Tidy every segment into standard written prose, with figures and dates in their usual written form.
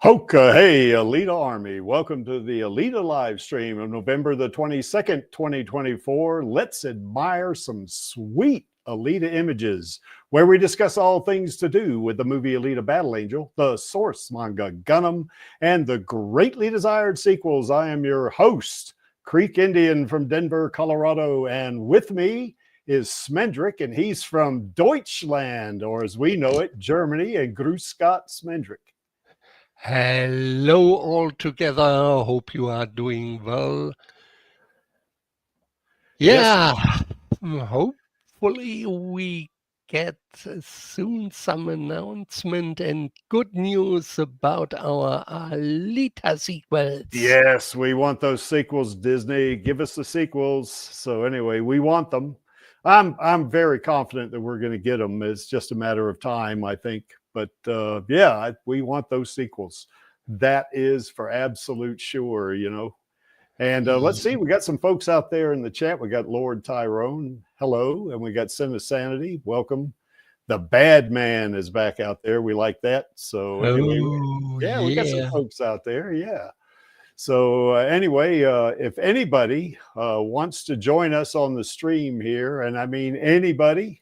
Hoka, hey, Alita Army. Welcome to the Alita Livestream of November the 22nd, 2024. Let's admire some sweet Alita images, where we discuss all things to do with the movie Alita Battle Angel, the source manga Gundam, and the greatly desired sequels. I am your host, Creek Indian from Denver, Colorado, and with me is Smendrick, and he's from Deutschland, or as we know it, Germany, and Grüß Gott, Smendrick. Hello all together. Hope you are doing well. Yeah, hopefully we get soon some announcement and good news about our Alita sequels. Yes, we want those sequels, Disney. Give us the sequels. So anyway, we want them. I'm very confident that we're going to get them. It's just a matter of time, I think. But yeah, we want those sequels. That is for absolute sure, you know. And let's see, we got some folks out there in the chat. We got Lord Tyrone, hello, and we got Sin of Sanity, welcome. The Bad Man is back out there. We like that. So anyway, we got some folks out there. Yeah. So anyway, if anybody wants to join us on the stream here, and I mean anybody,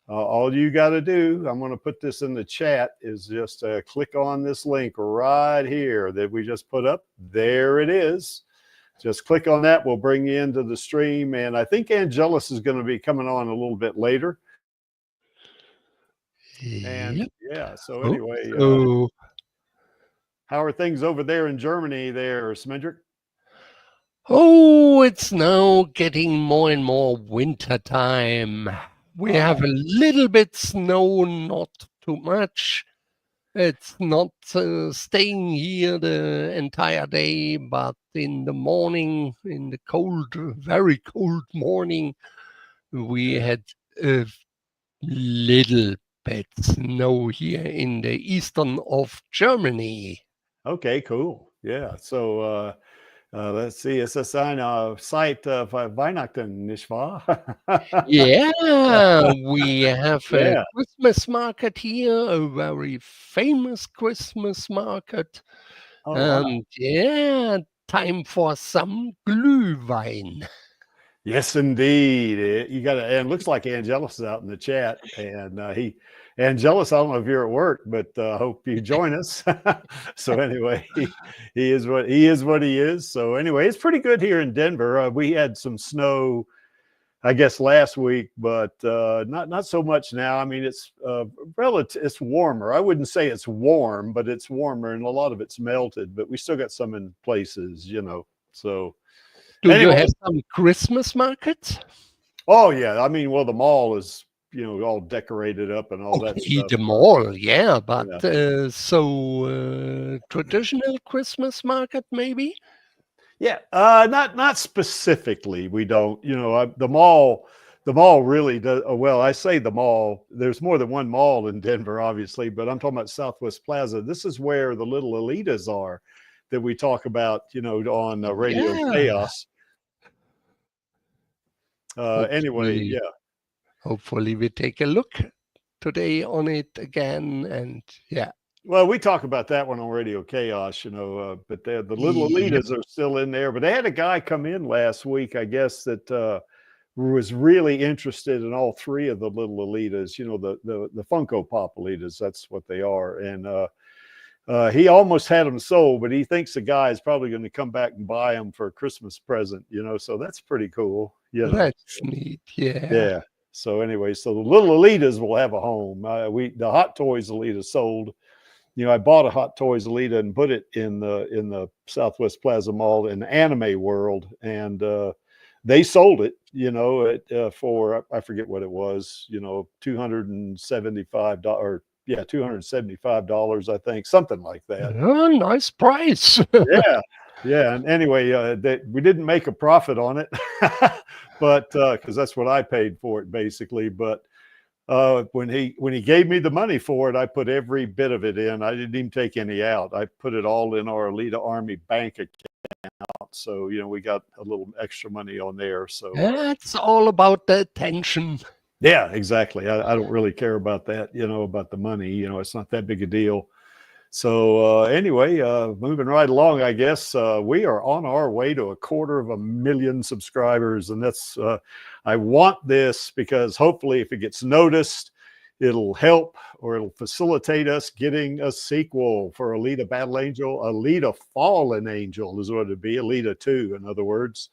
all you got to do, I'm going to put this in the chat, is just click on this link right here that we just put up. There it is. Just click on that. We'll bring you into the stream. And I think Angelus is going to be coming on a little bit later. And yeah, so anyway, how are things over there in Germany there, Smendrick? Oh, it's now getting more and more winter time. We have a little bit snow, not too much. It's not staying here the entire day, but in the morning, in the cold, very cold morning, we had a little bit snow here in the eastern of Germany. Okay, cool. Yeah, so let's see, it's a sign of site of Weihnachten, nicht wahr? Yeah, we have a Christmas market here, a very famous Christmas market. And yeah, time for some Glühwein. Yes, indeed. You got to, and it looks like Angelus is out in the chat, and Angelus, I don't know if you're at work, but I hope you join us. So anyway, he is what he is. So anyway, it's pretty good here in Denver. We had some snow, I guess, last week, but not so much now. I mean, it's it's warmer. I wouldn't say it's warm, but it's warmer, and a lot of it's melted. But we still got some in places, you know. So. Do you have some Christmas markets? Oh yeah, I mean, well, the mall is, you know, all decorated up and all that stuff. The mall, yeah, but so traditional Christmas market maybe? Yeah, not specifically. We don't, you know, the mall really does. Well, I say the mall. There's more than one mall in Denver, obviously, but I'm talking about Southwest Plaza. This is where the little Alitas are that we talk about, you know, on Radio Chaos. Anyway, yeah. Hopefully we take a look today on it again, and yeah. Well, we talk about that one on Radio Chaos, you know, but the little Alitas are still in there. But they had a guy come in last week, I guess, that was really interested in all three of the little Alitas, you know, the Funko Pop Alitas. That's what they are. And he almost had them sold, but he thinks the guy is probably going to come back and buy them for a Christmas present, you know, so that's pretty cool. You know? That's neat, yeah. Yeah. So anyway, so the little Alitas will have a home. The Hot Toys Alita sold. You know, I bought a Hot Toys Alita and put it in the Southwest Plaza Mall in Anime World, and they sold it, you know, for, I forget what it was, you know, $275. Yeah, $275, I think, something like that. Oh, nice price. Yeah. And anyway, we didn't make a profit on it, but because that's what I paid for it, basically. But when he gave me the money for it, I put every bit of it in. I didn't even take any out. I put it all in our Alita Army bank account. So, you know, we got a little extra money on there. So it's all about the attention. Yeah, exactly. I don't really care about that, you know, about the money. You know, it's not that big a deal. So anyway, moving right along, I guess we are on our way to 250,000 subscribers, and that's I want this because hopefully, if it gets noticed, it'll help or it'll facilitate us getting a sequel for Alita Battle Angel. Alita Fallen Angel is what it'd be. Alita 2, in other words.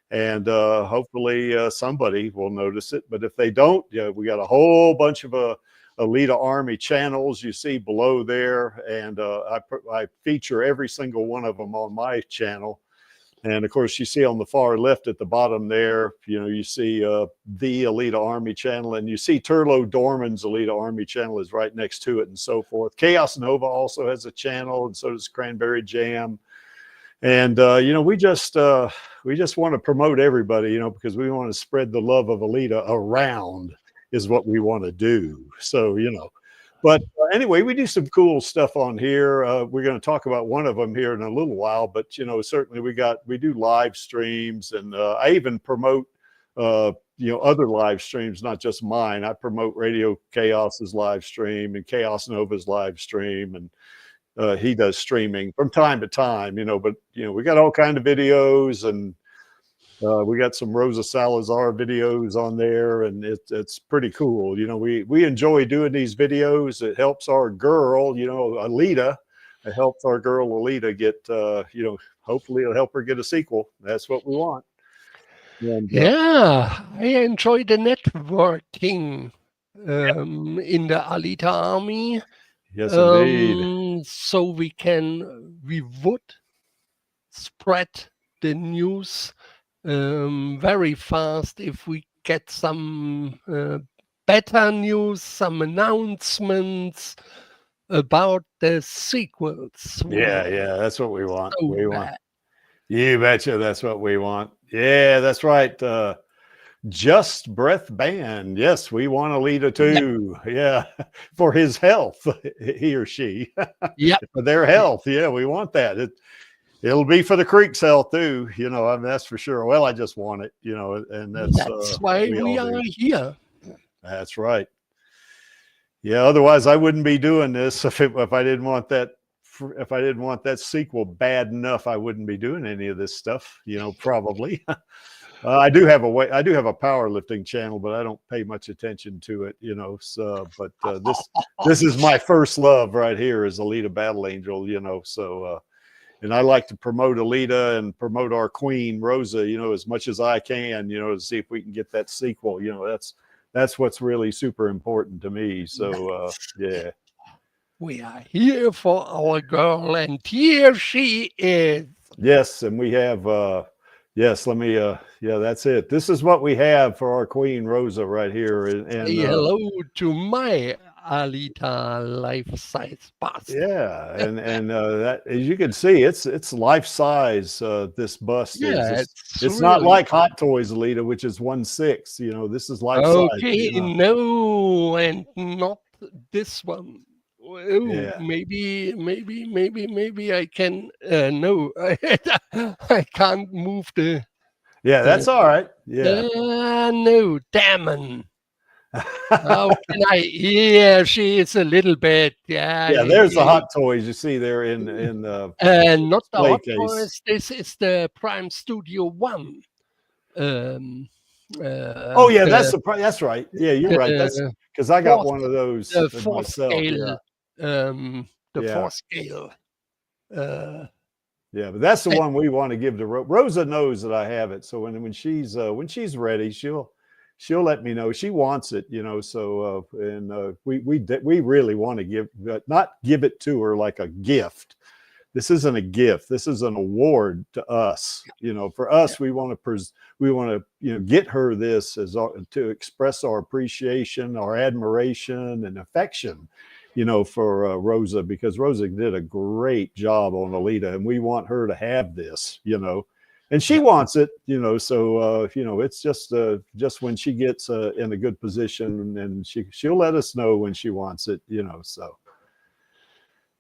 And hopefully somebody will notice it. But if they don't, we got a whole bunch of Alita Army channels you see below there, and I feature every single one of them on my channel. And of course, you see on the far left at the bottom there, you see the Alita Army channel, and you see Turlo Dorman's Alita Army channel is right next to it, and so forth. Chaos Nova also has a channel, and so does KranberriJam. And we just want to promote everybody, because we want to spread the love of Alita around is what we want to do. So, but anyway, we do some cool stuff on here. We're going to talk about one of them here in a little while, but certainly we do live streams, and I even promote other live streams, not just mine. I promote Radio Chaos's live stream and Chaos Nova's live stream, and he does streaming from time to time, but we got all kinds of videos, and we got some Rosa Salazar videos on there, and it's pretty cool. We enjoy doing these videos. It helps our girl, Alita. It helps our girl Alita get, hopefully it'll help her get a sequel. That's what we want. And, yeah, I enjoy the networking in the Alita Army. Yes, indeed. So we would spread the news very fast if we get some better news, some announcements about the sequels. Yeah, that's what we want. You betcha, that's what we want. Yeah, that's right. Just Breath Band. Yes, we want Alita too. Yeah, for his health, he or she. Yeah, for their health. Yeah, we want that. It'll be for the Creek's health too. That's for sure. Well, I just want it. And that's why we are here. That's right. Yeah. Otherwise, I wouldn't be doing this if I didn't want that. If I didn't want that sequel bad enough, I wouldn't be doing any of this stuff. Probably. I do have a powerlifting channel, but I don't pay much attention to it, So, but this is my first love right here is Alita Battle Angel, So, and I like to promote Alita and promote our queen Rosa, as much as I can, to see if we can get that sequel. That's what's really super important to me. So, yeah. We are here for our girl, and here she is. Yes, and we have. Yes, let me, that's it. This is what we have for our queen Rosa right here. And hello to my Alita life-size bust. Yeah, and that, as you can see, it's life-size, this bust. Yeah, it's really not like Hot Toys Alita, which is 1/6. This is life-size. Okay, no, and not this one. Oh, yeah. Maybe I can. No, I can't move the. Yeah, that's all right. Yeah. No, damn. How can I? Yeah, she is a little bit. Yeah. There's the Hot Toys you see there in not the Hot Toys. This is the Prime Studio One. That's right. Yeah, you're right. That's because I got one of those. The 4 scale. The 4 scale. Yeah, but that's the one we want to give to Rosa. Knows that I have it, so when she's ready, she'll let me know. She wants it, So we really want to not give it to her like a gift. This isn't a gift. This is an award to us. For us, we want to get her this to express our appreciation, our admiration, and affection. For Rosa, because Rosa did a great job on Alita, and we want her to have this, and she wants it, So it's just when she gets in a good position, and she'll let us know when she wants it, So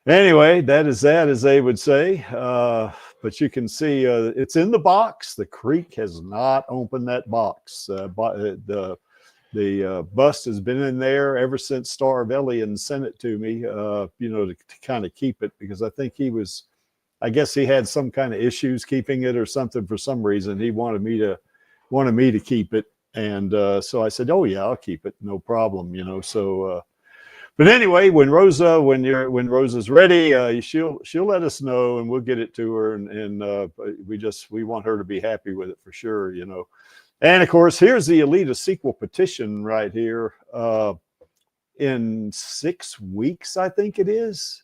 anyway, that is that, as they would say. But you can see it's in the box. The Creek has not opened that box. The bust has been in there ever since Star of Alien sent it to me, you know, to kind of keep it, because I think I guess he had some kind of issues keeping it or something for some reason. He wanted me to keep it. And so I said, oh yeah, I'll keep it. No problem, you know? So, but anyway, when Rosa's ready, she'll let us know and we'll get it to her. And we want her to be happy with it for sure, you know? And of course, here's the Alita sequel petition right here. In 6 weeks, I think it is.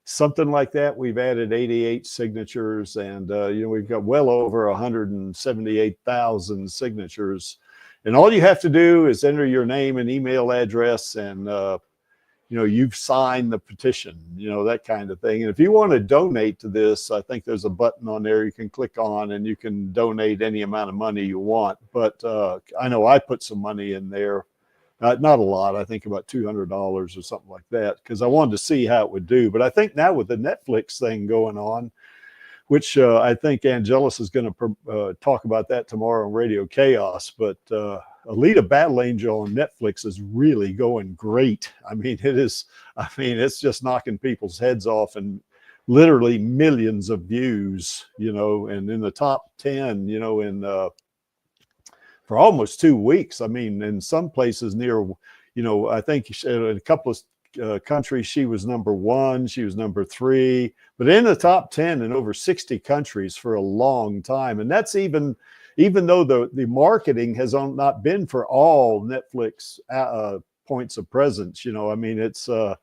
Something like that. We've added 88 signatures, and you know, we've got well over 178,000 signatures. And all you have to do is enter your name and email address, and you know, you've signed the petition, you know, that kind of thing. And if you want to donate to this, I think there's a button on there you can click on, and you can donate any amount of money you want. But I know I put some money in there. Not a lot, I think about $200 or something like that, because I wanted to see how it would do. But I think now with the Netflix thing going on, which I think Angelus is going to talk about that tomorrow on Radio Chaos, but Alita Battle Angel on Netflix is really going great. I mean, it's just knocking people's heads off, and literally millions of views, you know, and in the top 10, you know, for almost 2 weeks. I mean, in some places near, you know, I think in a couple of countries, she was #1, she was #3, but in the top 10 in over 60 countries for a long time. And that's even though the marketing has not been for all Netflix points of presence, you know. I mean, it's I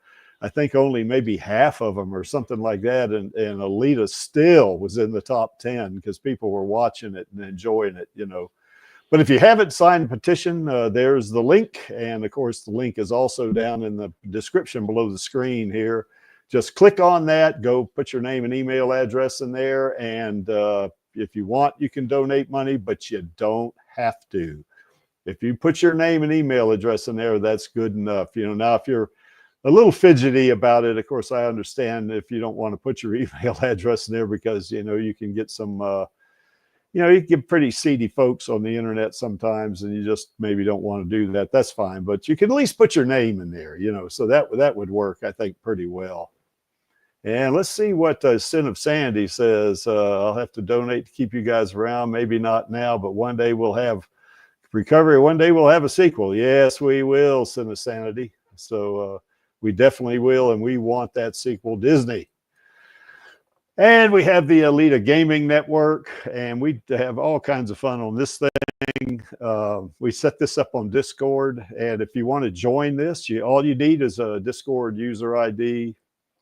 think only maybe half of them or something like that. And Alita still was in the top 10 because people were watching it and enjoying it, you know. But if you haven't signed the petition, there's the link. And of course, the link is also down in the description below the screen here. Just click on that, go put your name and email address in there. And if you want, you can donate money, but you don't have to. If you put your name and email address in there, that's good enough. You know, now if you're a little fidgety about it, of course, I understand if you don't want to put your email address in there, because, you know, you can get some, you know, you get pretty seedy folks on the internet sometimes, and you just maybe don't want to do that. That's fine, but you can at least put your name in there, you know, so that would work, I think, pretty well. And let's see what Sin of Sandy says. I'll have to donate to keep you guys around. Maybe not now, but one day we'll have recovery. One day we'll have a sequel. Yes, we will, Sin of Sanity. So we definitely will, and we want that sequel, Disney. And we have the Alita Gaming Network, and we have all kinds of fun on this thing. We set this up on Discord, and if you want to join this, all you need is a Discord user ID,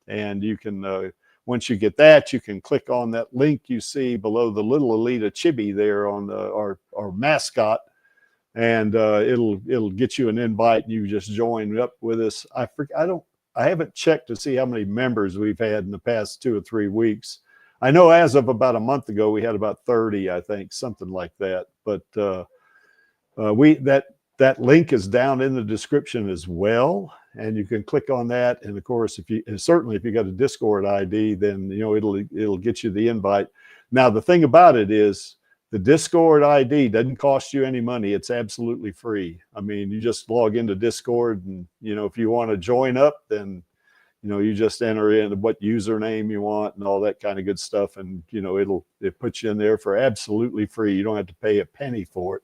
and you can, once you get that, you can click on that link you see below the little Alita chibi there on our mascot, and it'll get you an invite, and you just join up with us. I haven't checked to see how many members we've had in the past 2 or 3 weeks. I know as of about a month ago, we had about 30, I think, something like that. But that link is down in the description as well, and you can click on that. And of course, if you got a Discord ID, then, you know, it'll get you the invite. Now, the thing about it is, the Discord ID doesn't cost you any money. It's absolutely free. I mean, you just log into Discord, and, you know, if you want to join up, then, you know, you just enter in what username you want and all that kind of good stuff. And, you know, it puts you in there for absolutely free. You don't have to pay a penny for it.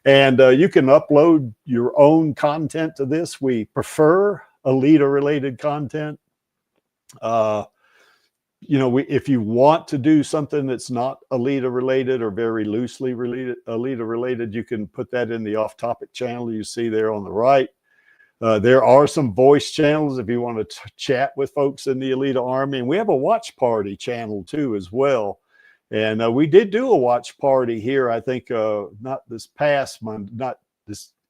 And you can upload your own content to this. We prefer Alita related content. You know, if you want to do something that's not Alita related or very loosely Alita related, you can put that in the off-topic channel you see there on the right. There are some voice channels if you want to chat with folks in the Alita Army. And we have a watch party channel too as well. And we did do a watch party here, I think, not this past month,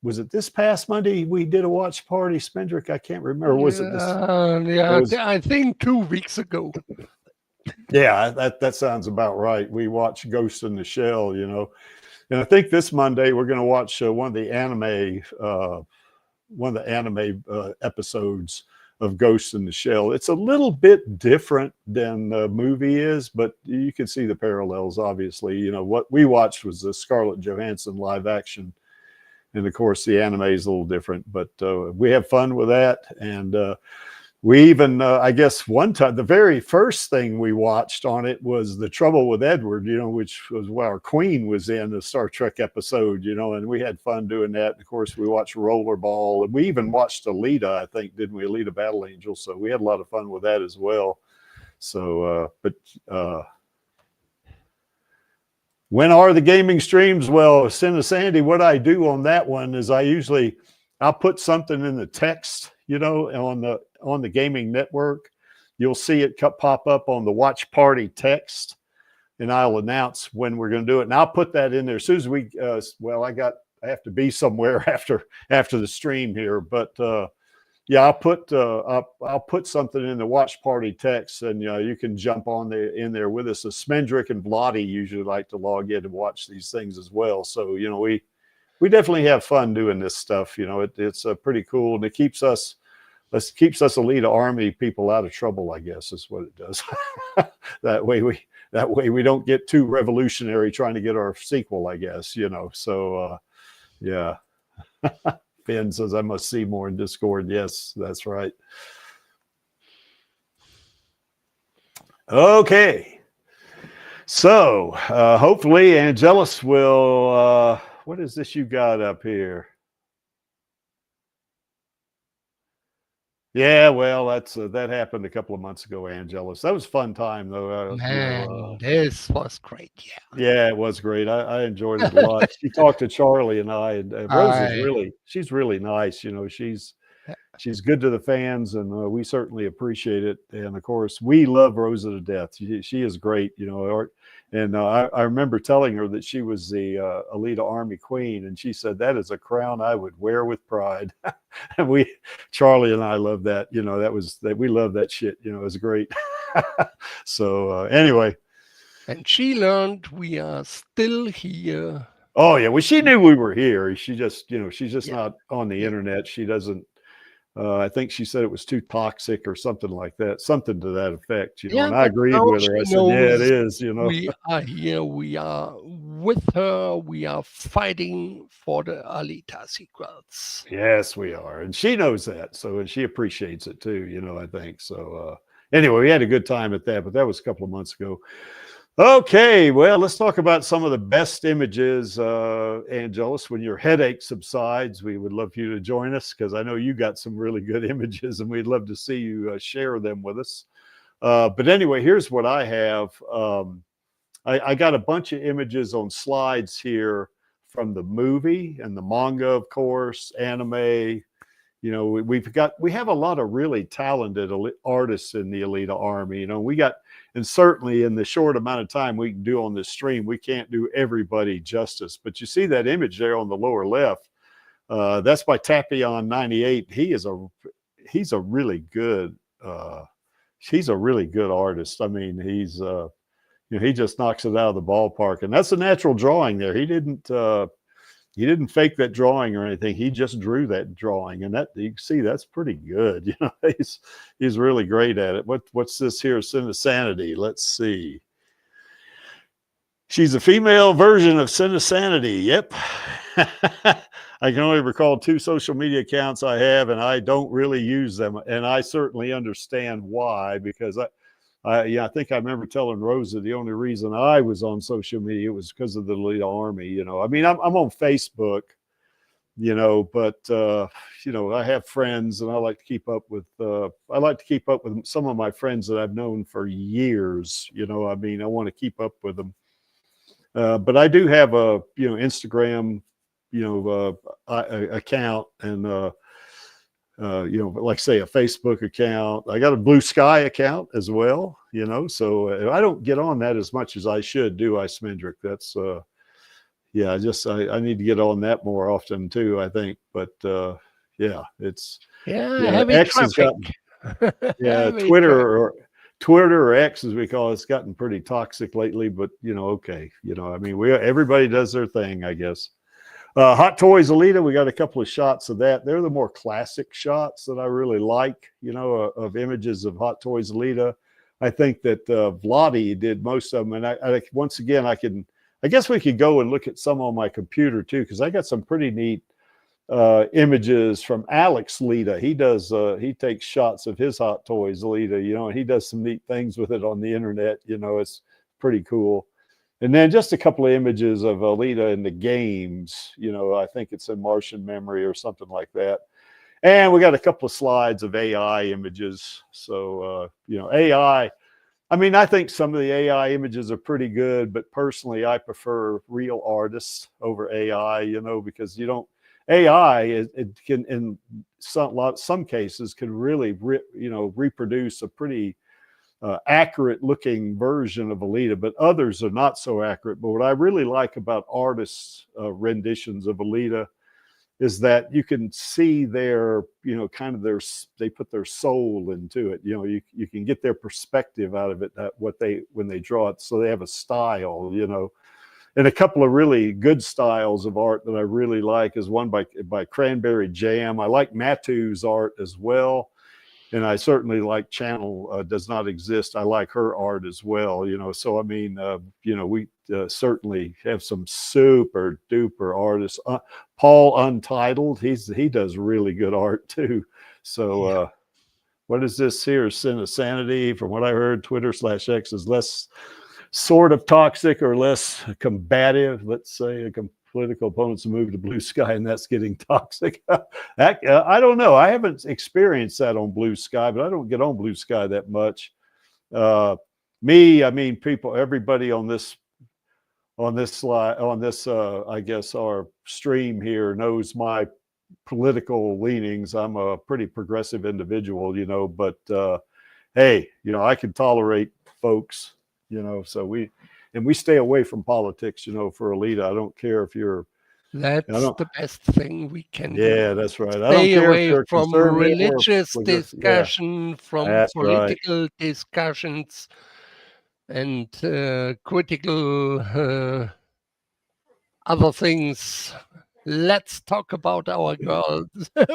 was it this past Monday we did a watch party, Spendrick? I can't remember. Was it this? Yeah, I think 2 weeks ago. Yeah, that sounds about right. We watched Ghost in the Shell, you know, and I think this Monday we're going to watch one of the anime episodes of Ghost in the Shell. It's a little bit different than the movie is, but you can see the parallels. Obviously, you know, what we watched was the Scarlett Johansson live action, And of course, the anime is a little different, but we have fun with that. And we even, I guess, one time, the very first thing we watched on it was The Trouble with Edward, you know, which was where our Queen was in a Star Trek episode, you know, and we had fun doing that. And of course, we watched Rollerball, and we even watched Alita, I think, didn't we? Alita Battle Angel. So we had a lot of fun with that as well. So, when are the gaming streams? Well, Sandy, what I do on that one is I'll put something in the text, you know, on the gaming network. You'll see it pop up on the watch party text, and I'll announce when we're going to do it. And I'll put that in there as soon as we, I have to be somewhere after the stream here, but yeah, I'll put something in the watch party text, and you can jump in there with us. Smendrick and Vladi usually like to log in and watch these things as well. So we definitely have fun doing this stuff. You know, it's pretty cool, and it keeps us Alita Army people out of trouble, I guess, is what it does. that way we don't get too revolutionary trying to get our sequel, I guess. You know, so yeah. Ben says, I must see more in Discord. Yes, that's right. Okay. So hopefully Angelus will, what is this you got up here? Yeah, well, that happened a couple of months ago, Angelus. That was a fun time, though. Man, this was great. Yeah. Yeah, it was great. I enjoyed it a lot. She talked to Charlie and I, and she's really nice. You know, she's good to the fans, and we certainly appreciate it. And of course, we love Rosa to death. She is great. You know, and I remember telling her that she was the Alita Army Queen, and she said, that is a crown I would wear with pride. And Charlie and I love that. You know, we love that shit. You know, it was great. So anyway. And she learned we are still here. Oh yeah, well, she knew we were here. She just, she's just not on the internet. She doesn't. I think she said it was too toxic or something like that, something to that effect. You know, and I agreed with her. I said, yeah, it is. You know, we are here. We are with her. We are fighting for the Alita sequels. Yes, we are, and she knows that. So, and she appreciates it too. You know, I think so. Anyway, we had a good time at that, but that was a couple of months ago. Okay, well, let's talk about some of the best images, Angelus. When your headache subsides, we would love for you to join us, because I know you got some really good images, and we'd love to see you share them with us. But anyway, here's what I have. I got a bunch of images on slides here from the movie and the manga, of course, anime. You know, we have a lot of really talented artists in the Alita Army. You know, and certainly in the short amount of time we can do on this stream, we can't do everybody justice. But you see that image there on the lower left? That's by Tapion98. He's a really good artist. I mean, he just knocks it out of the ballpark, and that's a natural drawing there. He didn't fake that drawing or anything. He just drew that drawing, and that you can see that's pretty good. You know, he's really great at it. What's this here? Cinesanity. Let's see. She's a female version of Cinesanity. Yep. I can only recall 2 social media accounts I have, and I don't really use them. And I certainly understand why, because I think I remember telling Rosa the only reason I was on social media was because of the Alita Army. You know, I mean, I'm on Facebook, you know, but you know, I have friends, and I like to keep up with some of my friends that I've known for years. You know, I mean, I want to keep up with them. But I do have a Instagram account, and like say a Facebook account. I got a Blue Sky account as well, you know, so I don't get on that as much as I should, do I, Smendrick? That's I need to get on that more often too, I think. But X has gotten, Twitter or X, as we call it, it's gotten pretty toxic lately. But okay, I mean, everybody does their thing, I guess. Hot Toys Alita, we got a couple of shots of that. They're the more classic shots that I really like, of images of Hot Toys Alita. I think that Vladi did most of them. And I once again, I guess we could go and look at some on my computer too, because I got some pretty neat images from Alex Lita. He does he takes shots of his Hot Toys Alita, you know, and he does some neat things with it on the internet. You know, it's pretty cool. And then just a couple of images of Alita in the games. You know, I think it's in Martian Memory or something like that. And we got a couple of slides of AI images. So you know, AI. I mean, I think some of the AI images are pretty good, but personally, I prefer real artists over AI. You know, because you don't. AI it can in some cases can really reproduce a pretty accurate looking version of Alita, but others are not so accurate. But what I really like about artists' renditions of Alita is that you can see their, you know, kind of their, they put their soul into it. You know, you can get their perspective out of it, when they draw it. So they have a style, you know. And a couple of really good styles of art that I really like is one by KranberriJam. I like Matu's art as well. And I certainly like Channel Does Not Exist. I like her art as well, you know. So, I mean, you know, we certainly have some super duper artists. Paul Untitled, he does really good art too. So what is this here? Sin of Sanity. From what I heard, Twitter/X is less sort of toxic or less combative. Let's say political opponents move to Blue Sky, and that's getting toxic. I don't know. I haven't experienced that on Blue Sky, but I don't get on Blue Sky that much. I mean, everybody on this slide, I guess our stream here knows my political leanings. I'm a pretty progressive individual, you know, but hey, you know, I can tolerate folks, you know, so we stay away from politics, you know, for Alita. I don't care if you're. That's the best thing we can do. Yeah, that's right. I Stay don't care away if you're from religious discussion, from that's political discussions, and critical other things. Let's talk about our girl. So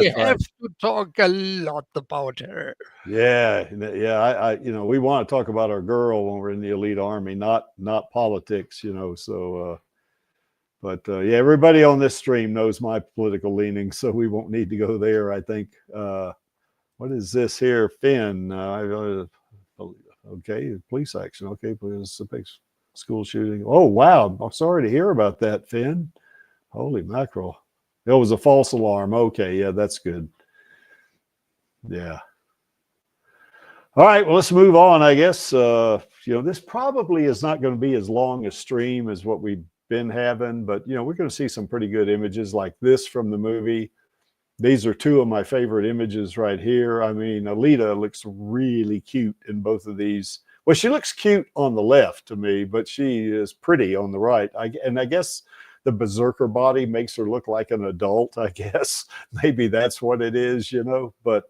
we have to talk a lot about her. Yeah. You know, we want to talk about our girl when we're in the elite army, not politics, you know. So, but yeah, everybody on this stream knows my political leanings, so we won't need to go there. I think. What is this here, Finn? Okay, police action. Okay, police school shooting. Oh wow, I'm sorry to hear about that, Finn. Holy mackerel! It was a false alarm. Okay, yeah, that's good. Yeah. All right, well, let's move on, I guess. You know, this probably is not going to be as long a stream as what we've been having, but, you know, we're going to see some pretty good images like this from the movie. These are two of my favorite images right here. I mean, Alita looks really cute in both of these. Well, she looks cute on the left to me, but she is pretty on the right. And I guess the berserker body makes her look like an adult, I guess. Maybe that's what it is, you know, but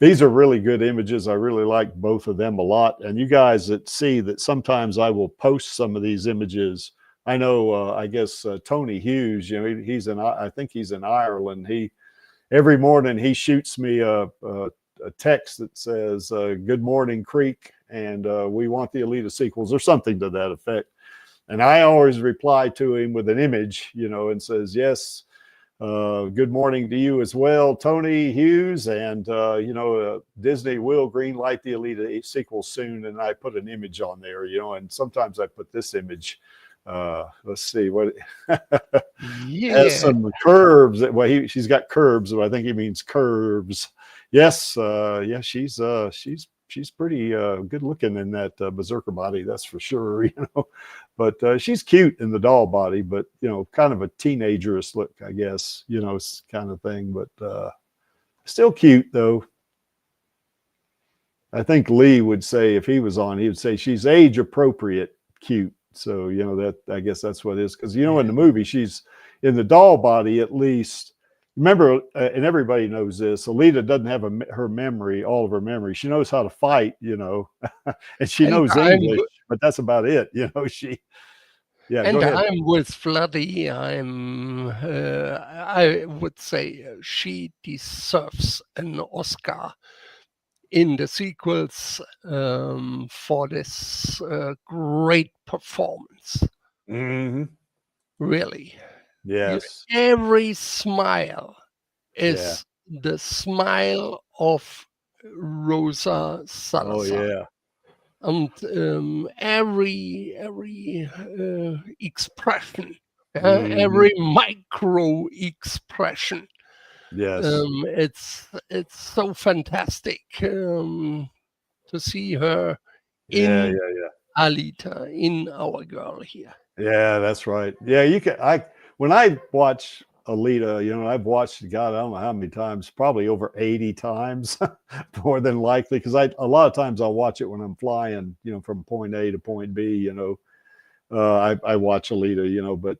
these are really good images. I really like both of them a lot. And you guys that see that sometimes I will post some of these images. I know, I guess Tony Hughes, you know, I think he's in Ireland. Every morning he shoots me a text that says, good morning, Creek. And we want the Alita sequels or something to that effect. And I always reply to him with an image, you know, and says, yes, good morning to you as well, Tony Hughes. And, you know, Disney will greenlight the Alita sequel soon. And I put an image on there, you know, and sometimes I put this image. Let's see what has some curves. Well, she's got curves, but I think he means curves. Yes. Yeah, she's pretty good looking in that berserker body, that's for sure, you know. But she's cute in the doll body, but, you know, kind of a teenagerous look, I guess, you know, kind of thing. But still cute, though. I think Lee would say, if he was on, he would say she's age appropriate cute. So, you know, that, I guess that's what it is. Because, you know, in the movie, she's in the doll body, at least. Remember, and everybody knows this, Alita doesn't have her memory, all of her memory. She knows how to fight, you know, and she knows English, but that's about it. You know, yeah, and go ahead. I'm with Floody. I would say she deserves an Oscar in the sequels for this great performance. Mm-hmm. Really. Yes. Every smile is the smile of Rosa Oh Salazar. yeah. And every expression, Mhm. every micro expression, Yes. it's so fantastic to see her Yeah, in yeah, yeah. Alita, in our girl here. Yeah, that's right. Yeah, you can. When I watch Alita, I've watched God, I don't know how many times, probably over 80 times, more than likely, because a lot of times I'll watch it when I'm flying, from point A to point B. I watch Alita, but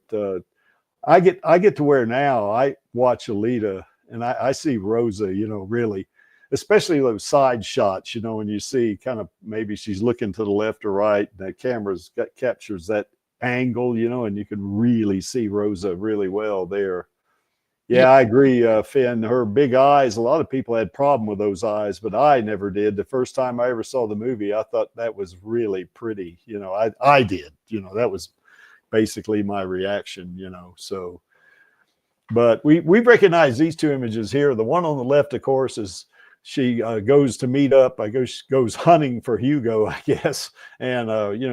I get to where now I watch Alita and I see Rosa, really, especially those side shots, when you see kind of maybe she's looking to the left or right, the camera's captures that angle, and you can really see Rosa really well there. Yeah, Yep. I agree, Finn. Her big eyes, a lot of people had problem with those eyes, but I never did. The first time I ever saw the movie, I thought that was really pretty. I did. That was basically my reaction, so but we recognize these two images here. The one on the left, of course, is she goes to meet up. I guess goes hunting for Hugo, I guess, and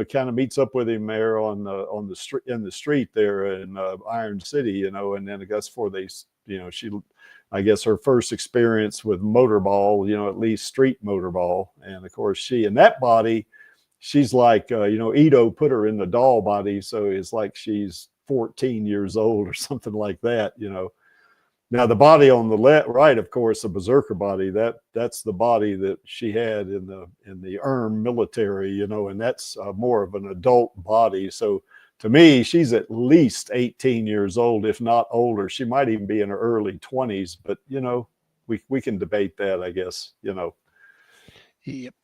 kind of meets up with him there on the street in the street there in Iron City, and then I guess for they, she, I guess her first experience with motorball, at least street motorball, and of course she in that body, she's like Ito put her in the doll body, so it's like she's 14 years old or something like that. Now the body on the right, of course, the berserker body, that's the body that she had in the military, and that's more of an adult body. So to me, she's at least 18 years old, if not older. She might even be in her early 20s, but we can debate that, I guess. Yep.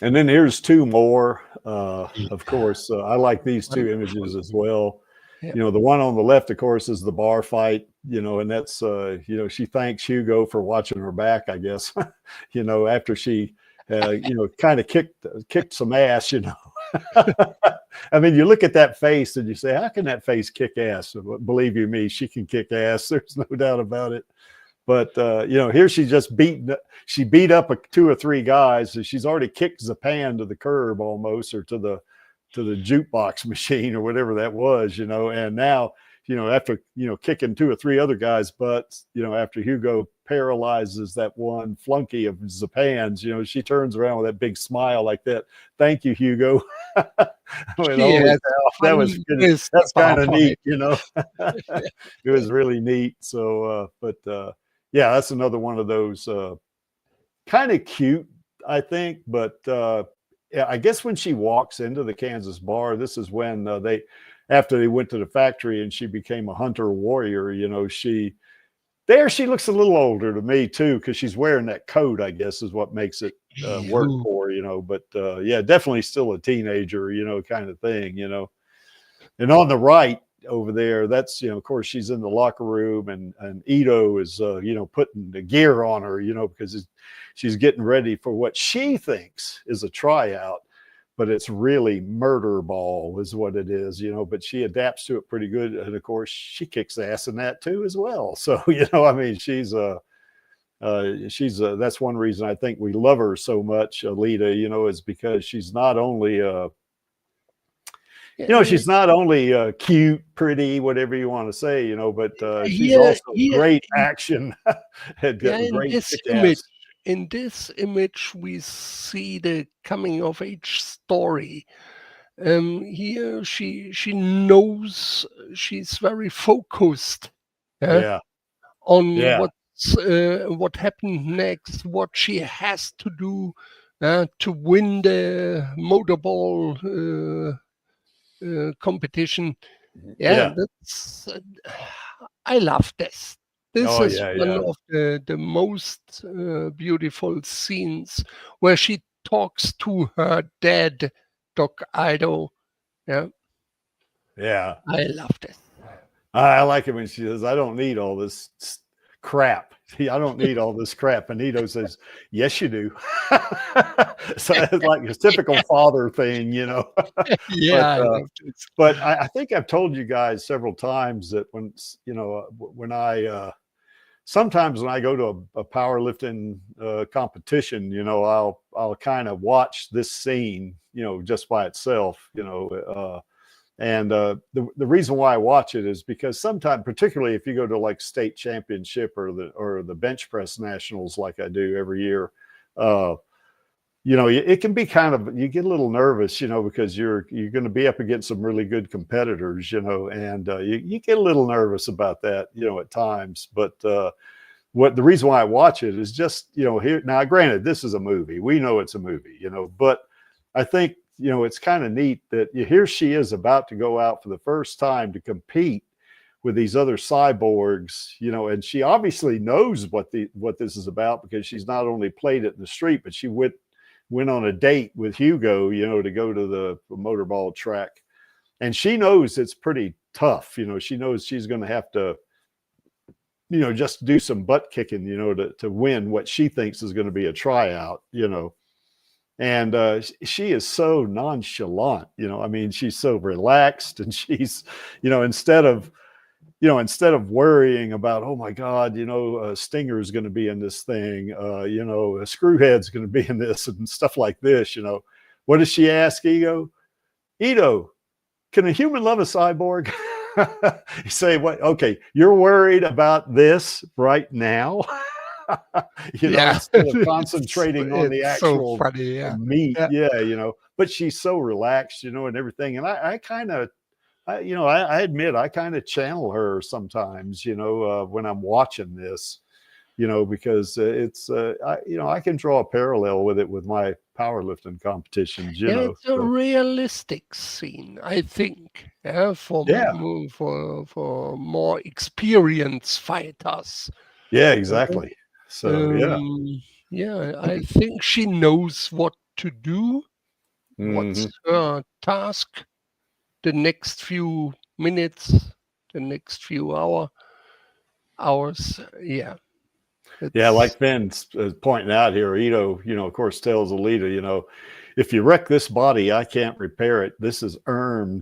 And then here's two more. Of course, I like these two images as well. Yep. The one on the left, of course, is the bar fight, and that's, she thanks Hugo for watching her back, I guess, after she, kind of kicked some ass, I mean, you look at that face and you say, how can that face kick ass? Believe you me, she can kick ass. There's no doubt about it. But here she beat up 2 or 3 guys. So she's already kicked Zapan to the curb almost, or to the jukebox machine or whatever that was, and now, after, kicking 2 or 3 other guys' butts, after Hugo paralyzes that one flunky of Zapan's, she turns around with that big smile like that. Thank you, Hugo. That was good. That's kind of neat, It was really neat. So, yeah, that's another one of those kind of cute, I think. But yeah, I guess when she walks into the Kansas bar, this is when after they went to the factory and she became a hunter warrior, she looks a little older to me too, because she's wearing that coat, I guess, is what makes it work for, but yeah, definitely still a teenager, kind of thing, And on the right over there, that's, of course, she's in the locker room, and Ito is, putting the gear on her, because she's getting ready for what she thinks is a tryout, but it's really murder ball is what it is, but she adapts to it pretty good. And of course, she kicks ass in that too as well. So, I mean, she's that's one reason I think we love her so much, Alita, is because she's not only, she's not only cute, pretty, whatever you want to say, but she's also great action. Great kick-ass. In this image, we see the coming of age story. Here, she knows, she's very focused on what happened next, what she has to do to win the motorball competition. That's I love this. This is one of the most beautiful scenes where she talks to her dad, Doc Ido. Yeah, I love this. I like it when she says, "I don't need all this crap. I don't need all this crap. And Ito says, yes, you do. So it's like a typical father thing, you know. Yeah, I love this. But I think I've told you guys several times that when, you know, sometimes when I go to a powerlifting competition, you know, I'll kind of watch this scene, you know, just by itself, you know, the reason why I watch it is because sometimes, particularly if you go to like state championship or the bench press nationals, like I do every year, you know, it can be kind of, you get a little nervous, you know, because you're going to be up against some really good competitors, you know, and you get a little nervous about that, you know, at times. But the reason why I watch it is just, you know, here now, granted, this is a movie. We know it's a movie, you know, but I think, you know, it's kind of neat that here she is about to go out for the first time to compete with these other cyborgs, you know, and she obviously knows what this is about, because she's not only played it in the street, but she went on a date with Hugo, you know, to go to the motorball track. And she knows it's pretty tough. You know, she knows she's going to have to, you know, just do some butt kicking, you know, to win what she thinks is going to be a tryout, you know. And she is so nonchalant, you know, I mean, she's so relaxed, and she's, you know, instead of worrying about, oh my God, you know, Stinger is going to be in this thing, you know, a Screwhead's going to be in this and stuff like this, you know. What does she ask Ito? Ito, can a human love a cyborg? You say, what? Okay, you're worried about this right now? You know, instead of concentrating on the actual so funny, yeah. meat. Yeah, you know, but she's so relaxed, you know, and everything. And I kind of, you know, I admit I kind of channel her sometimes, you know, when I'm watching this, you know, because it's, you know, I can draw a parallel with it with my powerlifting competitions, you know. It's a realistic scene, I think, for more experienced fighters. Yeah, exactly. So, yeah, I think she knows what to do. What's her task? The next few minutes, the next few hours. Yeah. Yeah, like Ben's pointing out here, Ito, you know, of course, tells Alita, you know, if you wreck this body, I can't repair it. This is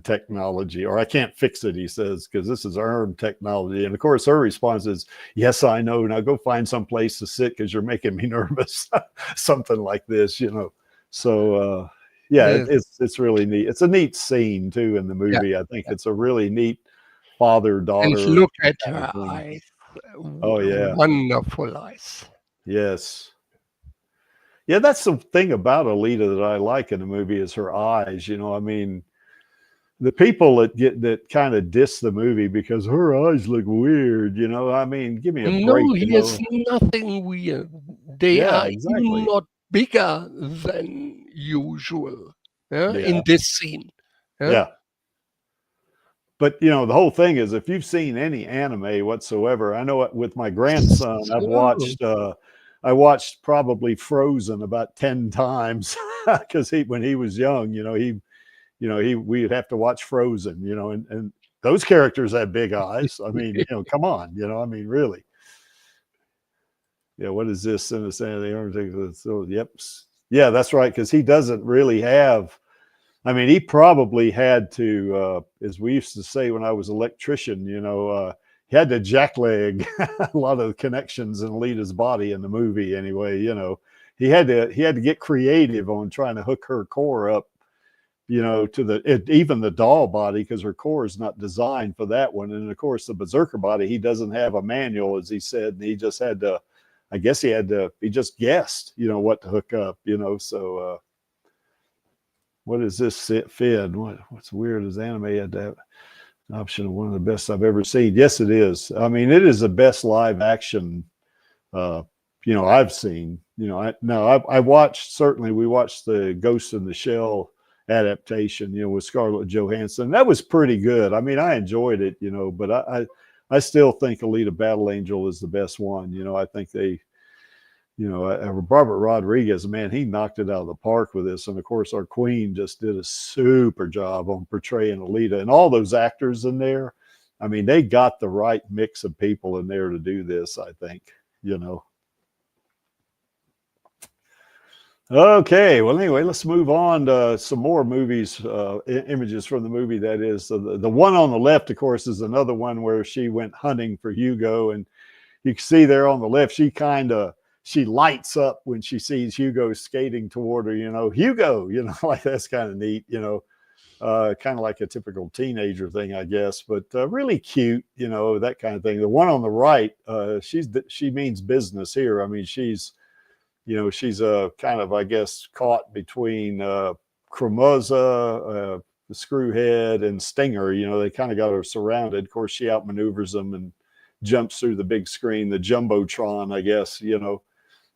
technology, or I can't fix it, he says, because this is technology. And of course, her response is, yes, I know. Now go find some place to sit because you're making me nervous. Something like this, you know. So, yeah, it's really neat. It's a neat scene, too, in the movie. Yeah. I think it's a really neat father-daughter. And look at her eyes. Oh, yeah. Wonderful eyes. Yes. Yeah, that's the thing about Alita that I like in the movie, is her eyes. You know, I mean, the people that kind of diss the movie because her eyes look weird, you know, I mean, give me a break. No, here's nothing weird. They are exactly. not bigger than usual in this scene. Yeah. But, you know, the whole thing is, if you've seen any anime whatsoever, I know with my grandson, I watched probably Frozen about 10 times because when he was young, we'd have to watch Frozen, you know, and those characters have big eyes. I mean, you know, come on, you know, I mean, really. Yeah, what is this? In the sand of the Undertaker? So, yep. Yeah, that's right, because he doesn't really have, I mean, he probably had to, as we used to say when I was an electrician, you know, he had to jackleg a lot of the connections in Alita's body in the movie anyway, you know. He had to get creative on trying to hook her core up, you know, to even the doll body, because her core is not designed for that one. And of course, the Berserker body, he doesn't have a manual, as he said. And he just had to, I guess he just guessed, you know, what to hook up, you know. So, what is this Fid? What's weird is anime had that option of one of the best I've ever seen. Yes, it is. I mean, it is the best live action, you know, I've seen. You know, we watched the Ghost in the Shell adaptation, you know, with Scarlett Johansson. That was pretty good. I mean, I enjoyed it, you know, but I still think Alita Battle Angel is the best one. You know, I think you know, Robert Rodriguez, man, he knocked it out of the park with this. And of course, our queen just did a super job on portraying Alita, and all those actors in there. I mean, they got the right mix of people in there to do this, I think, you know. Okay, well, anyway, let's move on to some more movies, images from the movie. That is, the one on the left, of course, is another one where she went hunting for Hugo. And you can see there on the left, she lights up when she sees Hugo skating toward her, you know, Hugo, you know, like that's kind of neat, you know, kind of like a typical teenager thing, I guess, but really cute, you know, that kind of thing. The one on the right, she means business here. I mean, she's kind of, I guess, caught between Cremosa, the Screwhead, and Stinger. You know, they kind of got her surrounded. Of course, she outmaneuvers them and jumps through the big screen, the Jumbotron, I guess, you know,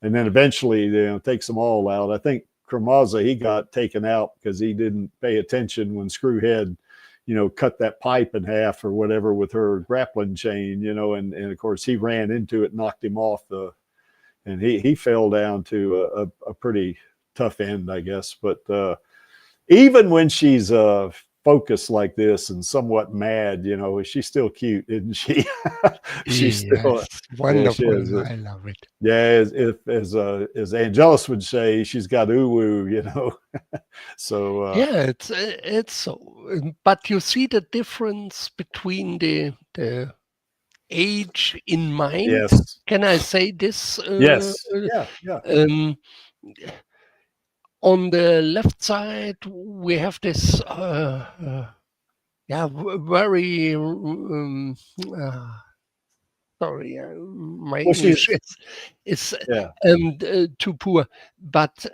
and then eventually, you know, takes them all out. I think Cremosa, he got taken out because he didn't pay attention when Screwhead, you know, cut that pipe in half or whatever with her grappling chain, you know, and of course he ran into it, knocked him off and he fell down to a pretty tough end, I guess. But even when she's focused like this and somewhat mad, you know, she's still cute, isn't she? She's still wonderful. Yeah, I love it. Yeah, as Angelus would say, she's got uwu, you know. So yeah, it's. But you see the difference between the age in mind. Yes. Can I say this? Yes. Yeah. On the left side, we have this, very. Sorry, my English is too poor, but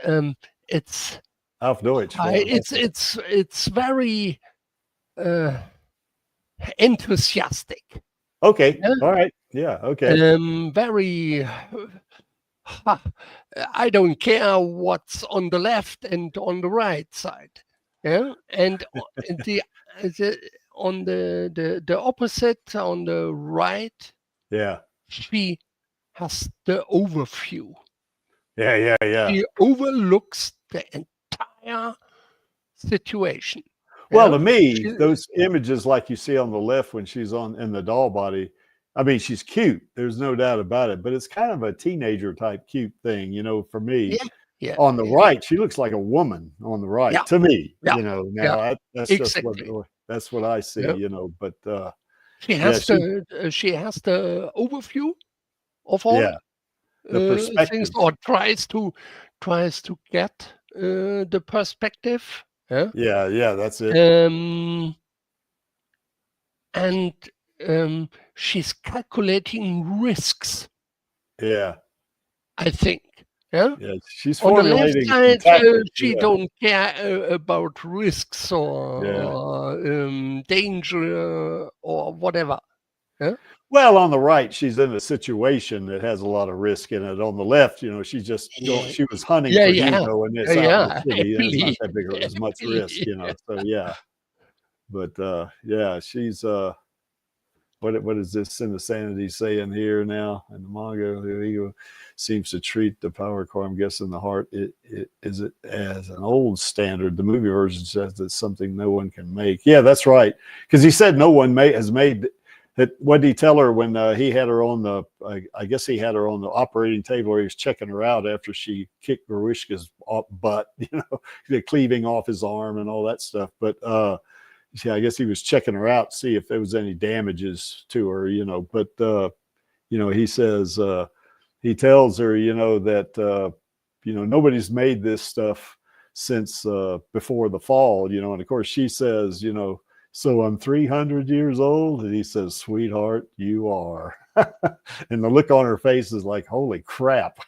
it's auf Deutsch. it's very enthusiastic. Okay. Yeah. All right. Yeah. Okay. Very. I don't care what's on the left and on the right side. Yeah, and on the opposite, on the right. Yeah. She has the overview. Yeah. She overlooks the entire situation. Well, to me, those images like you see on the left when she's in the doll body, I mean, she's cute. There's no doubt about it. But it's kind of a teenager type cute thing, you know, for me. Yeah. On the right, she looks like a woman on the right to me. You know, now that's exactly. just that's what I see, you know. But she has the overview of all the perspective things, or tries to get the perspective. Yeah, that's it. And she's calculating risks. Yeah, I think. Yeah, she's formulating. On the left side, she don't care about risks or danger or whatever. Yeah? Well, on the right, she's in a situation that has a lot of risk in it. On the left, you know, she was hunting for Hugo, and it's out in the city, and it's not that big or as much risk, you know. So but she's what is this Insanity saying here now in the manga? The ego seems to treat the power core, I'm guessing the heart, it as an old standard. The movie version says it's something no one can make. Yeah, that's right. Because he said no one has made it. What did he tell her when he had her on the, I guess he had her on the operating table where he was checking her out after she kicked Grishka's butt, you know, cleaving off his arm and all that stuff. But I guess he was checking her out to see if there was any damages to her, you know. But, you know, he says, he tells her, you know, that, you know, nobody's made this stuff since before the fall, you know. And of course she says, you know, so I'm 300 years old. And he says, sweetheart, you are. And the look on her face is like, holy crap.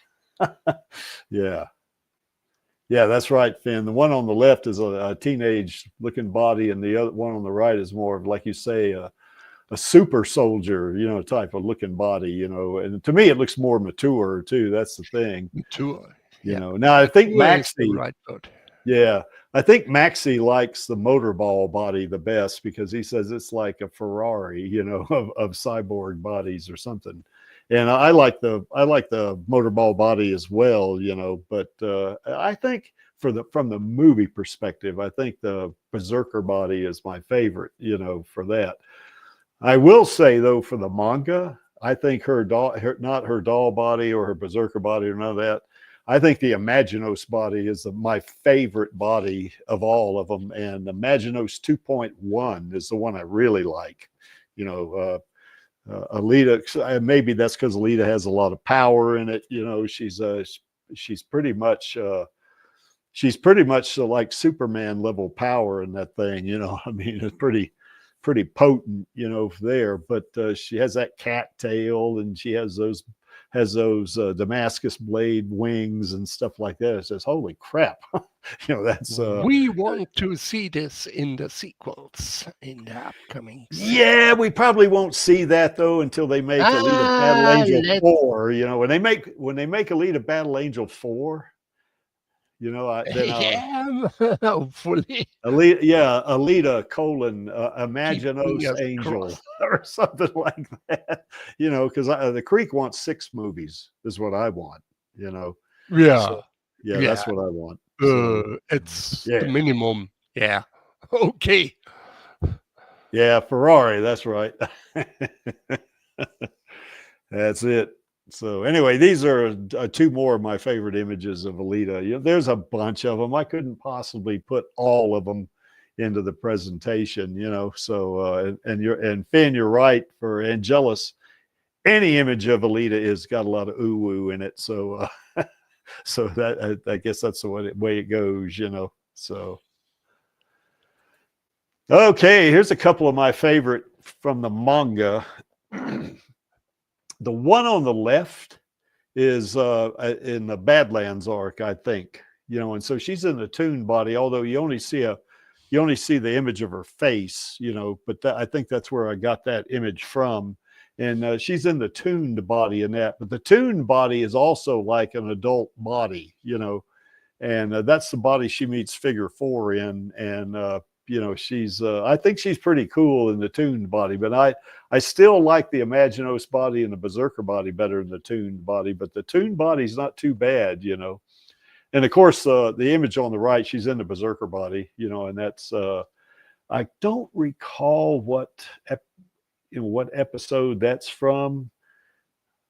Yeah, that's right, Finn. The one on the left is a teenage looking body, and the other one on the right is more of, like you say, a super soldier, you know, type of looking body, you know. And to me, it looks more mature too. That's the thing. Mature. You know. Now I think Maxie. Right foot. Yeah, I think Maxie likes the motorball body the best because he says it's like a Ferrari, you know, of cyborg bodies or something. And I like the motorball body as well, you know. But I think from the movie perspective, I think the Berserker body is my favorite, you know, for that. I will say though, for the manga, I think not her doll body or her berserker body or none of that. I think the Imaginos body is my favorite body of all of them, and Imaginos 2.1 is the one I really like. You know, Alita. Maybe that's because Alita has a lot of power in it. You know, she's pretty much like Superman level power in that thing. You know, I mean, it's pretty potent, you know, there. But she has that cat tail, and she has those Damascus blade wings and stuff like that. It says, holy crap. You know, that's we want to see this in the sequels, in the upcoming yeah, we probably won't see that though until they make Alita Battle Angel 4. You know, when they make Alita Battle Angel 4, you know, yeah, hopefully. Alita colon Keep Imaginos fingers Angel crossed. or something like that. You know, because the Creek wants 6 movies is what I want. You know, Yeah, so, yeah, that's what I want. it's yeah, the minimum. Yeah. Okay. yeah, Ferrari. That's right. That's it. So anyway, these are 2 more of my favorite images of Alita. You know, there's a bunch of them. I couldn't possibly put all of them into the presentation, you know. So and Finn, you're right. For Angelus, any image of Alita is got a lot of ooh in it. So so that I guess that's the way it goes, you know. So okay, here's a couple of my favorite from the manga. The one on the left is in the Badlands arc, I think, you know, and so she's in the Toon body, although you only see the image of her face, you know, but I think that's where I got that image from. And she's in the Tooned body in that, but the Toon body is also like an adult body, you know, and that's the body she meets Figure 4 in. And you know, I think she's pretty cool in the Tooned body, but I still like the Imaginos body and the Berserker body better than the Tooned body, but the Tooned body's not too bad, you know. And of course, the image on the right, she's in the Berserker body, you know, and that's I don't recall what episode that's from.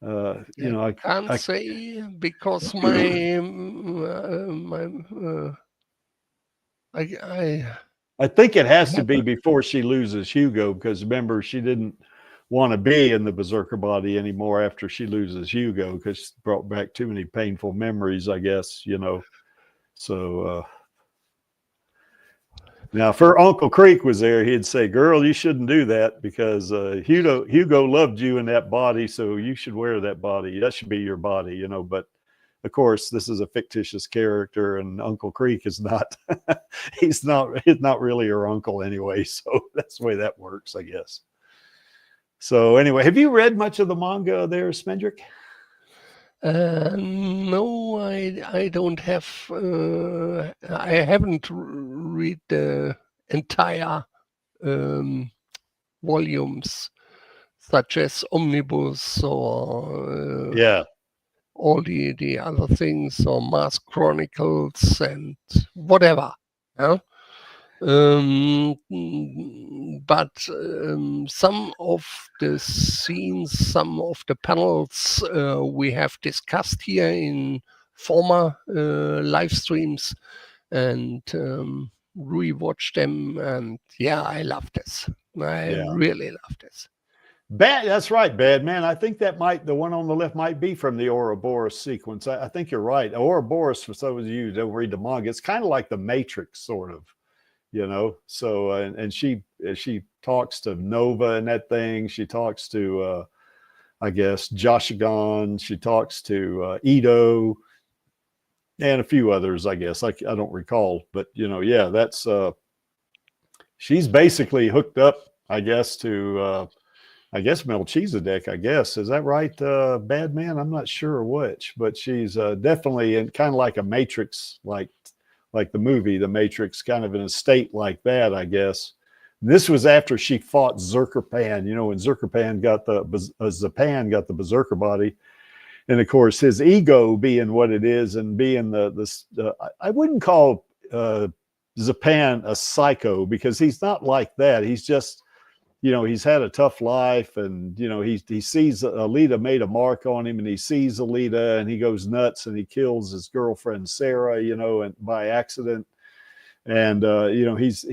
You know, I can't say because my I think it has to be before she loses Hugo, because remember, she didn't want to be in the Berserker body anymore after she loses Hugo, because she brought back too many painful memories, I guess, you know. So now if her Uncle Creek was there, he'd say, girl, you shouldn't do that, because Hugo loved you in that body, so you should wear that body. That should be your body, you know. But of course, this is a fictitious character, and Uncle Creek is not. he's not really her uncle anyway. So that's the way that works, I guess. So anyway, have you read much of the manga there, Smendrick? No, I don't have. I haven't read the entire volumes, such as Omnibus or Yeah. all the other things, or Mars Chronicles and whatever. Yeah? But some of the scenes, some of the panels we have discussed here in former live streams, and rewatched them, and yeah, I love this. I really love this. That's right, Bad Man. I think the one on the left might be from the Ouroboros sequence. I think you're right. Ouroboros, for those of you who don't read the manga, it's kind of like the Matrix, sort of, you know. So and she talks to Nova in that thing. She talks to I guess Joshigon. She talks to Ito and a few others, I guess. I don't recall, but you know, yeah, that's she's basically hooked up, I guess, to I guess Melchizedek, I guess. Is that right, Bad Man? I'm not sure which, but she's definitely in kind of like a Matrix, like the movie, The Matrix, kind of in a state like that, I guess. And this was after she fought Zerkerpan, you know, when Zerkerpan got Zapan got the Berserker body. And of course, his ego being what it is, and being I wouldn't call Zapan a psycho, because he's not like that. He's just you know, he's had a tough life, and you know, he sees Alita made a mark on him, and he sees Alita, and he goes nuts, and he kills his girlfriend Sarah, you know, and by accident. And you know, he's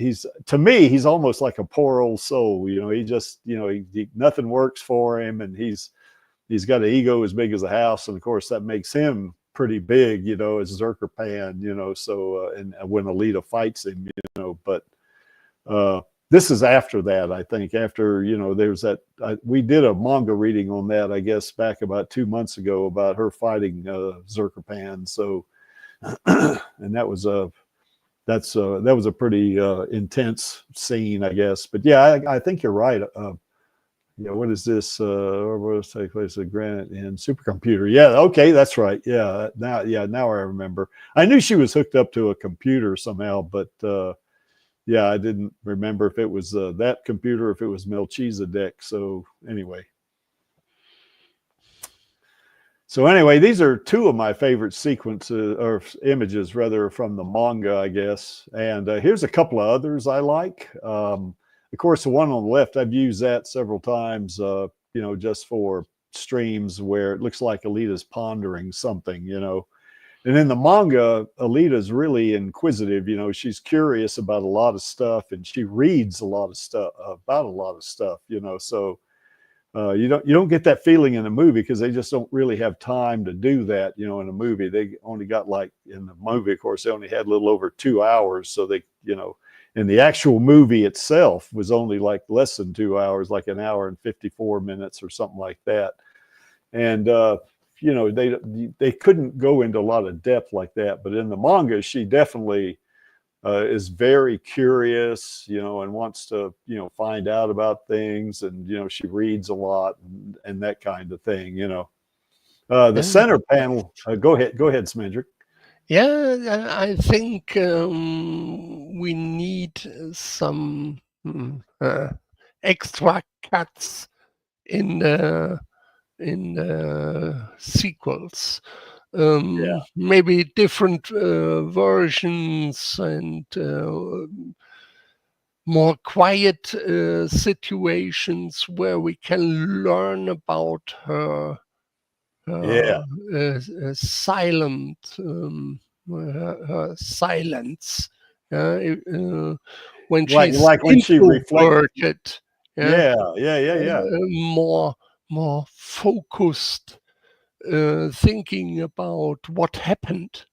to me, he's almost like a poor old soul. You know, he just, you know, nothing works for him, and he's got an ego as big as a house, and of course that makes him pretty big, you know, as Zerker Pan, you know. So and when Alita fights him, you know, but this is after that, I think. After, you know, there's that we did a manga reading on that, I guess, back about 2 months ago about her fighting Zerker Pan. So and that was a pretty intense scene, I guess. But yeah, I think you're right. Yeah, what is this? What take place at Granite and supercomputer? Yeah, okay, that's right. Yeah, now I remember. I knew she was hooked up to a computer somehow, but yeah, I didn't remember if it was that computer, or if it was Melchizedek. So anyway. These are two of my favorite sequences, or images rather, from the manga, I guess. And here's a couple of others I like. Of course, the one on the left, I've used that several times, you know, just for streams where it looks like Alita's pondering something, you know. And in the manga, Alita's really inquisitive, you know. She's curious about a lot of stuff, and she reads a lot of stuff about a lot of stuff, you know. So you don't get that feeling in a movie, because they just don't really have time to do that, you know. In a movie, they only got, like, in the movie, of course, they only had a little over 2 hours, so they, you know, and the actual movie itself was only like less than 2 hours, like 1 hour and 54 minutes or something like that. And you know, they couldn't go into a lot of depth like that. But in the manga, she definitely is very curious, you know, and wants to, you know, find out about things, and you know, she reads a lot, and that kind of thing, you know. The center panel. Go ahead, Smendrick. Yeah, I think we need some extra cuts in the sequels. Maybe different versions, and more quiet situations where we can learn about her silent silence when she's like when she reflected. More focused, thinking about what happened.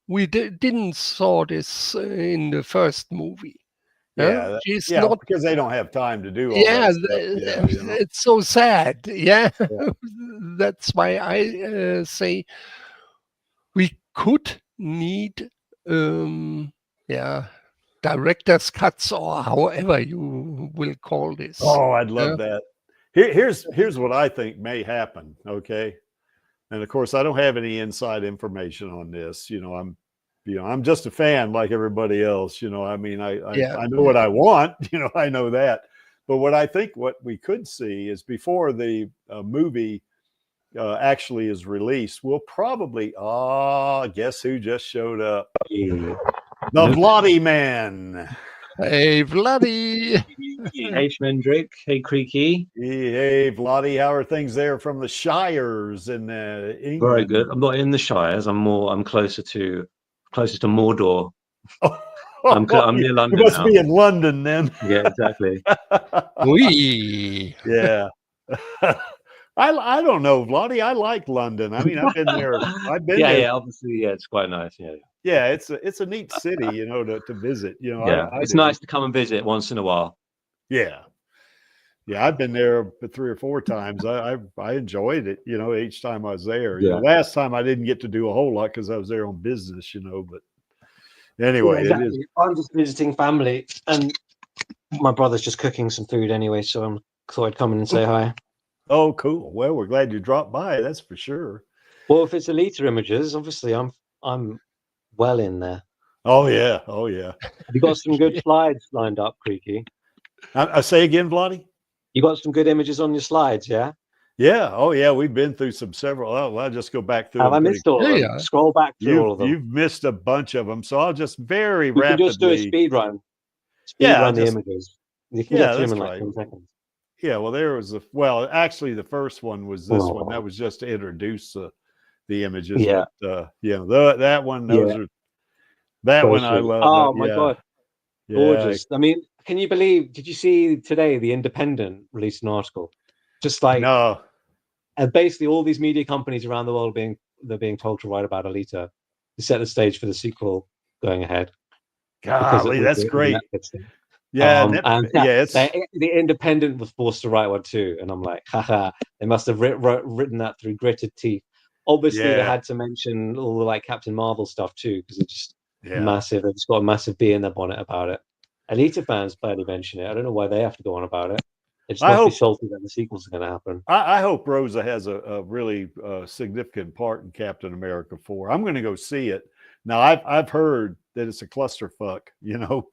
We didn't saw this in the first movie. She's not, because they don't have time to do all that stuff. You know? It's so sad. That's why I say we could need director's cuts, or however you will call this. Oh, I'd love that. Here's what I think may happen. Okay, and of course I don't have any inside information on this. You know, I'm just a fan like everybody else. You know, I mean, I know what I want. You know, I know that. But what we could see is, before the movie actually is released, we'll probably guess who just showed up? The Vladdy Man. Hey, Vladdy. Hey, Schmendrick. Hey, Creaky. Hey, Vladdy. How are things there from the Shires in England? Very good. I'm not in the Shires. I'm closer to Mordor. I'm near London. You must now. be in London then. Yeah, exactly. Yeah. I don't know, Vladdy. I like London. I mean, I've been there. there. Yeah. Obviously, yeah, it's quite nice. Yeah. Yeah, it's a neat city, you know, to visit. You know, yeah, it's nice to come and visit once in a while. Yeah, I've been there 3 or 4 times. I enjoyed it, you know, each time I was there. You know, last time I didn't get to do a whole lot because I was there on business, you know. But anyway, exactly. It is. I'm just visiting family, and my brother's just cooking some food anyway, so I thought I'd come in and say hi. Oh, cool. Well, we're glad you dropped by. That's for sure. Well, if it's Alita Images, obviously I'm well in there. Oh yeah. Have you got some good slides lined up, Creaky? I say again, Vladdy? You got some good images on your slides, yeah? Yeah. Oh yeah, we've been through several. I'll just go back through. Have I missed all of them? Yeah. Scroll back through all of them. You've missed a bunch of them, so I'll just very rapidly. Can just do a speed run. Speed run the images. You can Yeah, get to him that's in like right. 10 seconds. Yeah, well, there was actually, the first one was this one. That Oh. was just to introduce the images. Yeah. But, that one, Yeah. that So one I sweet. love. Oh my Yeah, God. yeah, Gorgeous. I mean, can you believe, did you see today the Independent released an article? Just like, no, and basically all these media companies around the world they're being told to write about Alita to set the stage for the sequel going ahead. Because it golly, was that's the great. Netflix thing. Yeah, And yeah, it's the Independent was forced to write one too, and I'm like, haha, they must have written that through gritted teeth. Obviously, they yeah, had to mention all the like Captain Marvel stuff too, because it's just yeah. massive. They've just got a massive bee in their bonnet about it. Alita fans barely mention it. I don't know why they have to go on about it. They just must be salty that the sequels are going to happen. I hope Rosa has a really significant part in Captain America 4. I'm going to go see it. Now, I've heard that it's a clusterfuck,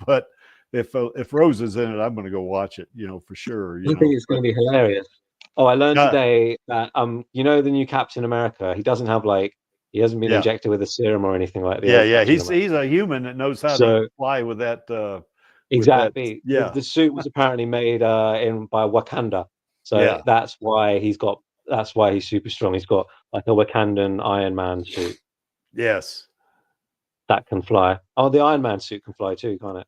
but if Rosa's in it, I'm going to go watch it, for sure. I think it's going to be hilarious. Oh, I learned today that the new Captain America, he doesn't have he hasn't been injected with a serum or anything like that. Yeah. He's a human that knows how to fly with that. Exactly. Yeah. The suit was apparently made by Wakanda. So that's why he's super strong. He's got like a Wakandan Iron Man suit. Yes. That can fly. Oh, the Iron Man suit can fly too, can't it?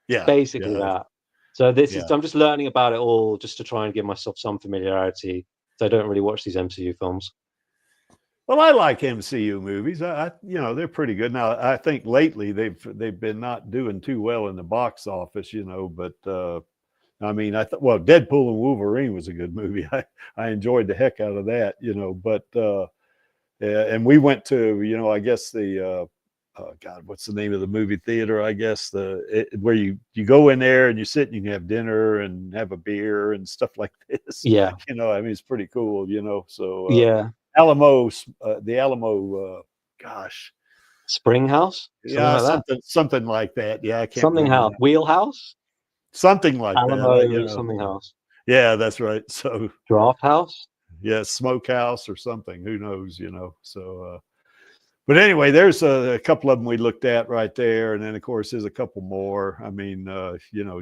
Yeah. Basically that. So I'm just learning about it all just to try and give myself some familiarity. So I don't really watch these MCU films. Well, I like MCU movies. They're pretty good. Now, I think lately they've been not doing too well in the box office, but I mean, Deadpool and Wolverine was a good movie. I enjoyed the heck out of that, but and we went to, I guess the God, what's the name of the movie theater? I guess where you go in there and you sit and you can have dinner and have a beer and stuff like this. Yeah. I mean, it's pretty cool, so yeah. The Alamo, gosh, Springhouse, something like that. Yeah, I can't something remember. house, wheelhouse, something like Alamo, that. Something house. Yeah, that's right. So Draft house. Yeah, smokehouse or something. Who knows? So. But anyway, there's a couple of them we looked at right there, and then of course there's a couple more. I mean,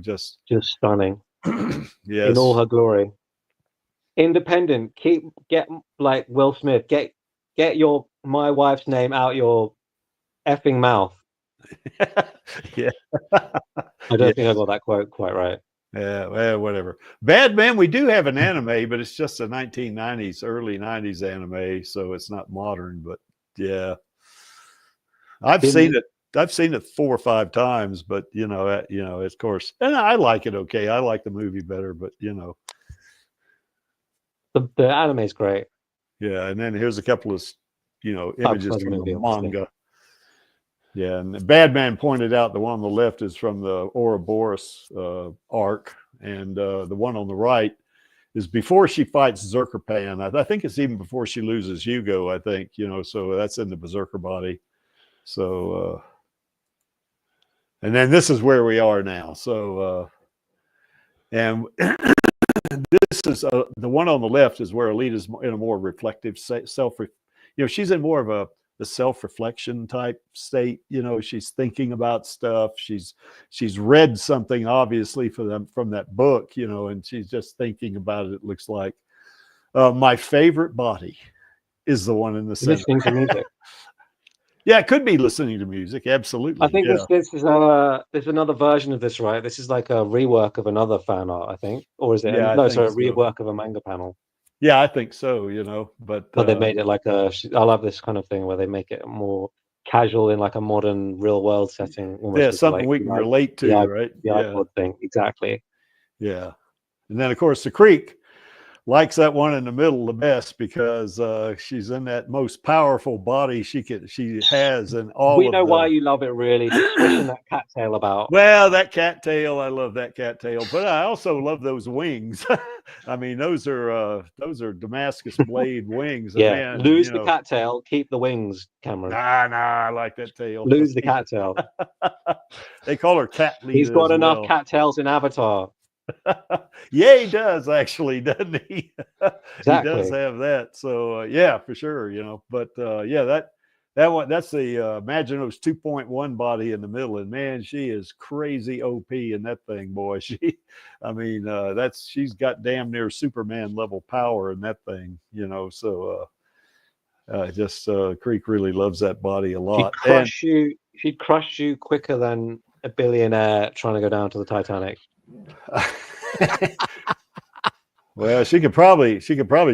just stunning. Yes, in all her glory. Independent. Get like Will Smith. Get my wife's name out your effing mouth. Yeah. I don't think I got that quote quite right. Yeah, well, whatever. Bad Man, we do have an anime, but it's just a 1990s, early 90s anime, so it's not modern. But yeah, I've seen it 4 or 5 times, but of course, and I like it. Okay, I like the movie better, but the anime is great. Yeah, and then here's a couple of images from the manga. Yeah, and the Bad Man pointed out the one on the left is from the Ouroboros arc, and the one on the right is before she fights Zerkerpan. I think it's even before she loses Hugo. I think so that's in the Berserker body. So, and then this is where we are now. So, and this is the one on the left is where Alita's in a more reflective she's in more of a self-reflection type state. She's thinking about stuff. She's read something obviously from that book, and she's just thinking about it. It looks like my favorite body is the one in the center. Listening to music. Yeah, it could be listening to music. Absolutely. I think this is there's another version of this, right? This is like a rework of another fan art, I think, or is it? Yeah, a rework of a manga panel. Yeah, I think so. But they made it like I love this kind of thing where they make it more casual in like a modern real world setting. Yeah, something we can relate to, right? The iPod thing, exactly. Yeah, and then of course the Creek likes that one in the middle the best because she's in that most powerful body she has, and all. We know why you love it, really. Swishing that cattail about. Well, that cattail, I love that cattail, but I also love those wings. I mean, those are Damascus blade wings. Yeah, lose the cattail, keep the wings, Cameron. Nah, I like that tail. Lose the cattail. They call her Cat Lita. He's got enough cattails in Avatar. Yeah, he does actually, doesn't he? Exactly. He does have that. So yeah, for sure. But That's the Imaginos 2.1 body in the middle, and man, she is crazy OP in that thing, boy. She's got damn near Superman level power in that thing, you know. So Creek really loves that body a lot. She'd crush you quicker than a billionaire trying to go down to the Titanic. Well, she could probably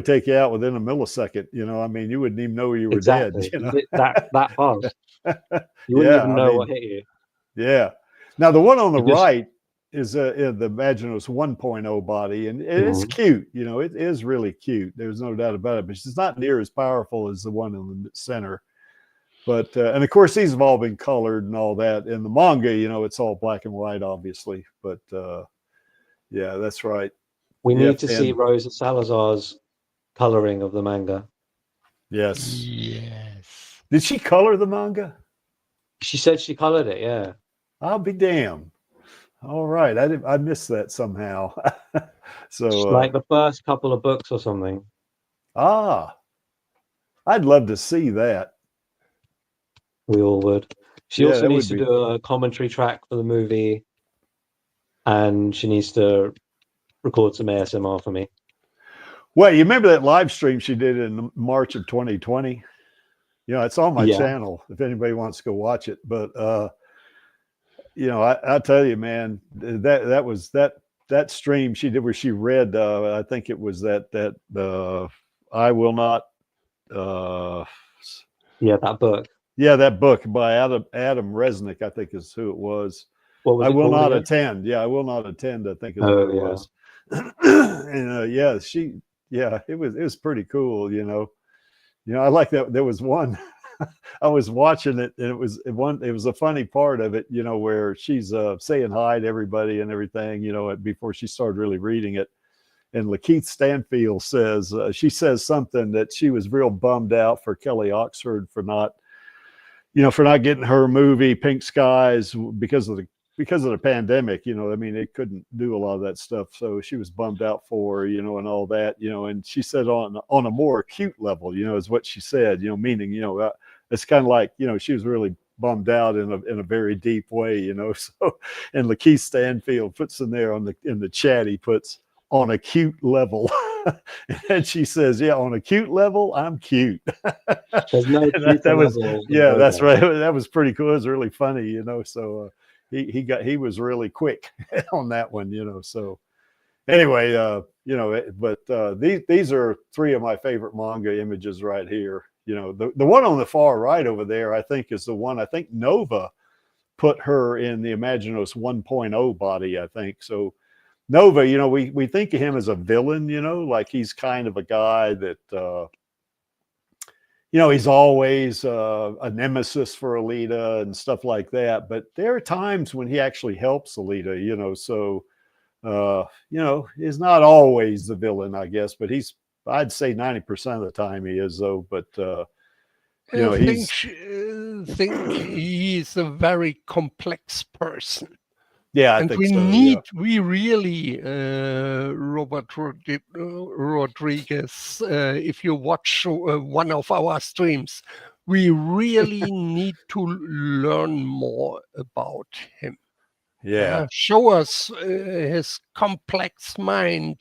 take you out within a millisecond. You know, I mean, you wouldn't even know you were dead. You know? that fast. You wouldn't even know what hit you. Yeah. Now the one on the right is the Imaginos 1.0 body, and it's cute. You know, it is really cute. There's no doubt about it. But it's not near as powerful as the one in the center. But and of course these have all been colored and all that. In the manga, you know, it's all black and white, obviously. But yeah, that's right. We need to see Rosa Salazar's coloring of the manga. Yes. Yes. Did she color the manga? She said she colored it, yeah. I'll be damned. All right. I missed that somehow. So like the first couple of books or something. I'd love to see that. We all would. She also needs to do a commentary track for the movie, and she needs to record some ASMR for me. Well, you remember that live stream she did in March of 2020? You know, it's on my channel if anybody wants to go watch it. But you know, I tell you, man, that stream she did where she read, I think it was that I Will Not. That book. Yeah, that book by Adam Resnick, I think is who it was. What was I it will not again? attend. Yeah, I will not attend. I think is what it was. And it was pretty cool. You know, I like that. There was one. I was watching it, and it was a funny part of it. You know, where she's saying hi to everybody and everything. You know, before she started really reading it. And Lakeith Stanfield says she says something that she was real bummed out for Kelly Oxford for not getting her movie Pink Skies because of the pandemic. You know, I mean, it couldn't do a lot of that stuff, so she was bummed out for her, you know, and all that, you know. And she said on a more acute level, you know, is what she said, you know, meaning, you know, it's kind of like, you know, she was really bummed out in a very deep way, you know. So, and Lakeith Stanfield puts in there in the chat, he puts on a cute level. And she says, yeah, on a cute level, I'm cute. There's no that was, yeah, that's right. That was pretty cool. It was really funny, you know. So he was really quick on that one, you know. So anyway, you know, but these are three of my favorite manga images right here. You know, the one on the far right over there, I think, is the one I think Nova put her in the Imaginos 1.0 body, I think. So Nova, you know, we think of him as a villain, you know, like he's kind of a guy that, you know, he's always a nemesis for Alita and stuff like that. But there are times when he actually helps Alita, you know, so, you know, he's not always the villain, I guess, but I'd say 90% of the time he is, though. But, you know, I think he's a very complex person. Yeah, and we really, Robert Rodriguez, if you watch one of our streams, we really need to learn more about him. Yeah. Show us his complex mind,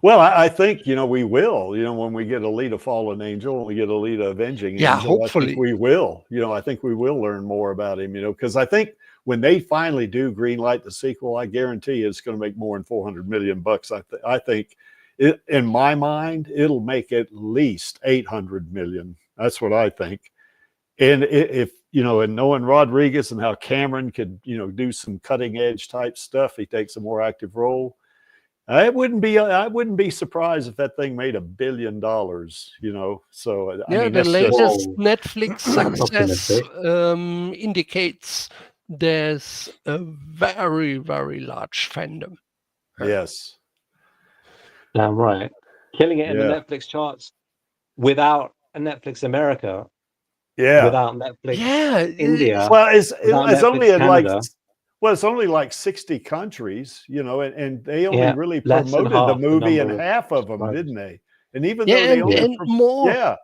Well, I think, you know, we will, you know, when we get Alita Fallen Angel, when we get Alita Avenging Angel, hopefully. I think we will, you know, I think we will learn more about him, you know, because I think when they finally do greenlight the sequel, I guarantee you it's going to make more than $400 million. I think in my mind, it'll make at least 800 million. That's what I think. And if, you know, and knowing Rodriguez and how Cameron could, you know, do some cutting edge type stuff, he takes a more active role. I wouldn't be surprised if that thing made $1 billion, you know. So yeah, I mean, the latest Netflix success indicates there's a very, very large fandom. Yes. Damn right. Killing it in the Netflix charts without a Netflix America. Yeah. Without Netflix India. Well, it's only in Canada. it's only like 60 countries, you know, and they only really promoted the movie in half of them, didn't they? And even though they only, and more, yeah,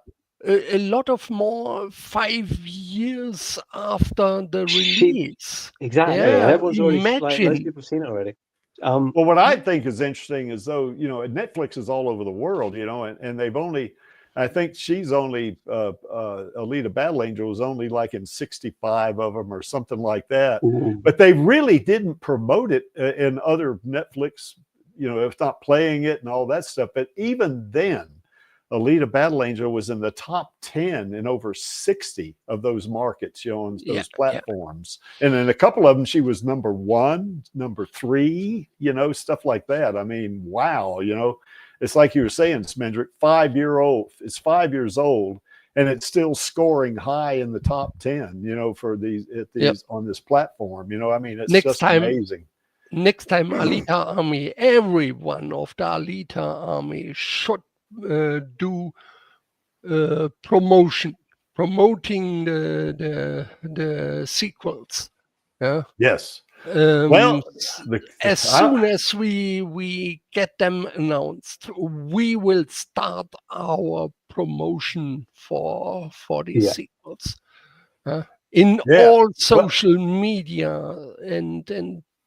a lot of more 5 years after the She- release. Exactly. Yeah, And everyone's already like imagine. most people have seen it already. well, what I think is interesting is though, you know, Netflix is all over the world, you know, and they've only, I think she's only, Alita Battle Angel was only like in 65 of them or something like that. Ooh. But they really didn't promote it in other Netflix, you know, if not playing it and all that stuff. But even then, Alita Battle Angel was in the top 10 in over 60 of those markets, you know, on those platforms. And in a couple of them, she was number 1, number 3, you know, stuff like that. I mean, wow, you know, it's like you were saying, Smendrick, 5-year-old, it's 5 years old, and it's still scoring high in the top 10, you know, for these on this platform. You know, I mean, it's just amazing. Next time, Alita Army, every one of the Alita Army should do promoting the sequels. Yeah. Yes. Well, as soon as we get them announced, we will start our promotion for these sequels. In all social media and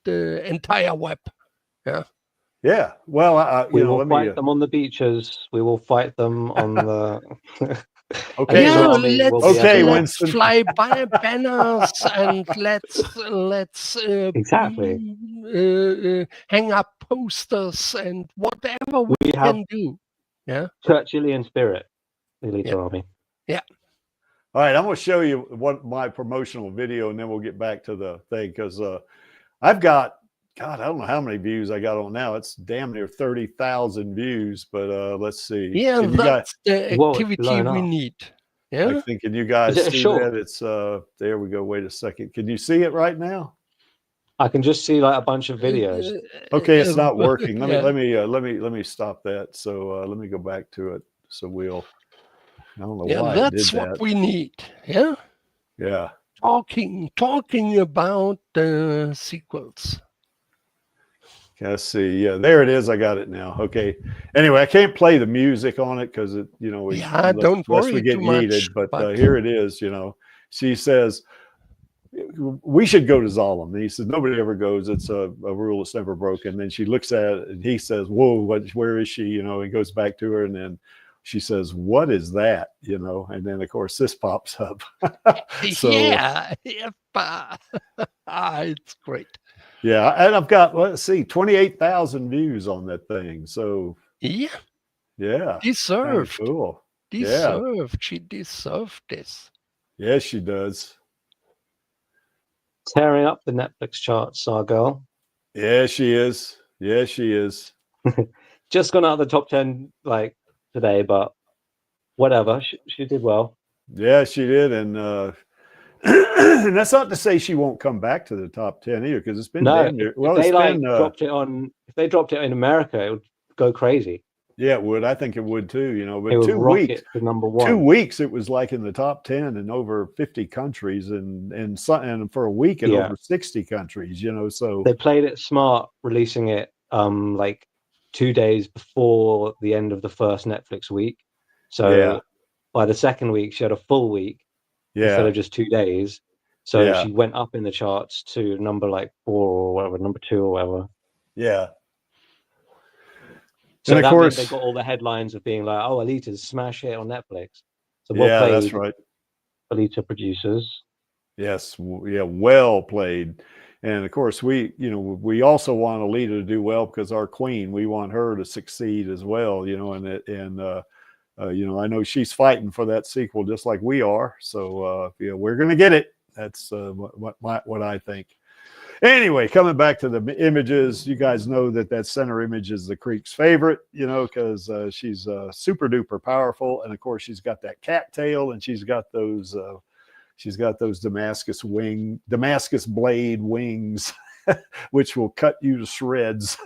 the entire web. Yeah. Yeah. Well, we will fight them on the beaches. We will fight them on the. Okay. Yeah, let's fly by banners and let's exactly hang up posters and whatever we can do. Yeah. Churchillian spirit, the Alita Army. Yeah. All right, I'm going to show you what my promotional video, and then we'll get back to the thing because I've got, God, I don't know how many views I got on now. It's damn near 30,000 views, but let's see. Yeah, that's the activity we need. Yeah. I think, can you guys see that? It's there we go. Wait a second. Can you see it right now? I can just see like a bunch of videos. Okay, it's not working. Let me stop that. So let me go back to it. So we'll. I don't know why that's I did what we need. Yeah. Yeah. Talking about the sequels. Let's see. Yeah, there it is. I got it now. Okay. Anyway, I can't play the music on it because it, you know, don't worry we get too needed. much, But here it is. You know, she says we should go to Zalem. And he says nobody ever goes. It's a rule that's never broken. Then she looks at it and he says, "Whoa, where is she?" You know, and goes back to her and then. She says, "What is that?" You know, and then of course this pops up. So, it's great. Yeah, and I've got 28,000 views on that thing. So yeah, deserved. Cool. Deserved. She deserved this. Yes, she does. Tearing up the Netflix charts, our girl. Yeah, she is. Yeah, she is. Just gone out of the top 10 like today, but whatever. She did well. Yeah, she did, and and that's not to say she won't come back to the top 10 either, because it's been damn near. Well, if they dropped it in America, it would go crazy. Yeah, it would. I think it would too. You know, but it would 2 weeks to number 1. 2 weeks, it was like in the top 10 in over 50 countries, and for a week in over 60 countries. You know, so they played it smart, releasing it like 2 days before the end of the first Netflix week. So by the second week, she had a full week instead of just 2 days. So she went up in the charts to number like 4 or whatever, number 2 or whatever. Yeah. So and of course, they got all the headlines of being like, "Oh, Alita's smash hit on Netflix." So well played, that's right. Alita producers. Yes, well played. And of course, we also want Alita to do well because our queen, we want her to succeed as well. You know, I know she's fighting for that sequel just like we are. So we're gonna get it. That's what I think. Anyway, coming back to the images, you guys know that center image is the Creek's favorite, you know, because she's super duper powerful, and of course she's got that cat tail, and she's got those Damascus blade wings, which will cut you to shreds,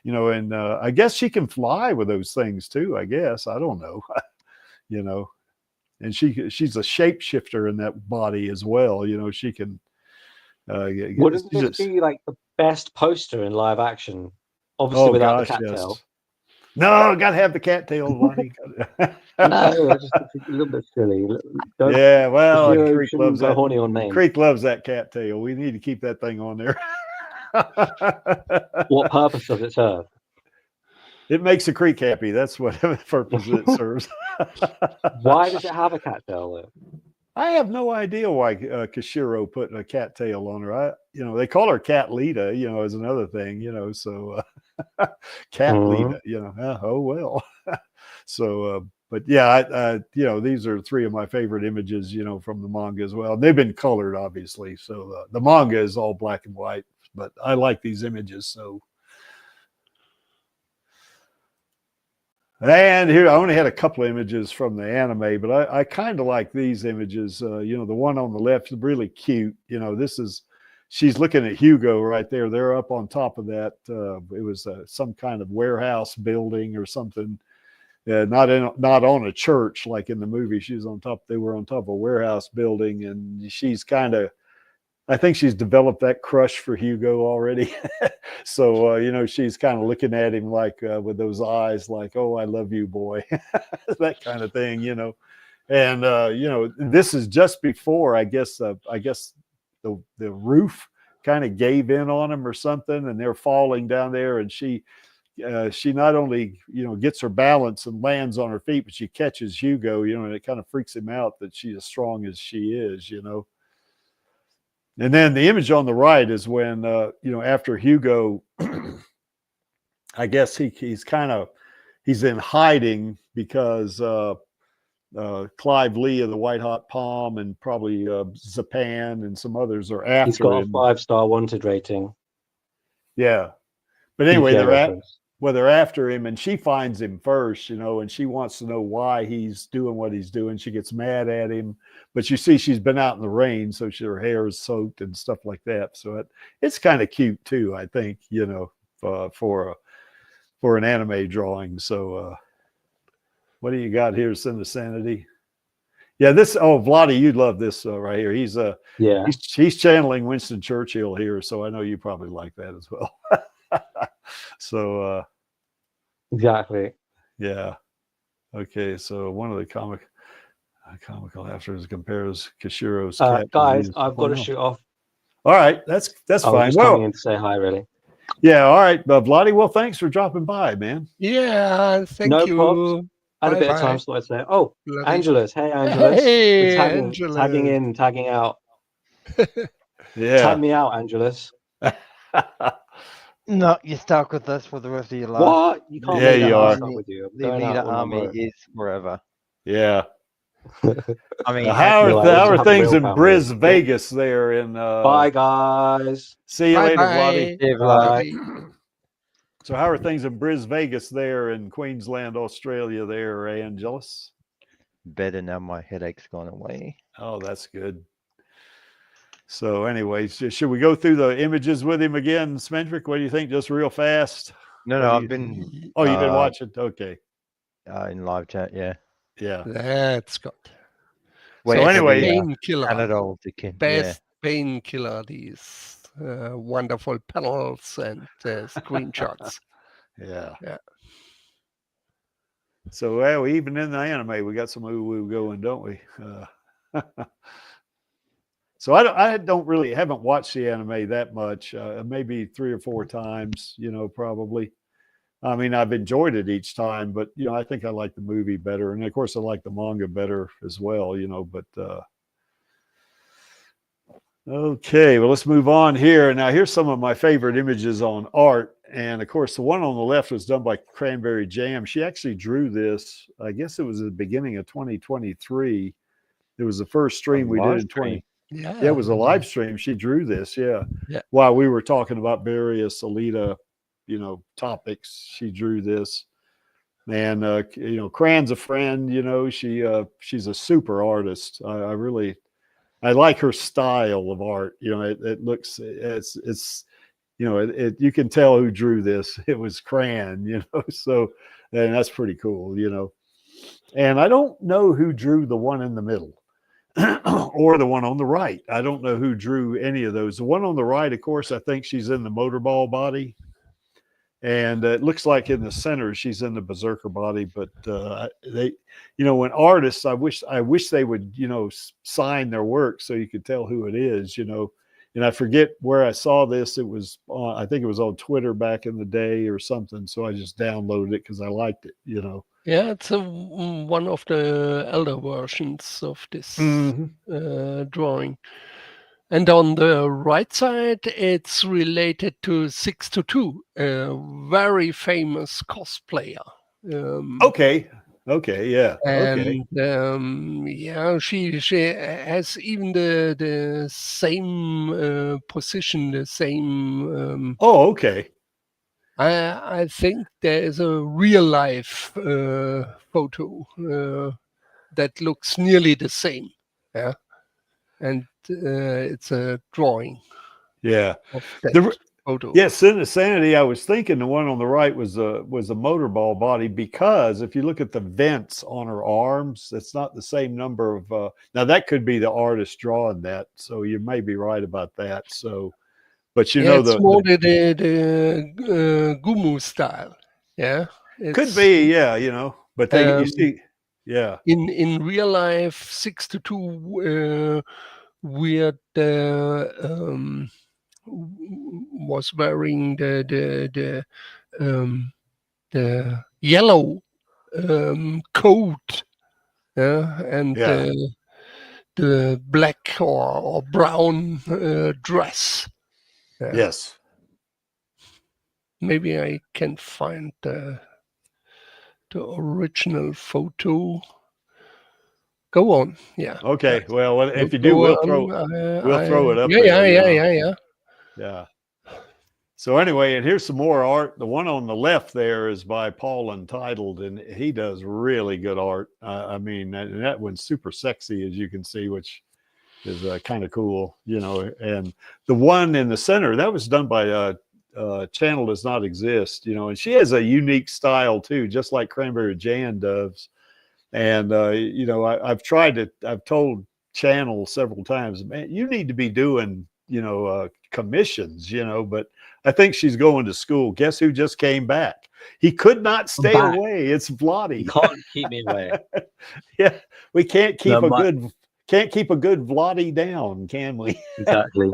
you know. And I guess she can fly with those things too. I guess I don't know, you know. And she's a shapeshifter in that body as well. You know, she can. Wouldn't this be like the best poster in live action? Obviously, without the cat tail. No, got to have the cattail, Lonnie. No, it's just a little bit silly. Don't, Yeah, well, Hero Creek shouldn't loves go that. horny on names. Creek loves that cattail. We need to keep that thing on there. What purpose does it serve? It makes a Creek happy. That's what purpose it serves. Why does it have a cattail though? I have no idea why Kishiro put a cattail on her. They call her Cat Lita, as another thing, so Cat Lita, oh well. So, but yeah, these are three of my favorite images, from the manga as well. They've been colored, obviously. So the manga is all black and white, but I like these images. So, and here I only had a couple of images from the anime, but I kind of like these images. The one on the left is really cute. She's looking at Hugo right there. They're up on top of that. It was some kind of warehouse building or something. Not on a church like in the movie. They were on top of a warehouse building, and she's I think she's developed that crush for Hugo already. So, she's kind of looking at him like with those eyes like, oh, I love you, boy. That kind of thing, And, this is just before, I guess the roof kind of gave in on him or something, and they're falling down there, and she not only, gets her balance and lands on her feet, but she catches Hugo, and it kind of freaks him out that she's as strong as she is, And then the image on the right is when, after Hugo, I guess he's in hiding because Clive Lee of the White Hot Palm and probably Zapan and some others are after him. He's got a 5-star wanted rating. Yeah. But anyway, they're after him, and she finds him first, and she wants to know why he's doing what he's doing. She gets mad at him, but you see she's been out in the rain, so her hair is soaked and stuff like that. So it's kind of cute too, I think, for an anime drawing. So what do you got here, Sin of Sanity? Yeah, Vladi, you'd love this right here. He's channeling Winston Churchill here, so I know you probably like that as well. So exactly. Yeah. Okay, so one of the comical afters compares Kishiro's cat. Guys, I've got to shoot off. All right, that's fine. Just coming in to say hi, really. Yeah, all right, Vladi. Well, thanks for dropping by, man. Yeah, thank you. Props. I had a bit of time, so I'd say, oh, Bloody. Angelus. Hey, Angelus. Hey, tagging in, tagging out. Yeah. Tag me out, Angelus. No, you're stuck with us for the rest of your life. What? You can't. Yeah, you are. With you. The Alita army is forever. Yeah. I mean, how are things in Briz Vegas there in bye guys. See you later, Vladi. Yeah, Vladi. So how are things in Briz Vegas there in Queensland, Australia there, Angelus? Better now, my headache's gone away. Oh, that's good. So anyways, should we go through the images with him again, Smendrick? What do you think, just real fast? No, I've been... Oh, you've been watching? Okay. In live chat, yeah. Yeah. That's good. So anyway, painkiller. Best painkiller, these wonderful panels and screenshots. Yeah. Yeah. So even in the anime, we got some woo-woo going, don't we? So I haven't watched the anime that much, maybe 3 or 4 times, probably. I mean, I've enjoyed it each time, but, I think I like the movie better. And of course I like the manga better as well, but, okay, well, let's move on here. Now here's some of my favorite images on art. And of course, the one on the left was done by KranberriJam. She actually drew this, I guess it was the beginning of 2023. It was the first stream we did in 20. Yeah, it was a live stream. She drew this, yeah. While we were talking about various Alita, topics, she drew this. And Kran's a friend, she's a super artist. I like her style of art. It looks, it's you can tell who drew this. It was Kran, so, and that's pretty cool, And I don't know who drew the one in the middle. Or the one on the right. I don't know who drew any of those. The one on the right, of course, I think she's in the motorball body. And it looks like in the center she's in the berserker body, but they, when artists, I wish they would, sign their work so you could tell who it is, And I forget where I saw this. It was I think it was on Twitter back in the day or something. So I just downloaded it because I liked it, Yeah, it's one of the elder versions of this drawing. And on the right side, it's related to 622, a very famous cosplayer. Okay. Yeah. And yeah, she has even the same position, the same. Oh, okay. I think there is a real life photo that looks nearly the same. Yeah, and it's a drawing. Yeah. Of that photo. Yes, Sin of Sanity. I was thinking the one on the right was a motorball body, because if you look at the vents on her arms, it's not the same number of. Now that could be the artist drawing that, so you may be right about that. So, but it's more the Gumu style. Yeah, could be. Yeah, but they you see, yeah. In real life, 622 weird. Was wearing the yellow coat, and the black or brown dress. Yes. Maybe I can find the original photo. Go on. Yeah. Okay. Well, if you do, we'll throw it up. Yeah. So anyway, and here's some more art. The one on the left there is by Paul Untitled, and he does really good art. I mean, that one's super sexy, as you can see, which is kind of cool, And the one in the center, that was done by Channel Does Not Exist, and she has a unique style too, just like KranberriJam does. And I've told Channel several times, man, you need to be doing commissions, but I think she's going to school. Guess who just came back? He could not stay away. It's Vlotty. You can't keep me away. Yeah, we can't keep a good Vlotty down, can we? Exactly.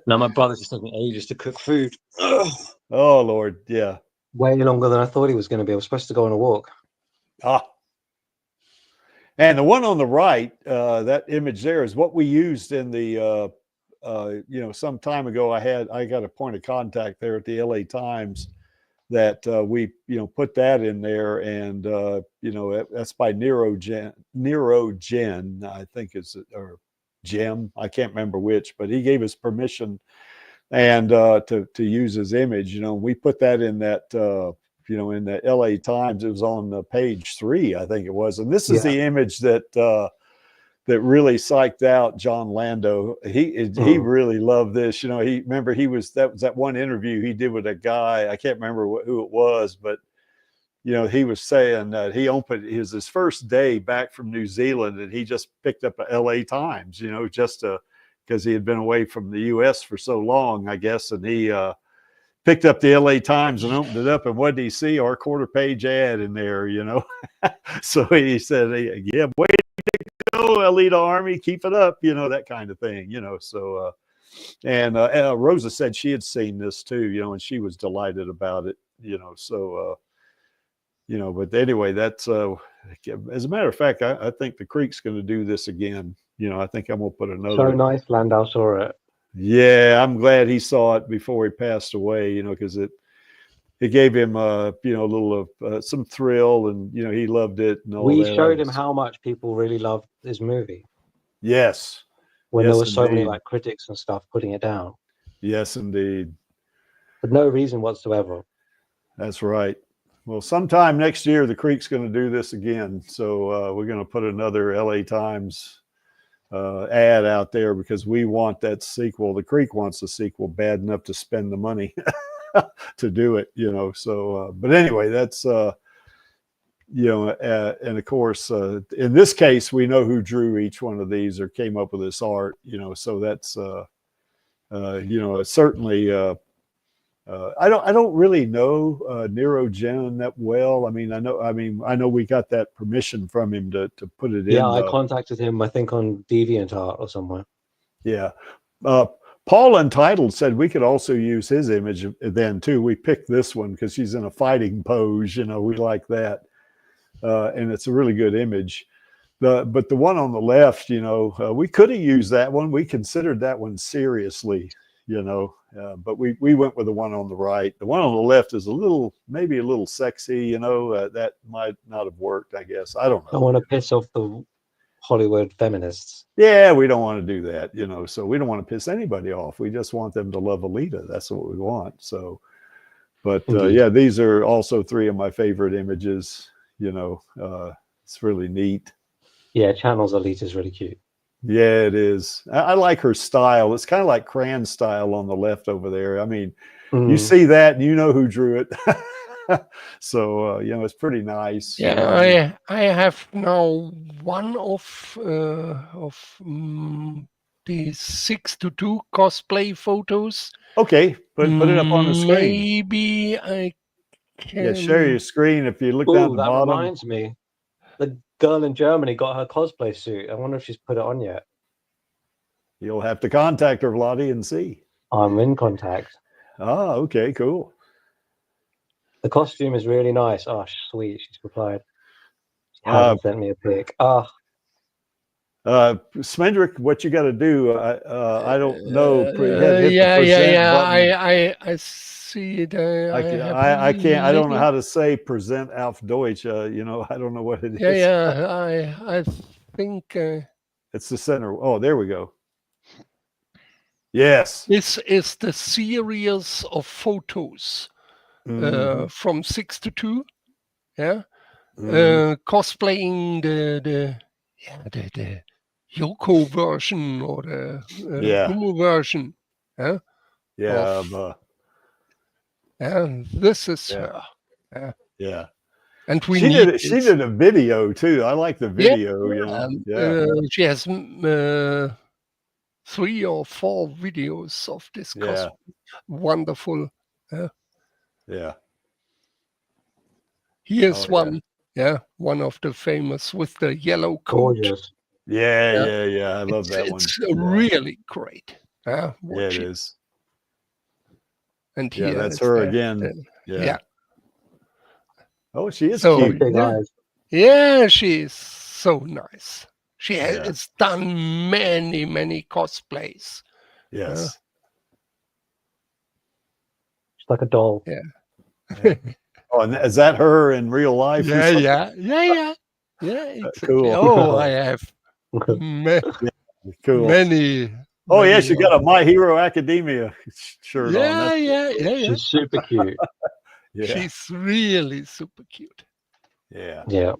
No, my brother's just taking ages to cook food. Oh Lord, yeah. Way longer than I thought he was going to be. I was supposed to go on a walk. And the one on the right, that image there is what we used in the some time ago. I got a point of contact there at the LA Times that we put that in there, and that's by Neurogen, I think or Gem, I can't remember which, but he gave us permission and to use his image. We put that in that in the LA Times. It was on page 3, I think it was, and this is the image that really psyched out John Lando. He really loved this. That was that one interview he did with a guy. I can't remember who it was, but he was saying that it was his first day back from New Zealand, and he just picked up a LA Times, just because he had been away from the US for so long, I guess, and he picked up the LA Times and opened it up, and what did he see? Our quarter page ad in there, So he said, yeah, way to go, Alita Army, keep it up, that kind of thing, So, and Rosa said she had seen this too, and she was delighted about it, So, but anyway, that's as a matter of fact, I think the Creek's going to do this again. I think I'm going to put another. So nice, Landau saw it. Yeah, I'm glad he saw it before he passed away, because it gave him a little of some thrill, and he loved it. And all we that. showed him how much people really loved this movie. Yes, when there were so many critics and stuff putting it down. Yes, indeed. For no reason whatsoever. That's right. Well, sometime next year, the Creek's going to do this again, so we're going to put another LA Times ad out there because we want that sequel. The Creek wants a sequel bad enough to spend the money to do it, So, but anyway, that's and of course, in this case, we know who drew each one of these or came up with this art, So that's it's certainly I don't really know Nero Gen that well. I mean, I know we got that permission from him to put it in. Yeah, I contacted him, I think, on DeviantArt or somewhere. Yeah. Paul Untitled said we could also use his image then too. We picked this one because she's in a fighting pose. You know, we like that. And it's a really good image. But the one on the left, you know, we could have used that one. We considered that one seriously, you know, but we went with the one on the right. The one on the left is maybe a little sexy, you know, that might not have worked, I guess. I don't know. I want to piss off the Hollywood feminists. Yeah, we don't want to do that, you know, so we don't want to piss anybody off. We just want them to love Alita. That's what we want. So, but yeah, these are also 3 of my favorite images, you know, it's really neat. Yeah, Channel's Alita is really cute. Yeah, it is. I like her style. It's kind of like Kran's style on the left over there. I mean, you see that and you know who drew it. So, you know, it's pretty nice. Yeah, I have now one of the 6:2 cosplay photos. Okay, put it up on the screen. Maybe I can. Yeah, share your screen if you look down the that bottom. reminds me. The girl in Germany got her cosplay suit. I wonder if she's put it on yet. You'll have to contact her, Vladi, and see. I'm in contact. Ah, okay, cool. The costume is really nice. Oh, sweet. She's replied. She hasn't sent me a pic. Smendrick, what you got to do? I don't know. I see it. I can't. I don't know how to say present auf Deutsch. You know, I don't know what it is. I think it's the center. Oh, there we go. Yes, this is the series of photos from 6:2. Yeah, cosplaying the Yoko version or the Gumu version. Yeah, and this is her. Yeah. And she did a video too. I like the video. She has 3 or 4 videos of this costume. Wonderful. Yeah. Here's one. Yeah, one of the famous with the yellow coat. Gorgeous. Yeah. I love that one. It's really great. Yeah, it is. And here that's her again. Yeah. Oh, she is so cute. Yeah, she's so nice. She has done many cosplays. Yes. She's like a doll. Yeah. Oh, and is that her in real life? Yeah. Exactly. Cool. Oh, I have cool. many. Oh yeah, she got a My Hero Academia shirt on. Yeah. She's super cute. She's really super cute. Yeah.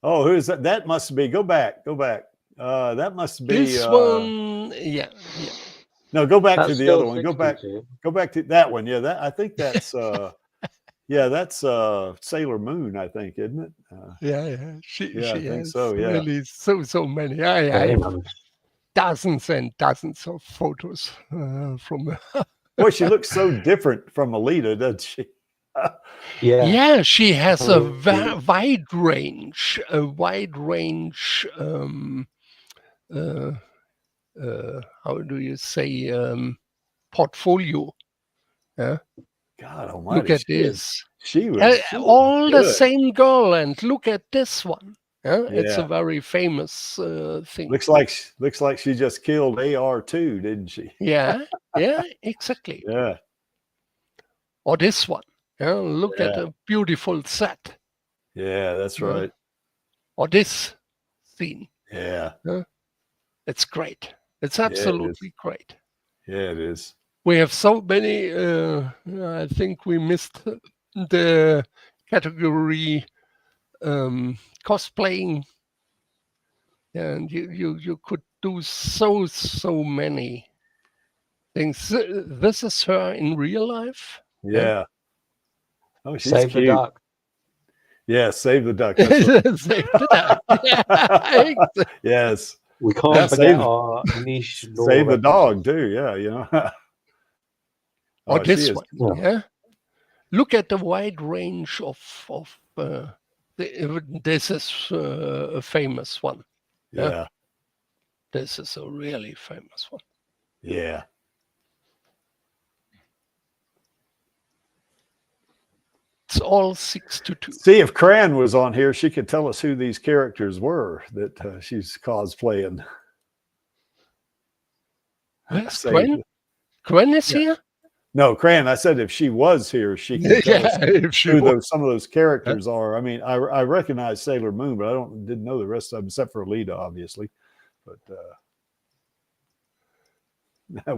Oh, who is that? That must be. Go back. That must be this one. Yeah. No, go back to the other one. Go back to that one. Yeah, I think that's that's Sailor Moon, I think, isn't it? Yeah. She I think has so. Yeah. Really so many. I have dozens and dozens of photos from her. Boy, she looks so different from Alita, doesn't she? Yeah, she has a wide range. How do you say portfolio? Yeah. God Almighty! Look at this. She was all good. the same girl, and look at this one. It's a very famous thing. Looks like she just killed AR2, didn't she? Yeah, exactly. Yeah. Or this one. Look at the beautiful set. Yeah, that's right. Or this scene. Yeah. It's great. It's absolutely great. Yeah, it is. We have so many. I think we missed the category cosplaying, and you could do so many things. This is her in real life. Yeah. Oh, she's Save cute. the duck. Yeah, save the duck. That's right. Save the duck. Yes. We can't forget our niche. Save the dog too. Yeah, Or Oh, she this is. one, yeah. Look at the wide range of this is a famous one. Yeah. This is a really famous one. Yeah. It's all 6:2. See, if Kran was on here, she could tell us who these characters were that she's cosplaying. Where's Say- Gwen? Gwen is here? No, Kran, I said if she was here, she could tell us if she who was. some of those characters are. I mean, I recognize Sailor Moon, but I didn't know the rest of them except for Alita, obviously. But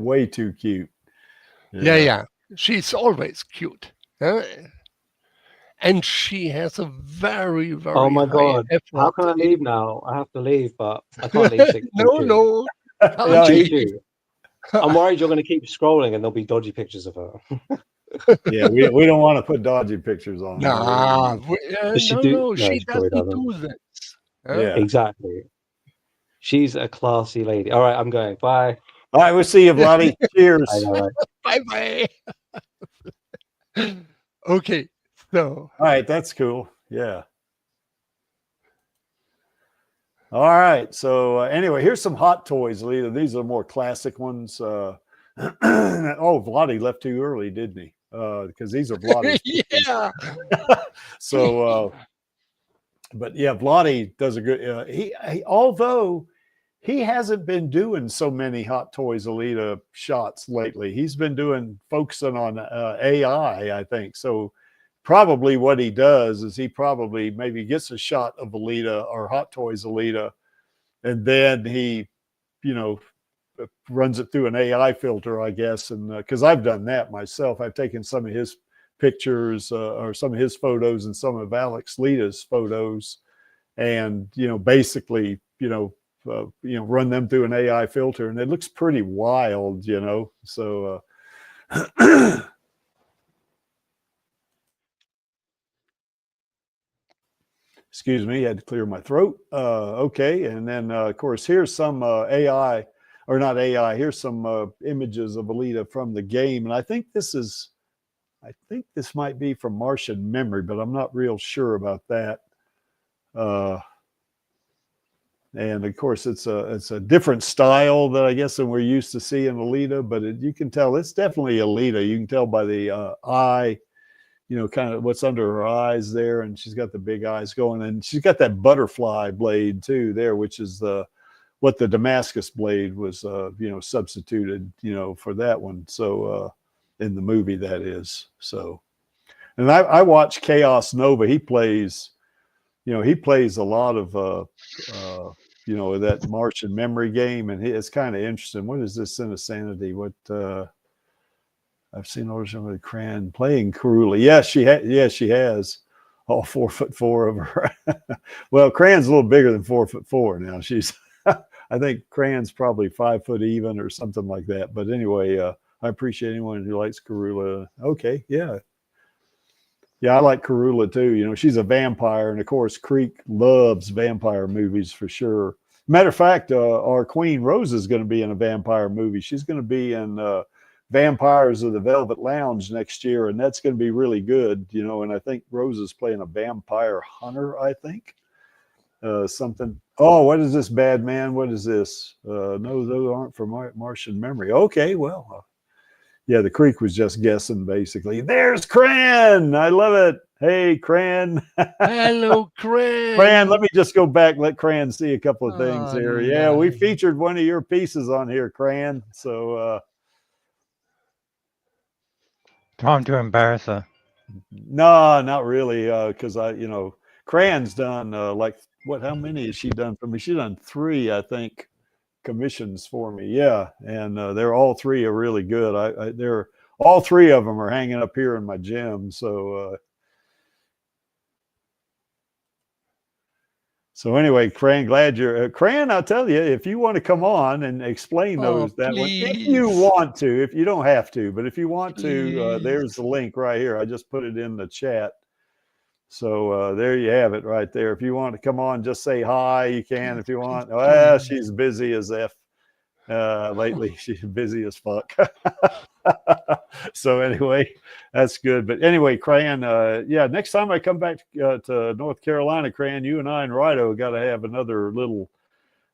way too cute. Yeah. She's always cute. And she has a very, very Oh my high god! How effort. can I leave now? I have to leave, but I can't leave 6:22. No. Yeah, Choo-choo. I'm worried you're going to keep scrolling and there'll be dodgy pictures of her. Yeah, we don't want to put dodgy pictures on. Nah, She no, do- she no, she probably doesn't doesn't. do this. Yeah. Exactly. She's a classy lady. All right, I'm going. Bye. All right, we'll see you, Vladdy. Cheers. I know, right? Bye. Okay, so. All right, that's cool. Yeah. All right. So anyway, here's some Hot Toys, Alita. These are more classic ones. Oh, Vladdy left too early, didn't he? Because these are Vladdy's. Yeah. So, but yeah, Vladdy does a good. He although he hasn't been doing so many Hot Toys Alita shots lately. He's been focusing on AI, I think. So probably what he does is he probably maybe gets a shot of Alita or Hot Toys Alita, and then he, runs it through an AI filter, I guess. And because I've done that myself, I've taken some of his pictures or some of his photos and some of Alex Lita's photos, and basically run them through an AI filter, and it looks pretty wild, So excuse me, I had to clear my throat. Okay, and then of course here's some AI, or not AI. Here's some images of Alita from the game, and I think this might be from Martian Memory, but I'm not real sure about that. And of course, it's a different style that I guess than we're used to seeing Alita, but you can tell it's definitely Alita. You can tell by the eye, kind of what's under her eyes there, and she's got the big eyes going, and she's got that butterfly blade too there, which is what the Damascus blade was, substituted, for that one. So in the movie, that is. So, and I watch Chaos Nova. He plays a lot of that Martian Memory game, and it's kind of interesting. What is this Sin of Sanity? What I've seen originally Kran playing Karula. Yes, she has all 4'4" of her. Well, Kran's a little bigger than 4'4" now. She's I think Kran's probably 5 foot even or something like that. But anyway, I appreciate anyone who likes Karula. Okay, yeah. Yeah, I like Karula too. She's a vampire, and of course, Creek loves vampire movies for sure. Matter of fact, our Queen Rosa is going to be in a vampire movie. She's going to be in Vampires of the Velvet Lounge next year, and that's going to be really good. And I think Rosa's playing a vampire hunter. I think something. Oh, what is this, bad man? What is this? No, those aren't from Martian Memory. Okay, well. Yeah, the Creek was just guessing, basically. There's Kran. I love it. Hey, Kran. Hello, Kran. Kran, let me just go back and let Kran see a couple of things here. Oh, Yeah, we nice. featured one of your pieces on here, Kran. So Time to embarrass her. no, not really. Because Kran's done how many has she done for me? She's done 3, I think, commissions for me. Yeah, and they're all 3 are really good. They're all 3 of them are hanging up here in my gym. So anyway, Kran, glad you're Kran. I'll tell you, if you want to come on and explain that one, if you want to, if you don't have to, but if you want to, there's the link right here. I just put it in the chat. So there you have it right there. If you want to come on, just say hi. You can if you want. Well, she's busy as F. Lately, she's busy as fuck. So anyway, that's good. But anyway, Cran, yeah, next time I come back to North Carolina, Cran, you and I and Rido got to have another little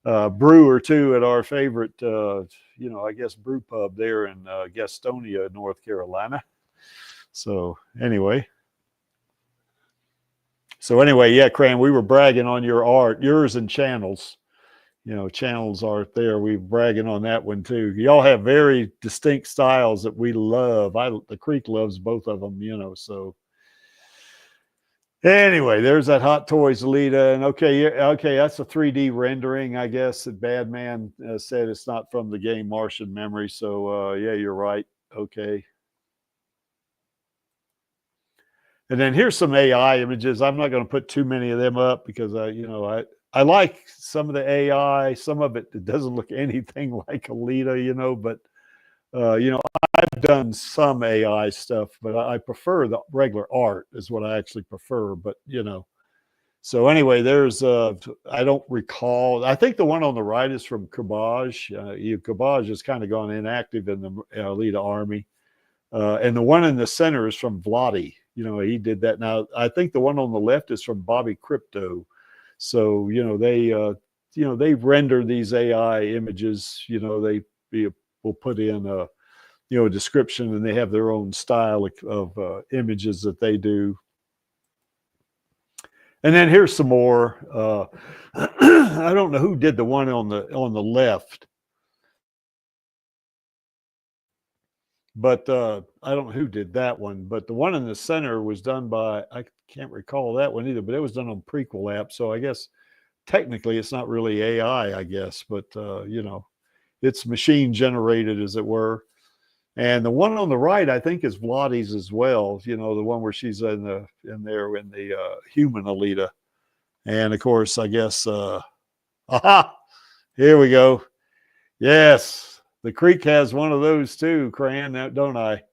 brew or two at our favorite, you know, I guess brew pub there in Gastonia, North Carolina. So anyway. Yeah, Cran, we were bragging on your art, yours and Channels. You know, Channels art there. We bragging on that one too. Y'all have very distinct styles that we love. The Creek loves both of them, you know. So anyway, there's that Hot Toys Alita, and okay, that's a 3D rendering, I guess. That Badman said it's not from the game Martian Memory. So yeah, you're right. Okay. And then here's some AI images. I'm not going to put too many of them up because I like some of the AI. Some of it doesn't look anything like Alita, you know. But you know, I've done some AI stuff, but I prefer the regular art is what I actually prefer. But you know, so anyway, there's I don't recall. I think the one on the right is from Kabaj. Kabaj has kind of gone inactive in the Alita army, and the one in the center is from Vladi. You know, he did that. Now, I think the one on the left is from Bobby Crypto. So, you know, they render these AI images, you know, will put in a, you know, a description, and they have their own style of images that they do. And then here's some more. I don't know who did the one on the left. But I don't know who did that one. But the one in the center was done by, I can't recall that one either, but it was done on Prequel app. So I guess technically it's not really AI, I guess. But, you know, it's machine generated, as it were. And the one on the right, I think, is Vladi's as well. You know, the one where she's in the human Alita. And, of course, I guess, aha, here we go. Yes. The Creek has one of those too, Cran, don't I?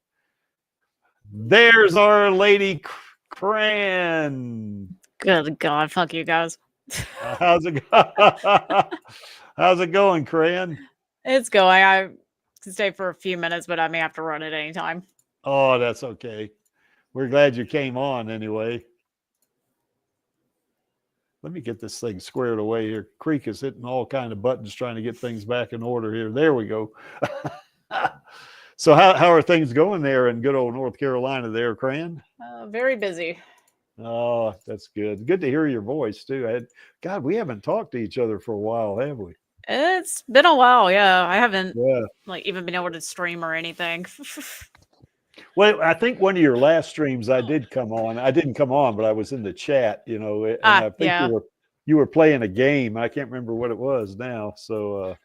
There's our lady Cran. Good God, fuck you guys. How's it going, Cran? It's going. I can stay for a few minutes, but I may have to run at any time. Oh, that's okay. We're glad you came on anyway. Let me get this thing squared away here. Creek is hitting all kind of buttons trying to get things back in order here. There we go. So how are things going there in good old North Carolina there, Cran? Very busy. Oh, that's good. Good to hear your voice too. God, we haven't talked to each other for a while, have we? It's been a while, yeah. I haven't like even been able to stream or anything. Well, I think one of your last streams I did come on. I didn't come on, but I was in the chat, you know, and I think you were playing a game. I can't remember what it was now. So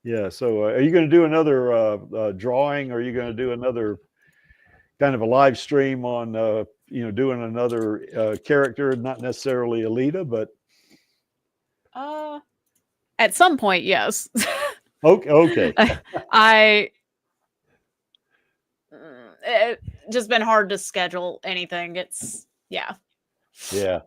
yeah. So are you going to do another drawing? Or are you going to do another kind of a live stream on you know, doing another character, not necessarily Alita, but at some point, yes. Okay. It's just been hard to schedule anything. It's yeah. Yeah,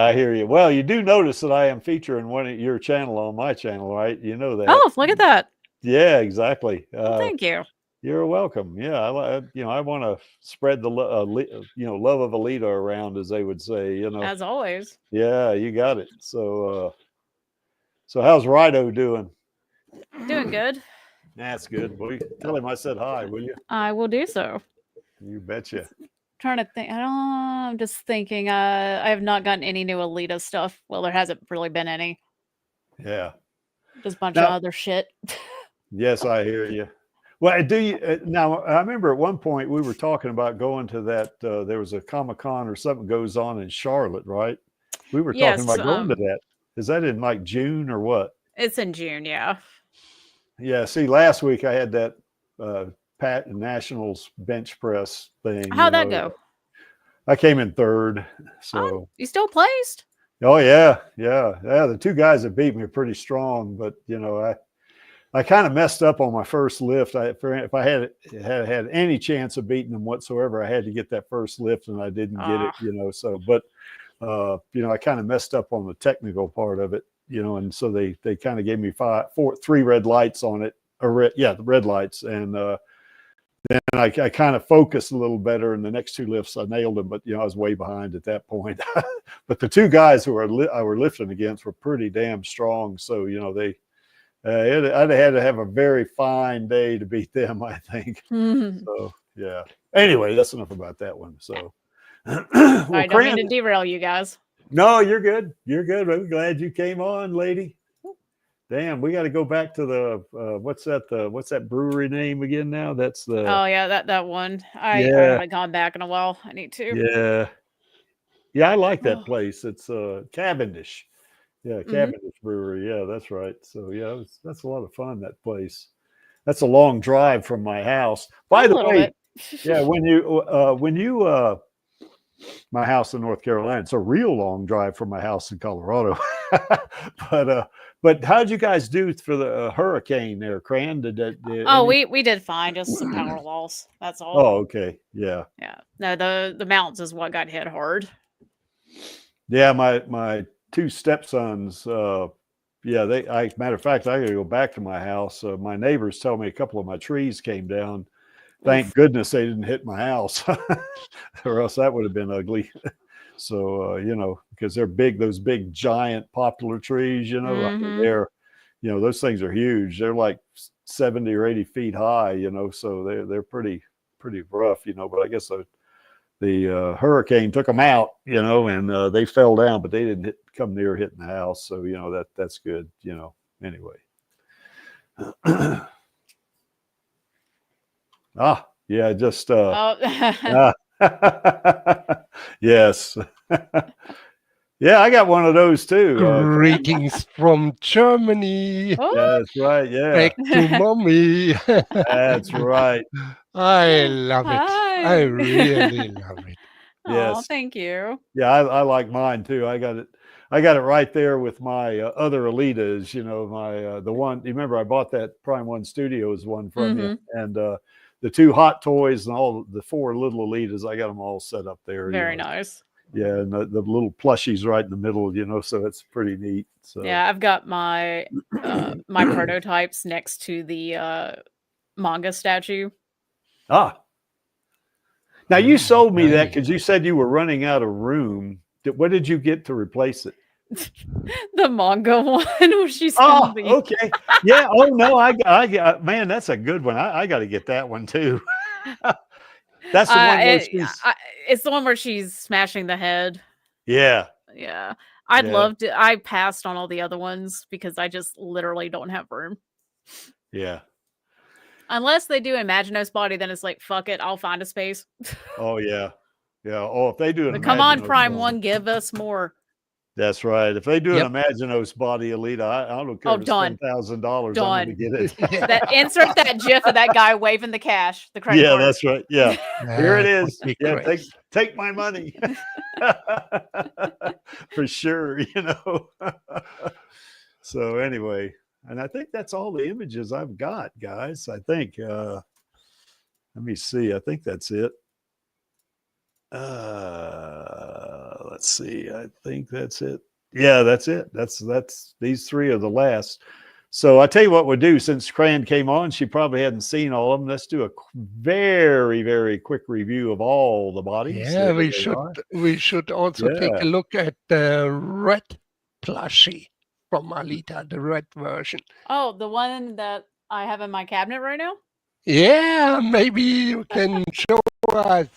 I hear you. Well, you do notice that I am featuring one of your channel on my channel, right? You know that. Oh, look at that. Yeah, exactly. Well, thank you. You're welcome. Yeah, I want to spread the love of Alita around, as they would say. You know, as always. Yeah, you got it. So, so how's Rido doing? Doing good. That's good. Well, tell him I said hi, will you? I will do so. You betcha. Trying to think. I'm just thinking. I have not gotten any new Alita stuff. Well, there hasn't really been any. Yeah. Just a bunch of other shit. Yes, I hear you. Well, do you now? I remember at one point we were talking about going to that. There was a Comic-Con or something goes on in Charlotte, right? We were talking about going to that. Is that in like June or what? It's in June, yeah. Yeah. See, last week I had that Pat Nationals bench press thing. How'd that go? I came in third. So you still placed? Oh yeah. The two guys that beat me are pretty strong, but you know, I kind of messed up on my first lift. If I had any chance of beating them whatsoever, I had to get that first lift, and I didn't get it. You know, so but you know, I kind of messed up on the technical part of it. you know, and so they kind of gave me three red lights on it, the red lights, and then I kind of focused a little better, and the next two lifts I nailed them, but you know I was way behind at that point. But the two guys who I were lifting against were pretty damn strong, so you know I'd had to have a very fine day to beat them, I think. So yeah. Anyway, that's enough about that one. So I don't mean to derail you guys. No, you're good. You're good. I'm glad you came on, lady. Damn, we got to go back to the what's that brewery name again now? That's the that one. I haven't gone back in a while. I need to. Yeah, I like that place. It's Cavendish. Yeah, Cavendish Brewery. Yeah, that's right. So yeah, that's a lot of fun, that place. That's a long drive from my house. By the way, yeah, when you my house in North Carolina, it's a real long drive from my house in Colorado. But how'd you guys do for the hurricane there, Cran? We did fine, just some power loss. That's all. Oh, okay. Yeah. Yeah. No, the mountains is what got hit hard. Yeah, my two stepsons, matter of fact, I gotta go back to my house. My neighbors tell me a couple of my trees came down. Thank goodness they didn't hit my house, or else that would have been ugly. So, you know, because they're big, those big giant poplar trees, you know, those things are huge. They're like 70 or 80 feet high, you know, so they're pretty rough, you know, but I guess the hurricane took them out, you know, and they fell down, but they didn't come near hitting the house. So, you know, that's good, you know, anyway. Yeah, just yes. Yeah, I got one of those too. Greetings from Germany. That's right. Yeah. Back to mommy. That's right. I love it. Hi. I really love it. Yes. Oh, thank you. Yeah, I like mine too. I got it right there with my other Alitas, you know, my the one, you remember I bought that Prime One Studios one from you, and the two Hot Toys and all the four little Alitas, I got them all set up there. Very nice. Yeah, and the little plushies right in the middle, you know, so it's pretty neat. So yeah, I've got my my prototypes next to the manga statue. Now you sold me that because you said you were running out of room. What did you get to replace it? The manga one where she's okay. Yeah. Oh no, I got man, that's a good one. I got to get that one too. That's the one where it's the one where she's smashing the head. Yeah. Yeah. I'd love to. I passed on all the other ones because I just literally don't have room. Yeah. Unless they do Imaginos body, then it's like, fuck it, I'll find a space. Oh yeah. Yeah. Oh, if they do an come on, Prime One, give us more. That's right. If they do an Imaginos body Alita, I don't care if it's $10,000. I'm going to get it. Insert that GIF of that guy waving the cash. The credit card. That's right. Yeah, here it is. Yeah, take my money for sure. You know. So anyway, and I think that's all the images I've got, guys. I think. Let me see. I think that's it. Let's see. I think that's it. Yeah, that's it. That's these three are the last. So I tell you what we'll do, since Cran came on, she probably hadn't seen all of them. Let's do a very, very quick review of all the bodies. Yeah, we should also take a look at the red plushie from Alita, the red version. Oh, the one that I have in my cabinet right now? Yeah, maybe you can show us.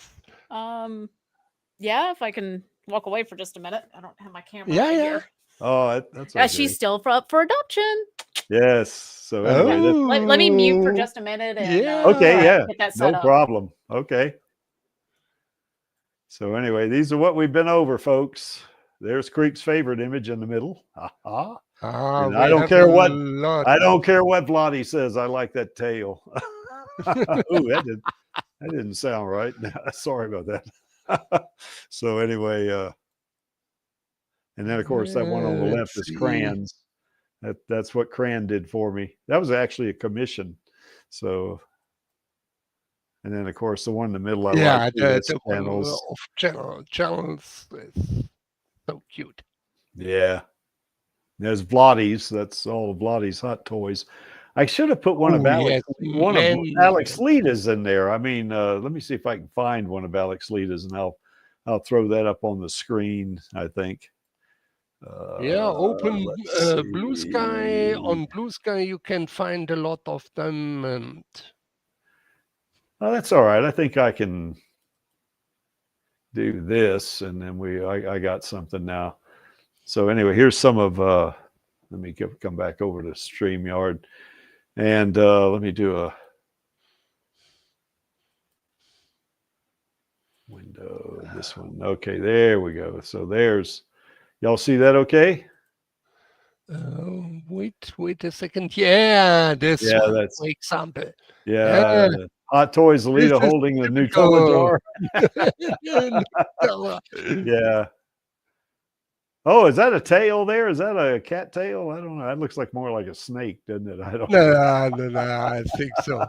Yeah, if I can walk away for just a minute. I don't have my camera here. Oh, that's okay. She's still up for adoption. Yes. So anyway, let me mute for just a minute. And, okay. Yeah. Get that set no problem. Okay. So anyway, these are what we've been over, folks. There's Creek's favorite image in the middle. I don't care what Vladi says. I like that tail. Ooh, that didn't sound right. Sorry about that. So anyway, and then of course that one on the left is Cran's. That's what Cran did for me. That was actually a commission. So, and then of course the one in the middle, I like the channels is so cute. Yeah. There's Vladi's. That's all of Vladi's Hot Toys. I should have put one of Oh, Alex, yes, one of man. Alex Lita's in there. I mean, let me see if I can find one of Alex Lita's, and I'll throw that up on the screen, I think. Yeah, open let's Blue see. Sky. On Blue Sky, you can find a lot of them. And Oh, that's all right. I think I can do this, and then I got something now. So anyway, here's some of. Let me come back over to StreamYard, and let me do a window. This one. Okay, there we go. So there's. Y'all see that? Okay. wait a second. Yeah, this Yeah, one, that's for example. yeah. Hot Toys Alita This is holding the typical. Nutella jar. Yeah. Oh, is that a tail there? Is that a cat tail? I don't know. That looks like more like a snake, doesn't it? I don't know. No, I think so.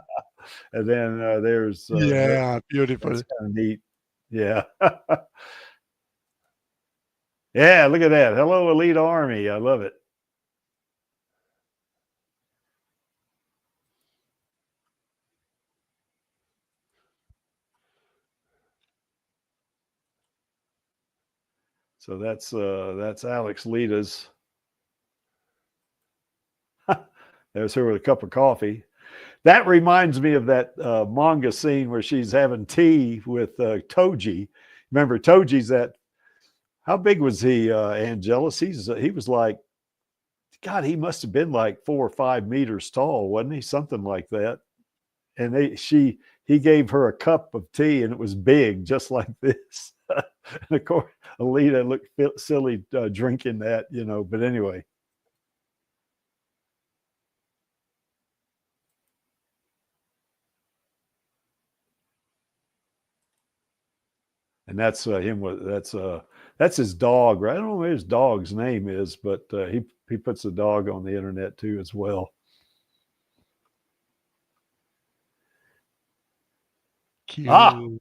And then there's Yeah, beautiful. that's kind of neat. Yeah. Yeah, look at that. Hello, Elite Army. I love it. So that's Alex Lita's. There's her with a cup of coffee. That reminds me of that manga scene where she's having tea with Toji. Remember, Toji's that. How big was he, Angelus? He was like, God, he must have been like 4 or 5 meters tall, wasn't he? Something like that. And he gave her a cup of tea, and it was big, just like this. And of course, Alita looked silly drinking that, you know. But anyway. And that's him. That's his dog, right? I don't know what his dog's name is, but he puts the dog on the internet too as well. Cute.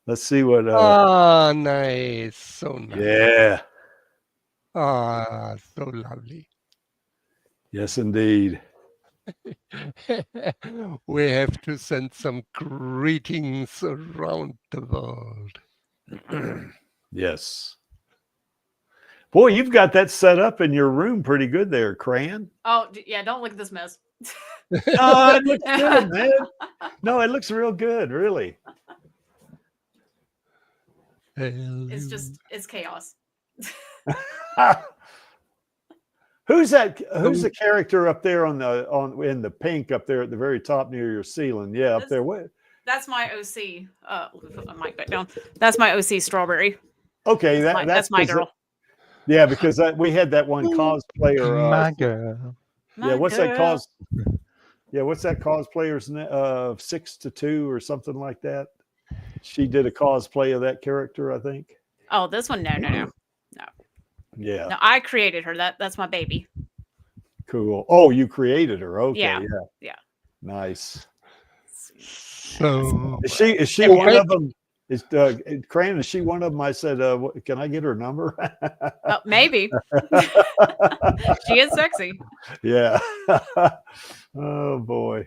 Let's see what. Nice. So nice. Yeah. So lovely. Yes, indeed. We have to send some greetings around the world. Yes. Boy, you've got that set up in your room pretty good there, Cran. Oh, yeah, don't look at this mess. Oh, it looks good, man. No, it looks real good, really. It's chaos. Who's that? Who's the character up there in the pink up there at the very top near your ceiling? Yeah, up there. What? That's my OC. I might get down. That's my OC Strawberry. Okay, that's my girl. Yeah, because we had that one cosplayer. My girl. Yeah, what's that Yeah, what's that cosplayer's name? 6 to 2 or something like that. She did a cosplay of that character, I think. Oh, this one? No. Yeah. No, I created her. That's my baby. Cool. Oh, you created her. Okay. Yeah. Nice. So Is she one of them? Is Cran? Is she one of them? I said, can I get her number? Maybe. She is sexy. Yeah. Oh boy.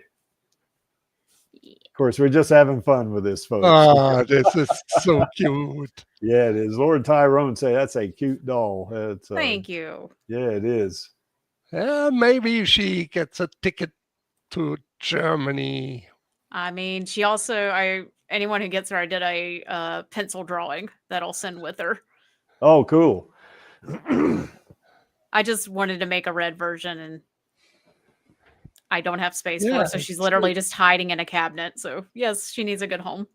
Of course, we're just having fun with this, folks. this is so cute. Yeah, it is. Lord Tyrone say that's a cute doll. Thank you. Yeah, it is. Maybe she gets a ticket to Germany. I mean, she also, anyone who gets her, I did a pencil drawing that I'll send with her. Oh, cool. I just wanted to make a red version, and I don't have space for it, so she's literally just hiding in a cabinet. So yes, she needs a good home.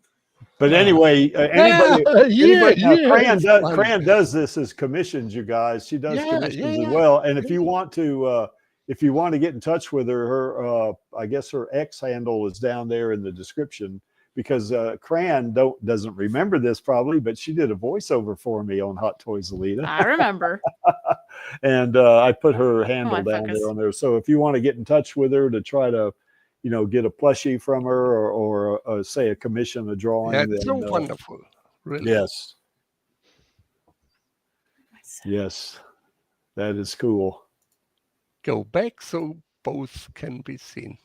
But anyway, anybody Cran does this as commissions, you guys. She does commissions as well. And if you want to get in touch with her, I guess her X handle is down there in the description, because Cran doesn't remember this probably, but she did a voiceover for me on Hot Toys Alita. I remember. And I put her handle down there on there. So if you want to get in touch with her to try to, get a plushie from her or say a commission, a drawing. That's so wonderful. Really. Yes. Yes. That is cool. go back so both can be seen.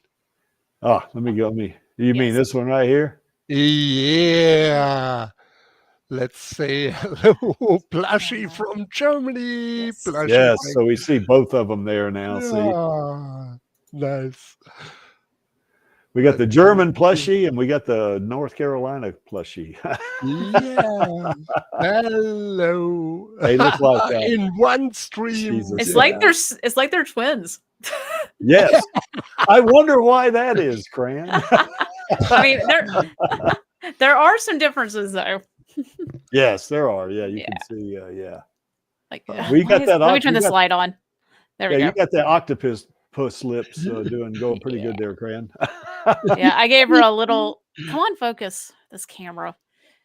Oh, let me go. You mean Yes. this one right here? Yeah. Let's say hello, Plushie from Germany. Yes. Plushie Yes. Mike. So we see both of them there now. See, Yeah, nice. we got the German plushie and we got the North Carolina plushie. Yeah. Hello. They look like in one stream. Jesus. It's Yeah. like they're twins. Yes. I wonder why that is, Cran. I mean, there are some differences though. Yes, there are. Yeah, you Yeah. can see. Yeah. Like We got that Let me oct- turn you this got- light on. There we Yeah, go. you got that octopus puss lips going pretty good there, Cran. Yeah, I gave her a little. Come on, focus this camera.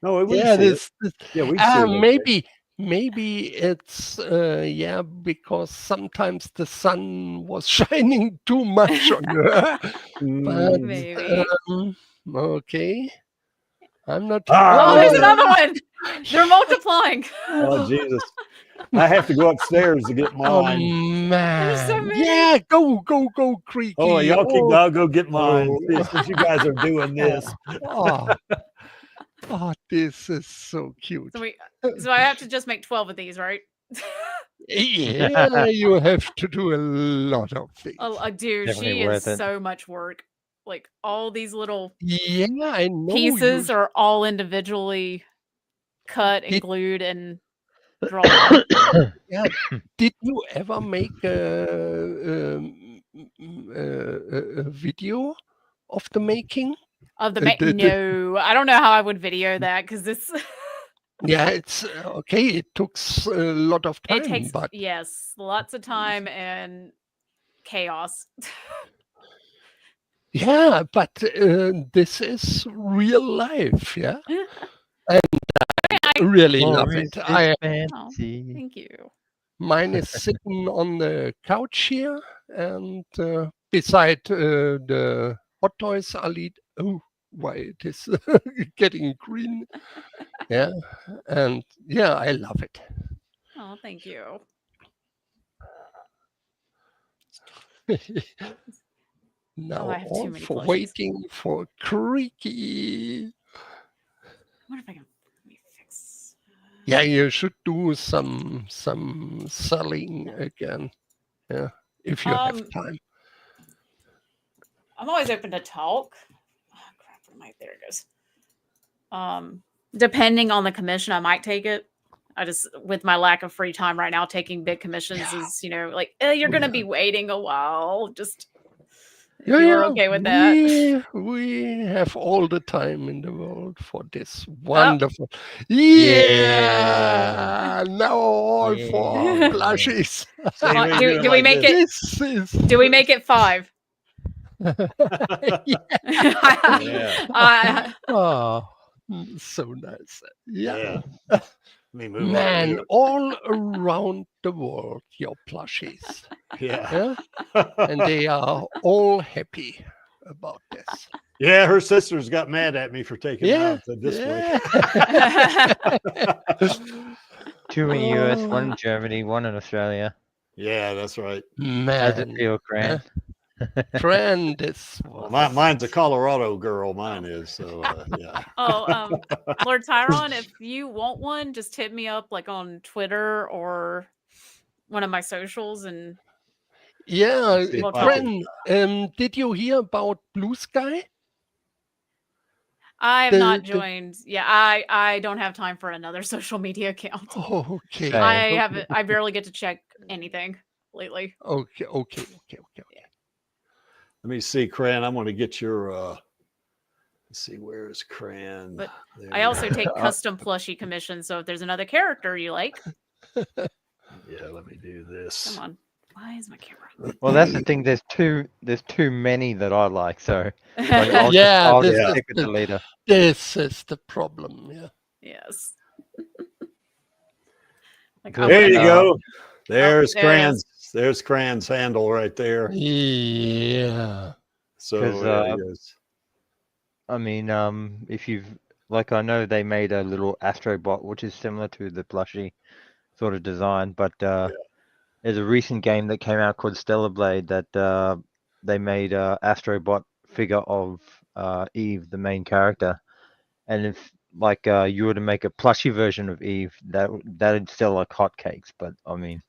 No, we Yeah, see it. this Yeah, we see it. Okay. maybe it's because sometimes the sun was shining too much on her. But Maybe. okay. I'm not Ah, Oh, look there's at another one. They're multiplying. Oh, Jesus. I have to go upstairs to get Oh mine. man. so many. Yeah, go, Creaky. Oh, y'all keep. I'll go get mine. Oh. Since you guys are doing this. Oh, this is so cute. So I have to just make 12 of these, right? Yeah, you have to do a lot of things. Dude, Definitely she is worth it. so much work. Like all these little Yeah, I know. pieces are all individually cut and glued and drawn. Yeah. Did you ever make a video of the making? Of the no, I don't know how I would video that because this Yeah, it's okay. It took a lot of time, it takes but yes, lots of time and chaos. yeah, but this is real life, yeah. And I really love it. Oh, thank you. Mine is sitting on the couch here, and beside the Hot Toys Alita. Oh, why it is getting green? Yeah, and yeah, I love it. Oh, thank you. Now, I have too all many for plushies. waiting for Creaky. What if I can let me fix? Yeah, you should do some selling again. Yeah, if you have time. I'm always open to talk. Oh, crap, there it goes. Depending on the commission, I might take it. I just, with my lack of free time right now, taking big commissions is, like, you're going to be waiting a while. Just, if you're okay with that. We have all the time in the world for this wonderful. Yeah, now all for plushies. Do we make it? Do we make it 5? Yeah. Oh, so nice. Yeah. Man, Man, all around the world, your plushies. Yeah. And they are all happy about this. Yeah, her sisters got mad at me for taking her out to display. 2 in US, 1 in Germany, 1 in Australia. Yeah, that's right. Man, how's it feel, Grant? Friend, this mine's a Colorado girl. Mine is so yeah. Lord Tyron, if you want one, just hit me up like on Twitter or one of my socials, and friend, did you hear about Blue Sky? I have not joined. Yeah, I don't have time for another social media account. Oh, okay. I barely get to check anything lately. Okay. Let me see, Cran. I'm going to get your. Let's see, where is Cran? But I also take custom plushie commissions. So if there's another character you like, yeah, let me do this. Come on, why is my camera? Well, that's the thing. There's too many that I like. So I'll just stick with the leader. This is the problem. Yeah. Yes. There you go. There's Cran's. There's Cran's handle right there. Yeah. So I mean, if you've I know they made a little Astrobot, which is similar to the plushie sort of design, but there's a recent game that came out called Stellar Blade that they made a Astrobot figure of Eve, the main character, and if like you were to make a plushie version of Eve, that'd sell like hotcakes. But I mean,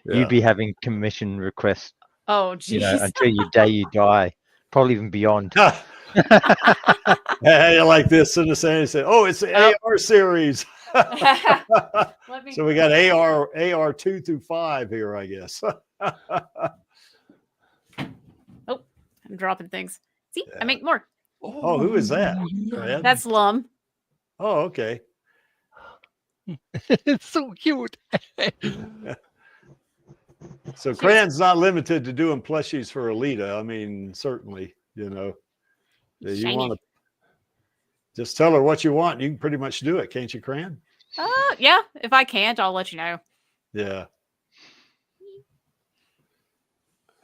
you'd be having commission requests, Oh, you know, jeez. until you die, probably even beyond. Hey, you like this in the same say, oh, it's the AR series. So we got AR 2 through 5 here, I guess. Oh, I'm dropping things. See, I make more. Oh, who is that? Fred? That's Lum. Oh, okay. It's so cute. So Cran's not limited to doing plushies for Alita. I mean, certainly, you know, you Shiny. want to just tell her what you want. You can pretty much do it, can't you, Cran? Yeah. If I can't, I'll let you know. Yeah.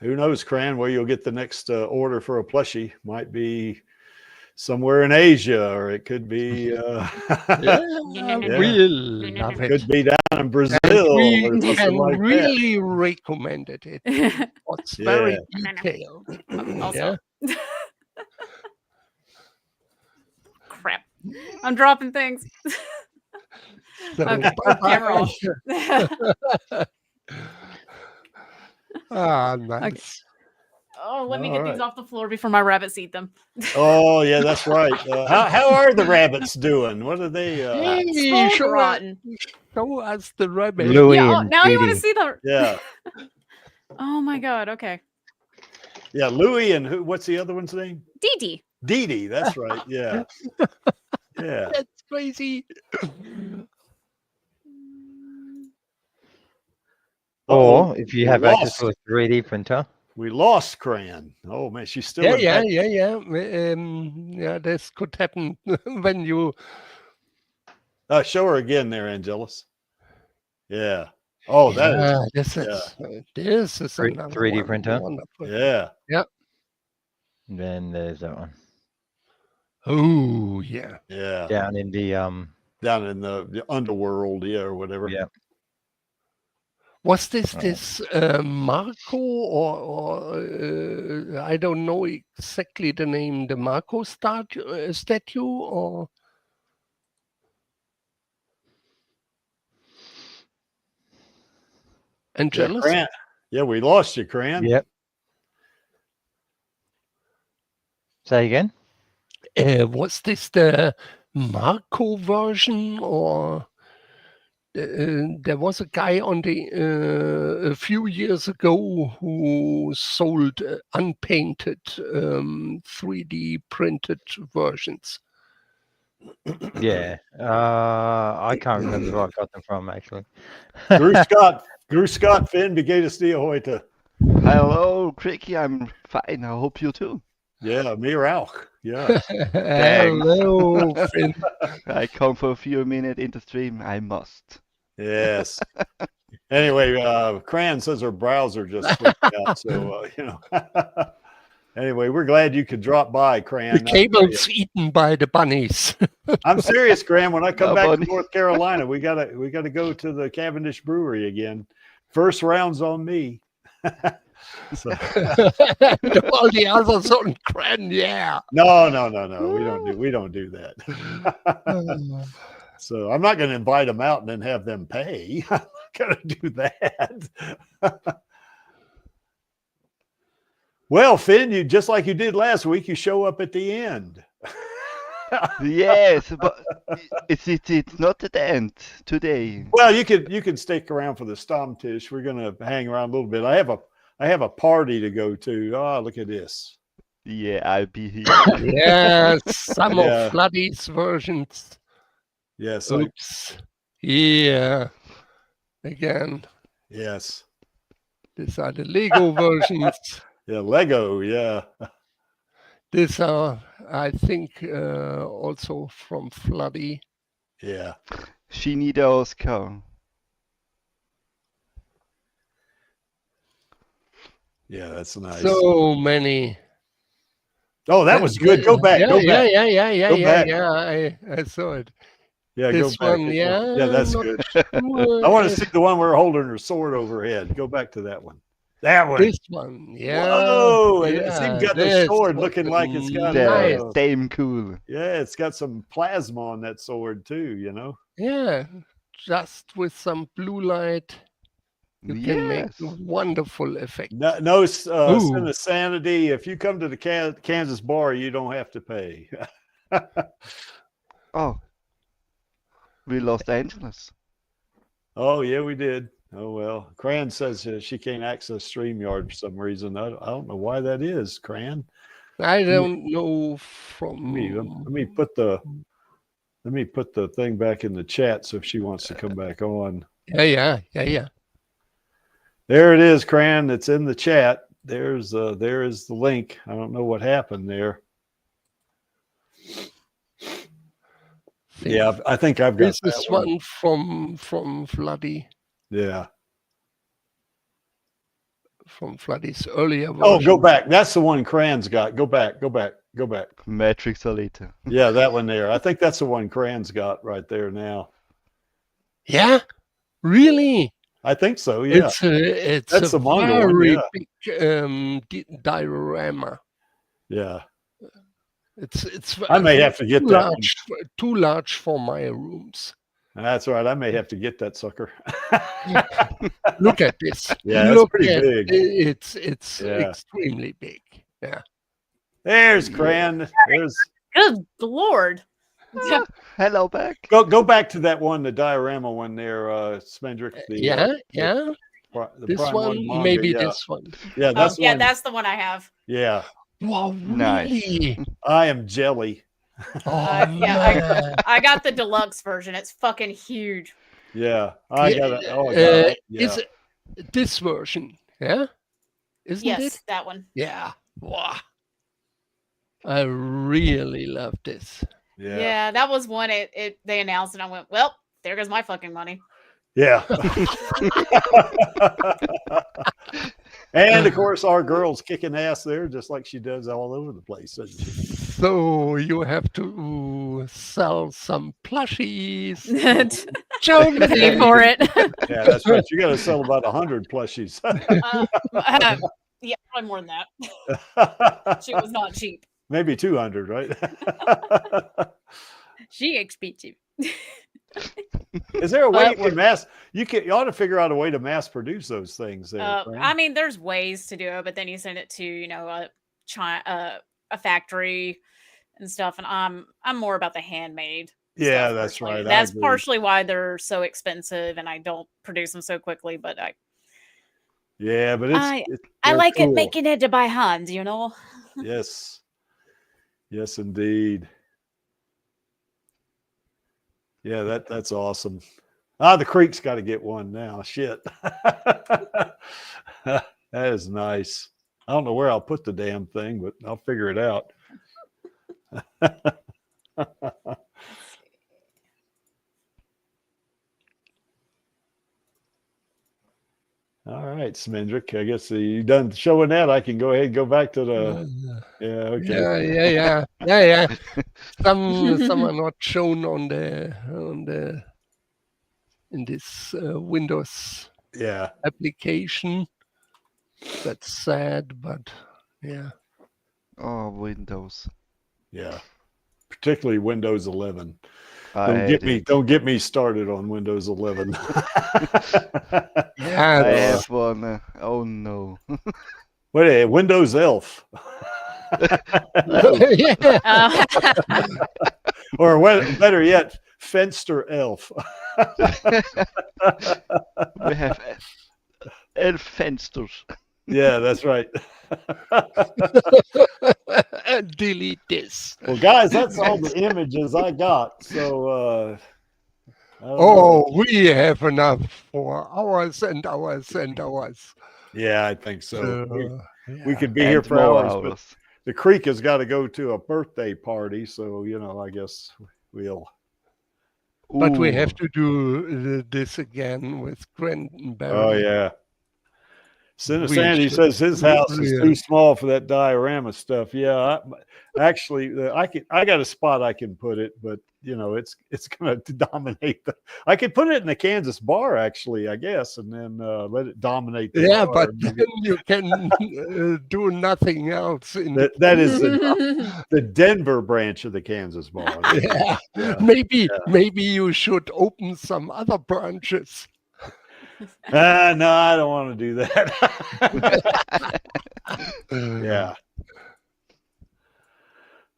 Who knows, Cran, where you'll get the next order for a plushie? Might be somewhere in Asia, or it could be We'll love it. could be down in Brazil We or something can like really recommend it. It's very detailed. Also, crap. I'm dropping things. So, Okay, camera off. Nice. Oh, let me All get right. these off the floor before my rabbits eat them. Oh, yeah, that's right. How are the rabbits doing? What are they? Hey, Spoiled rotten. show us the rabbit. Louis Yeah, and now you want to Dee see the. Yeah, Oh my god. Okay. yeah. Louis and who? What's the other one's name? Dee Dee. Dee Dee. That's right. Yeah, yeah. That's crazy. Or if you we have access lost. to a 3D printer. We lost Cran. Oh man, she's still. Yeah. in Yeah, this could happen when you. show her again there, Angelus. Yeah. Oh, that is. This is 3D another printer. Wonderful. Yeah. Then there's that one Oh yeah. Yeah. down in the Down in the underworld, yeah, or whatever. Yeah. Was this Marco or I don't know exactly the name, the Marco statue or? Angelus? Yeah, yeah, we lost you, Cran. Yep. Say again. Was this the Marco version or? There was a guy on the a few years ago who sold unpainted 3D printed versions. Yeah. I can't remember where I got them from actually. Drew Scott, Finn, begehtest dir heute? Hello, Cricky. I'm fine. I hope you too. Yeah, mir auch. Yeah. Hello, Finn. I come for a few minutes in the stream. I must. Yes. Anyway, Cran says her browser just freaked out. So, you know. Anyway, we're glad you could drop by, Cran. The cable's eaten by the bunnies. I'm serious, Cran. When I come back bunny. to North Carolina, we gotta go to the Cavendish Brewery again. First round's on me. So. All the others on Cran, yeah. No. We don't do that. So I'm not going to invite them out and then have them pay. I'm not going to do that. Well, Finn, you just like you did last week, you show up at the end. Yes, but it's not at the end today. Well, you can stick around for the Stammtisch. We're going to hang around a little bit. I have a party to go to. Oh, look at this. Yeah, I'll be here. Yes, some of Floody's versions. Yes. Oops. Yeah. Again. Yes. These are the Lego versions. Yeah, Lego. Yeah. These are, I think, also from Floody. Yeah. She need a Oscar. Yeah, that's nice. So many. Oh, that was good. Go back. Go back. Yeah. Go back. Yeah. I saw it. Yeah, This go back. one, yeah. Yeah, that's not good. sure I want to if see the one where we're holding her sword over her head. Go back to that one. That one. this one, yeah. Whoa! And it's even Yeah, got the this sword was looking like it's got nice. Damn cool. yeah, it's got some plasma on that sword too, you know. Yeah, just with some blue light, you can make Yes. a wonderful effect. No Ooh. sin of sanity. If you come to the Kansas bar, you don't have to pay. Oh. We lost Angelus. Oh yeah, we did. Oh well, Cran says she can't access StreamYard for some reason. I don't know why that is, Cran. I don't know from. Let me put the thing back in the chat so if she wants to come back on. Yeah. There it is, Cran. It's in the chat. There is the link. I don't know what happened there. Yeah, I think I've got This that is one. from Floody, Yeah. from Floody's earlier version. Oh, go back. That's the one Cran's got. Go back. Matrix Alita. Yeah, that one there. I think that's the one Cran's got right there now. Yeah, really? I think so. Yeah. It's That's a the manga one, very yeah. big diorama. Yeah. It's I may have to get too that one. large, too large for my rooms. That's right. I may have to get that sucker. Look at this. Yeah, that's Look pretty at big. It's Yeah. extremely big. Yeah. There's Cran. There's Good lord. Yeah. Hello back. go back to that one, the diorama one there, Smendrick. Yeah. The This Prime one, manga, maybe yeah. this one. Yeah, that's the one. That's the one I have. Yeah. Wow, Nice. really? I am jelly. Oh, man. I got the deluxe version. It's fucking huge. Yeah. I got it. Oh, God. Yeah. Is it this version? Yeah, isn't Yes, it? that one. Yeah. Wow. I really love this. Yeah. That was one they announced and I went, well, there goes my fucking money. Yeah. And of course, our girl's kicking ass there, just like she does all over the place, doesn't she? So you have to sell some plushies. Don't pay for it. Yeah, that's right. You got to sell about 100 plushies. Yeah, probably more than that. She was not cheap. Maybe 200, right? She expensive. Is there a way you ought to figure out a way to mass produce those things there? I mean, there's ways to do it, but then you send it to, a factory and stuff. And I'm more about the handmade. Yeah, stuff, that's personally. right. That's partially why they're so expensive and I don't produce them so quickly, but yeah, but I they're like cool. it making it by hand, you know? Yes. Yes, indeed. Yeah, that's awesome. The creek's got to get one now. Shit. That is nice. I don't know where I'll put the damn thing, but I'll figure it out. All right, Smendrick. I guess you done showing that. I can go ahead and go back to the. Yeah. Okay. Yeah. Some are not shown on the in this Windows application. That's sad, but yeah. Oh, Windows. Yeah, particularly Windows 11. I Don't get me started on Windows 11. Yeah, I have one. Oh no. Wait, Windows Elf. yeah. Or better yet, Fenster Elf. We have elf fensters. Yeah, that's right. Delete this. Well, guys, that's all the images I got. So, I don't know. We have enough for hours and hours and hours. Yeah, I think so. We Yeah. could be here And for more hours, but hours. the creek has got to go to a birthday party. So, I guess we'll. But we Ooh. have to do this again with Cranberry. Oh, yeah. Sandy says his house is too small for that diorama stuff. Yeah, actually, I got a spot I can put it, but it's going to dominate I could put it in the Kansas bar, actually, I guess, and then let it dominate. But then you can do nothing else. That is the Denver branch of the Kansas bar. Yeah. Maybe you should open some other branches. No, I don't want to do that. Yeah.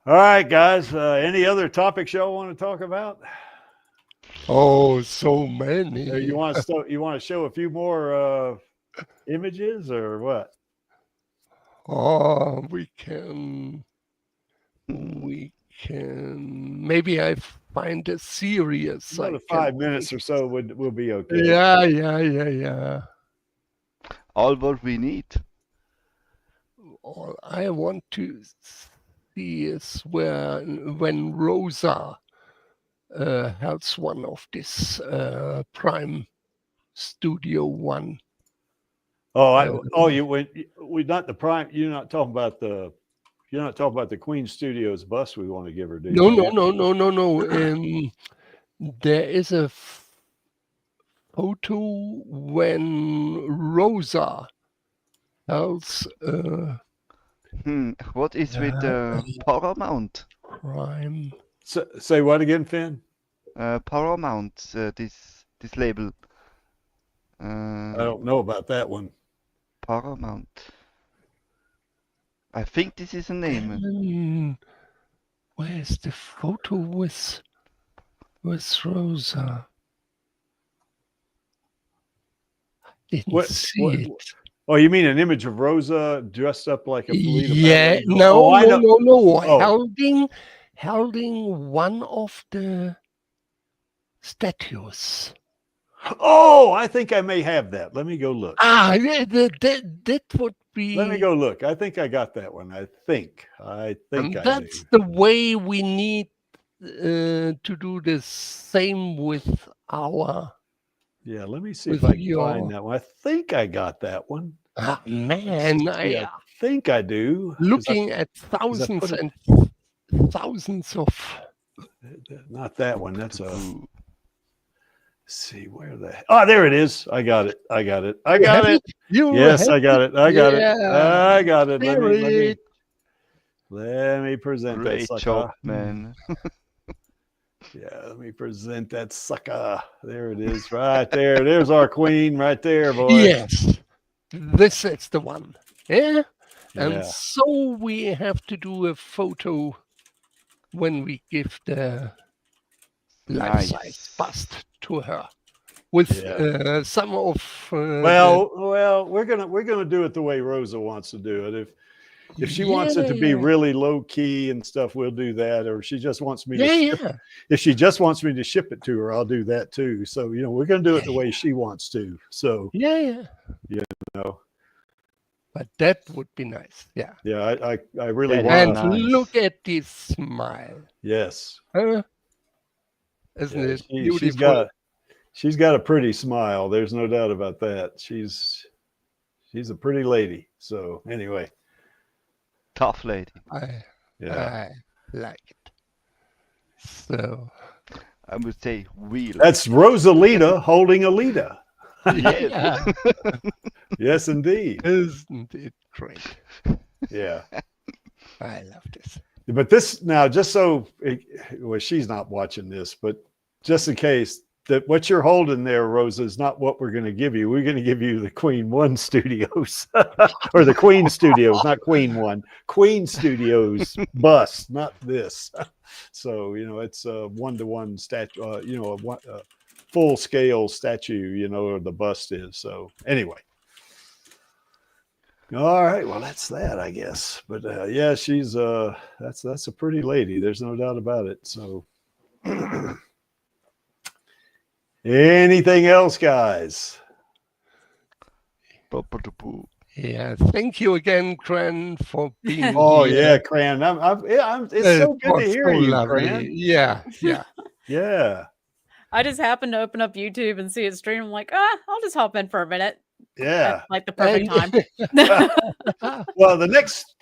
All right, guys. Any other topics y'all want to talk about? Oh, so many. You want to show a few more images or what? Oh, we can. Maybe I find a series. Another 5 minutes or so will be okay. Yeah. All what we need. All I want to see is when Rosa has one of this Prime Studio One. We not the Prime. You're not talking about the Queen Studios bus we want to give her, do you? No. There is a photo when Rosa has what is with Paramount? Prime. Say what again, Finn? Paramount. This label. I don't know about that one. Paramount. I think this is a name. Where's the photo with Rosa? Didn't see it. Oh, you mean an image of Rosa dressed up like a Alita? Yeah, no. Holding one of the statues. Oh, I think I may have that. Let me go look. That would be. Let me go look. I think I got that one. I think that's the way we need to do the same with our. Yeah, let me see if I can find that one. I think I got that one. Man, I think I do. Looking at thousands and thousands of. Not that one. That's a. See where there it is. I got it. Yes, I got it. I got it. Let me present Great that sucker. job, man. Yeah, let me present that sucker. There it is, right there. There's our queen, right there, boy. Yes, this is the one. Yeah, and so we have to do a photo when we give the life-size bust to her with some of. Well, we're gonna do it the way Rosa wants to do it. If she wants it to be really low key and stuff, we'll do that. Or if she just wants me if she just wants me to ship it to her, I'll do that too. So we're gonna do it the way she wants to. So But that would be nice. Yeah. Yeah, I really want. And look at this smile. Yes. Isn't it beautiful? She's got a pretty smile. There's no doubt about that. She's a pretty lady. So anyway. Tough lady. I like it. So I would say real. That's Rosalita holding Alita. Yeah. Yes, indeed. Isn't it great? Yeah. I love this. But this now, just so she's not watching this, but just in case, that what you're holding there, Rosa, is not what we're going to give you. We're going to give you the Queen One Studios or the Queen Studios, not Queen One, Queen Studios bust, not this. So, it's a 1-to-1 statue, a full scale statue, or the bust is. So anyway. All right. Well, that's that, I guess. But yeah, she's that's a pretty lady. There's no doubt about it. So anything else, guys? Yeah, thank you again, Kran, for being. Oh here. yeah, Kran. It's so good to hear you, lovely. Kran. Yeah. Yeah. I just happened to open up YouTube and see it stream. I'm like, I'll just hop in for a minute. Yeah. Like the perfect time. Well, the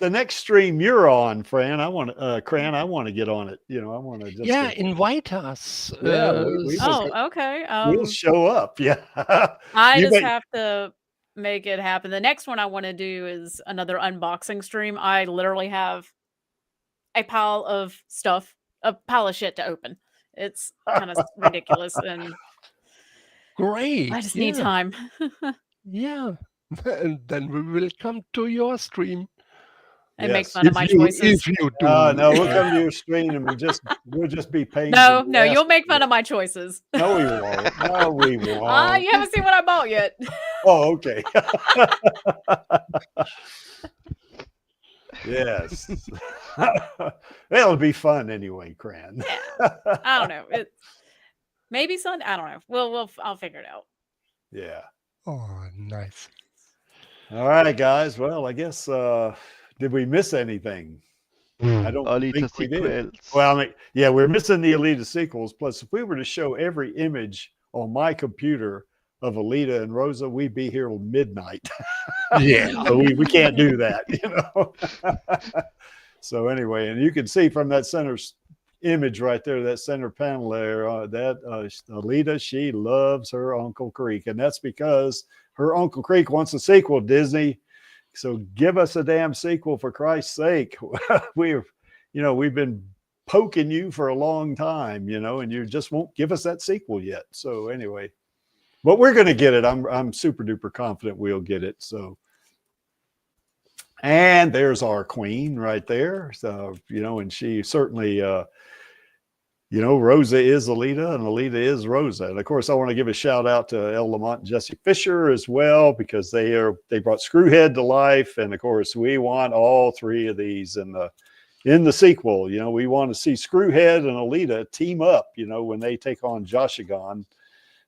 next stream you're on, Cran, I want to get on it. You know, I want to just invite us. Yeah, Okay. we'll show up. Yeah. I just have to make it happen. The next one I want to do is another unboxing stream. I literally have a pile of stuff, a pile of shit to open. It's kind of ridiculous and great. I just need time. Yeah. And then we will come to your stream. And make fun of my choices. If you do. No, we'll come to your stream and we'll just be paid. No, you'll make fun of my choices. No, we won't. No, we won't. You haven't seen what I bought yet. Oh, okay. Yes. It'll be fun anyway, Cran. I don't know. Maybe Sunday. I don't know. I'll figure it out. Yeah. Oh, nice. All right, guys. Well, I guess did we miss anything? I don't think we did. Well, I mean, yeah, we're missing the Alita sequels. Plus, if we were to show every image on my computer of Alita and Rosa, we'd be here till midnight. Yeah. So we can't do that, you know. So anyway, and you can see from that center image right there, that center panel there, that Alita, she loves her Uncle Creek, and that's because her Uncle Creek wants a sequel, Disney. So give us a damn sequel for Christ's sake. We've been poking you for a long time, you know, and you just won't give us that sequel yet. So anyway, but we're going to get it. I'm super duper confident we'll get it. So, and there's our queen right there. So, you know, and she certainly, you know, Rosa is Alita and Alita is Rosa. And of course, I want to give a shout out to Elle Lamont and Jessi Fisher as well, because they brought Screwhead to life. And of course, we want all three of these in the sequel. You know, we want to see Screwhead and Alita team up, you know, when they take on Joshigan.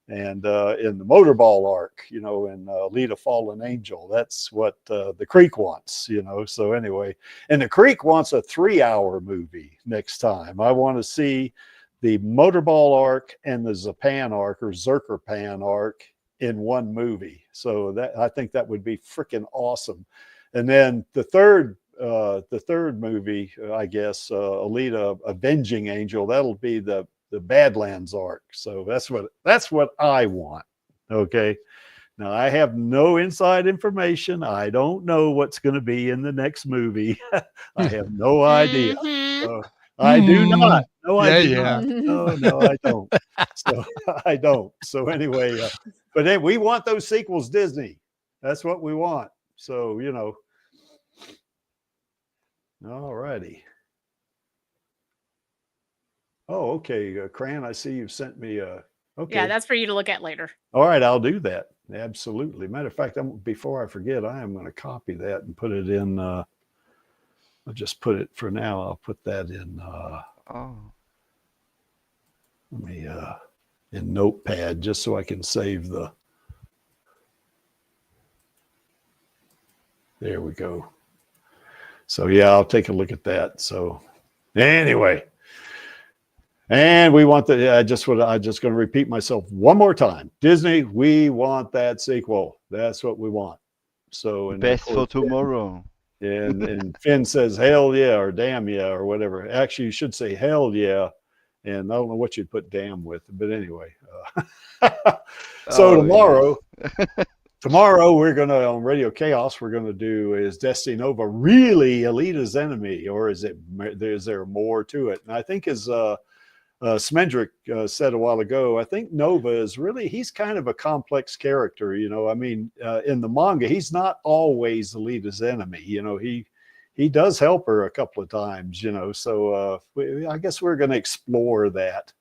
And in the Motorball arc, you know, in Alita Fallen Angel, that's what the Creek wants, you know. So anyway, and the Creek wants a 3-hour movie next time. I want to see the Motorball arc and the Zapan arc or Zerkerpan arc in one movie. So that, I think that would be freaking awesome. And then the third movie, I guess, Alita Avenging Angel, that'll be the Badlands arc. So that's what I want. Okay. Now I have no inside information. I don't know what's going to be in the next movie. I have no idea. So I do not. No, I do not. No, I don't. So I don't. So anyway, but then we want those sequels, Disney. That's what we want. So, you know. All righty. Oh, okay. Cran, I see you've sent me okay. Yeah, that's for you to look at later. All right, I'll do that. Absolutely. Matter of fact, before I forget, I am going to copy that and put it in. I'll just put it for now. I'll put that in. Let me in Notepad just so I can save the. There we go. So yeah, I'll take a look at that. So anyway. And we want I'm just going to repeat myself one more time. Disney, we want that sequel. That's what we want. So best for tomorrow. And Finn says hell yeah or damn yeah or whatever. Actually, you should say hell yeah. And I don't know what you'd put damn with, but anyway. So tomorrow, tomorrow we're going to on Radio Chaos. We're going to do is Destiny Nova really Alita's enemy, or is there more to it? And I think Smendrick said a while ago, I think Nova is really, he's kind of a complex character, you know. I mean, in the manga, he's not always Alita's enemy, you know. He does help her a couple of times, you know. So I guess we're going to explore that.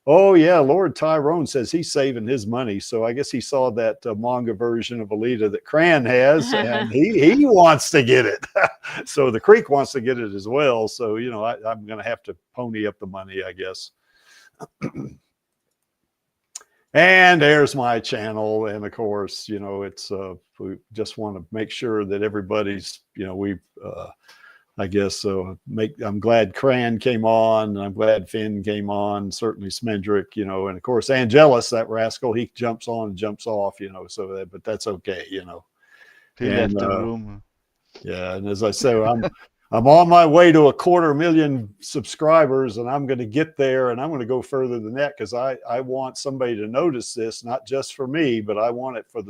Oh yeah, Lord Tyrone says he's saving his money, so I guess he saw that manga version of Alita that Cran has, and he wants to get it. So the Creek wants to get it as well. So you know, I'm going to have to pony up the money, I guess. And there's my channel, and of course, you know, it's we just want to make sure that everybody's, you know, I guess so. I'm glad Cran came on, and I'm glad Finn came on. Certainly Smendrick, and of course Angelus, that rascal, he jumps on and jumps off, So but that's okay, He And, left the room. Yeah, and as I say, I'm on my way to 250,000 subscribers, and I'm going to get there, and I'm going to go further than that because I want somebody to notice this, not just for me, but I want it for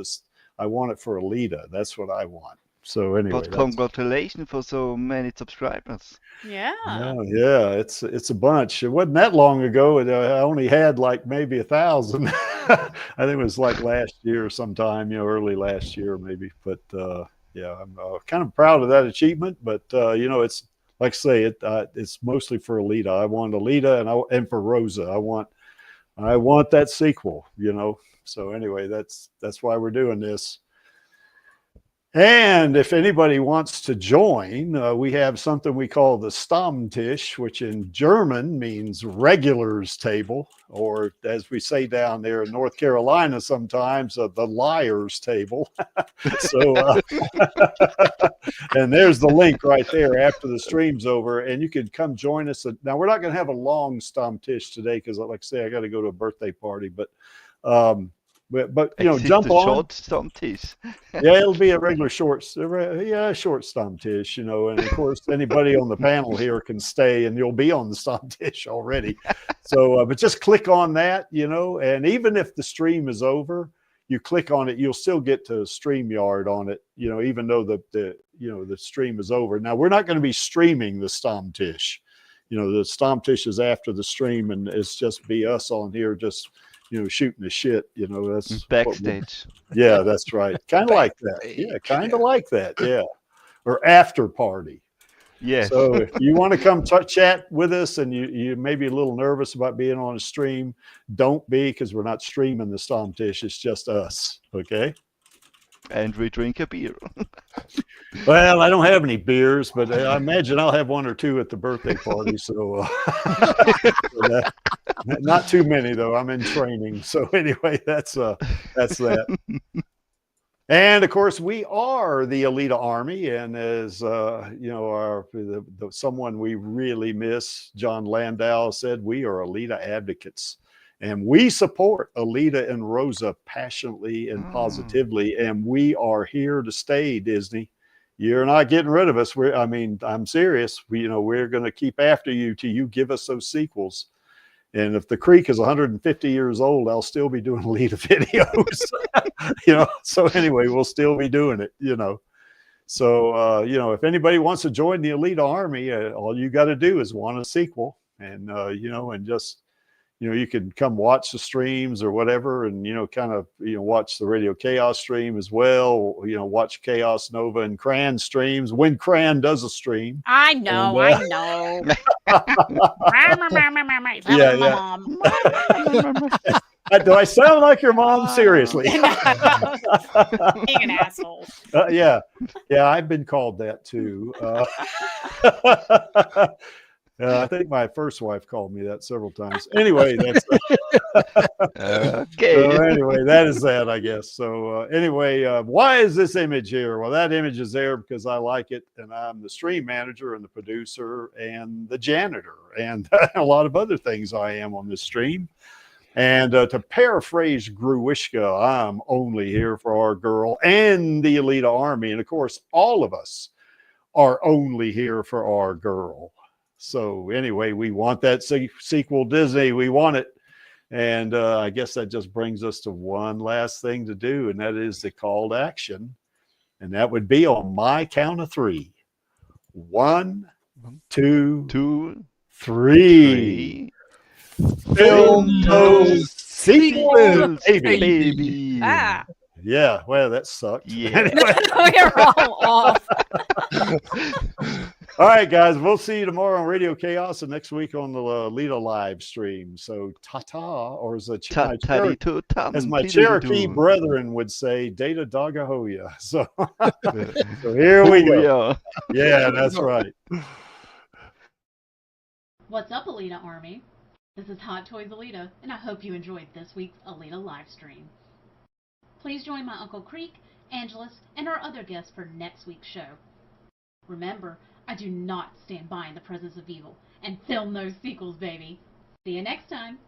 Alita. That's what I want. So anyway, But congratulations for so many subscribers. Yeah. Yeah, it's a bunch. It wasn't that long ago. I only had like maybe 1,000. I think it was like last year sometime, early last year maybe. But yeah, I'm kind of proud of that achievement. But it's like I say, it's mostly for Alita. I want Alita and for Rosa. I want that sequel. So anyway, that's why we're doing this. And if anybody wants to join, we have something we call the Stammtisch, which in German means regulars table, or as we say down there in North Carolina sometimes, the liars table. So, and there's the link right there after the stream's over, and you can come join us. Now, we're not going to have a long Stammtisch today because, like I say, I got to go to a birthday party, but jump on. Short Stammtisch. Yeah, it'll be a regular short Stammtisch, and of course anybody on the panel here can stay, and you'll be on the Stammtisch already. So, but just click on that, and even if the stream is over, you click on it, you'll still get to StreamYard on it, even though the stream is over. Now we're not going to be streaming the Stammtisch. The Stammtisch is after the stream, and it's just be us on here just. Shooting the shit, that's backstage. Yeah, that's right. Kind of like that. Yeah, kind of like that. Yeah. Or after party. Yes. So if you want to come chat with us and you may be a little nervous about being on a stream, don't be, because we're not streaming the Stammtisch. It's just us. Okay. And we drink a beer. Well, I don't have any beers, but I imagine I'll have one or two at the birthday party. So not too many, though. I'm in training. So anyway, that's that. And of course, we are the Alita Army, and as someone we really miss, John Landau, said, we are Alita advocates. And we support Alita and Rosa passionately and positively, and we are here to stay, Disney. You're not getting rid of us. I'm serious. We're going to keep after you till you give us those sequels. And if the creek is 150 years old, I'll still be doing Alita videos. So anyway, we'll still be doing it, So, if anybody wants to join the Alita Army, all you got to do is want a sequel, and, and just, you can come watch the streams or whatever, and, watch the Radio Chaos stream as well. Watch Chaos Nova and Cran streams when Cran does a stream. I know. Do I sound like your mom? Seriously. Being an asshole. Yeah. I've been called that too. I think my first wife called me that several times. Anyway, that's okay. So anyway, that is that, I guess. So anyway, why is this image here? Well, that image is there because I like it, and I'm the stream manager and the producer and the janitor and a lot of other things I am on this stream. And to paraphrase Gruishka, I'm only here for our girl and the Alita Army. And of course, all of us are only here for our girl. So anyway, we want that sequel, Disney. We want it. And I guess that just brings us to one last thing to do, and that is the call to action. And that would be on my count of 3. 1, 2, 3. Film those sequels, baby. Ah. Yeah, well, that sucked. Yeah. Anyway. We're all off. All right, guys, we'll see you tomorrow on Radio Chaos and next week on the Alita live stream. So ta-ta, or as my Cherokee brethren would say, Data Dagahoya. So here we go. Yeah, that's right. What's up, Alita Army? This is Hot Toys Alita, and I hope you enjoyed this week's Alita live stream. Please join my Uncle Creek, Angelus, and our other guests for next week's show. Remember, I do not stand by in the presence of evil and film those sequels, baby. See you next time.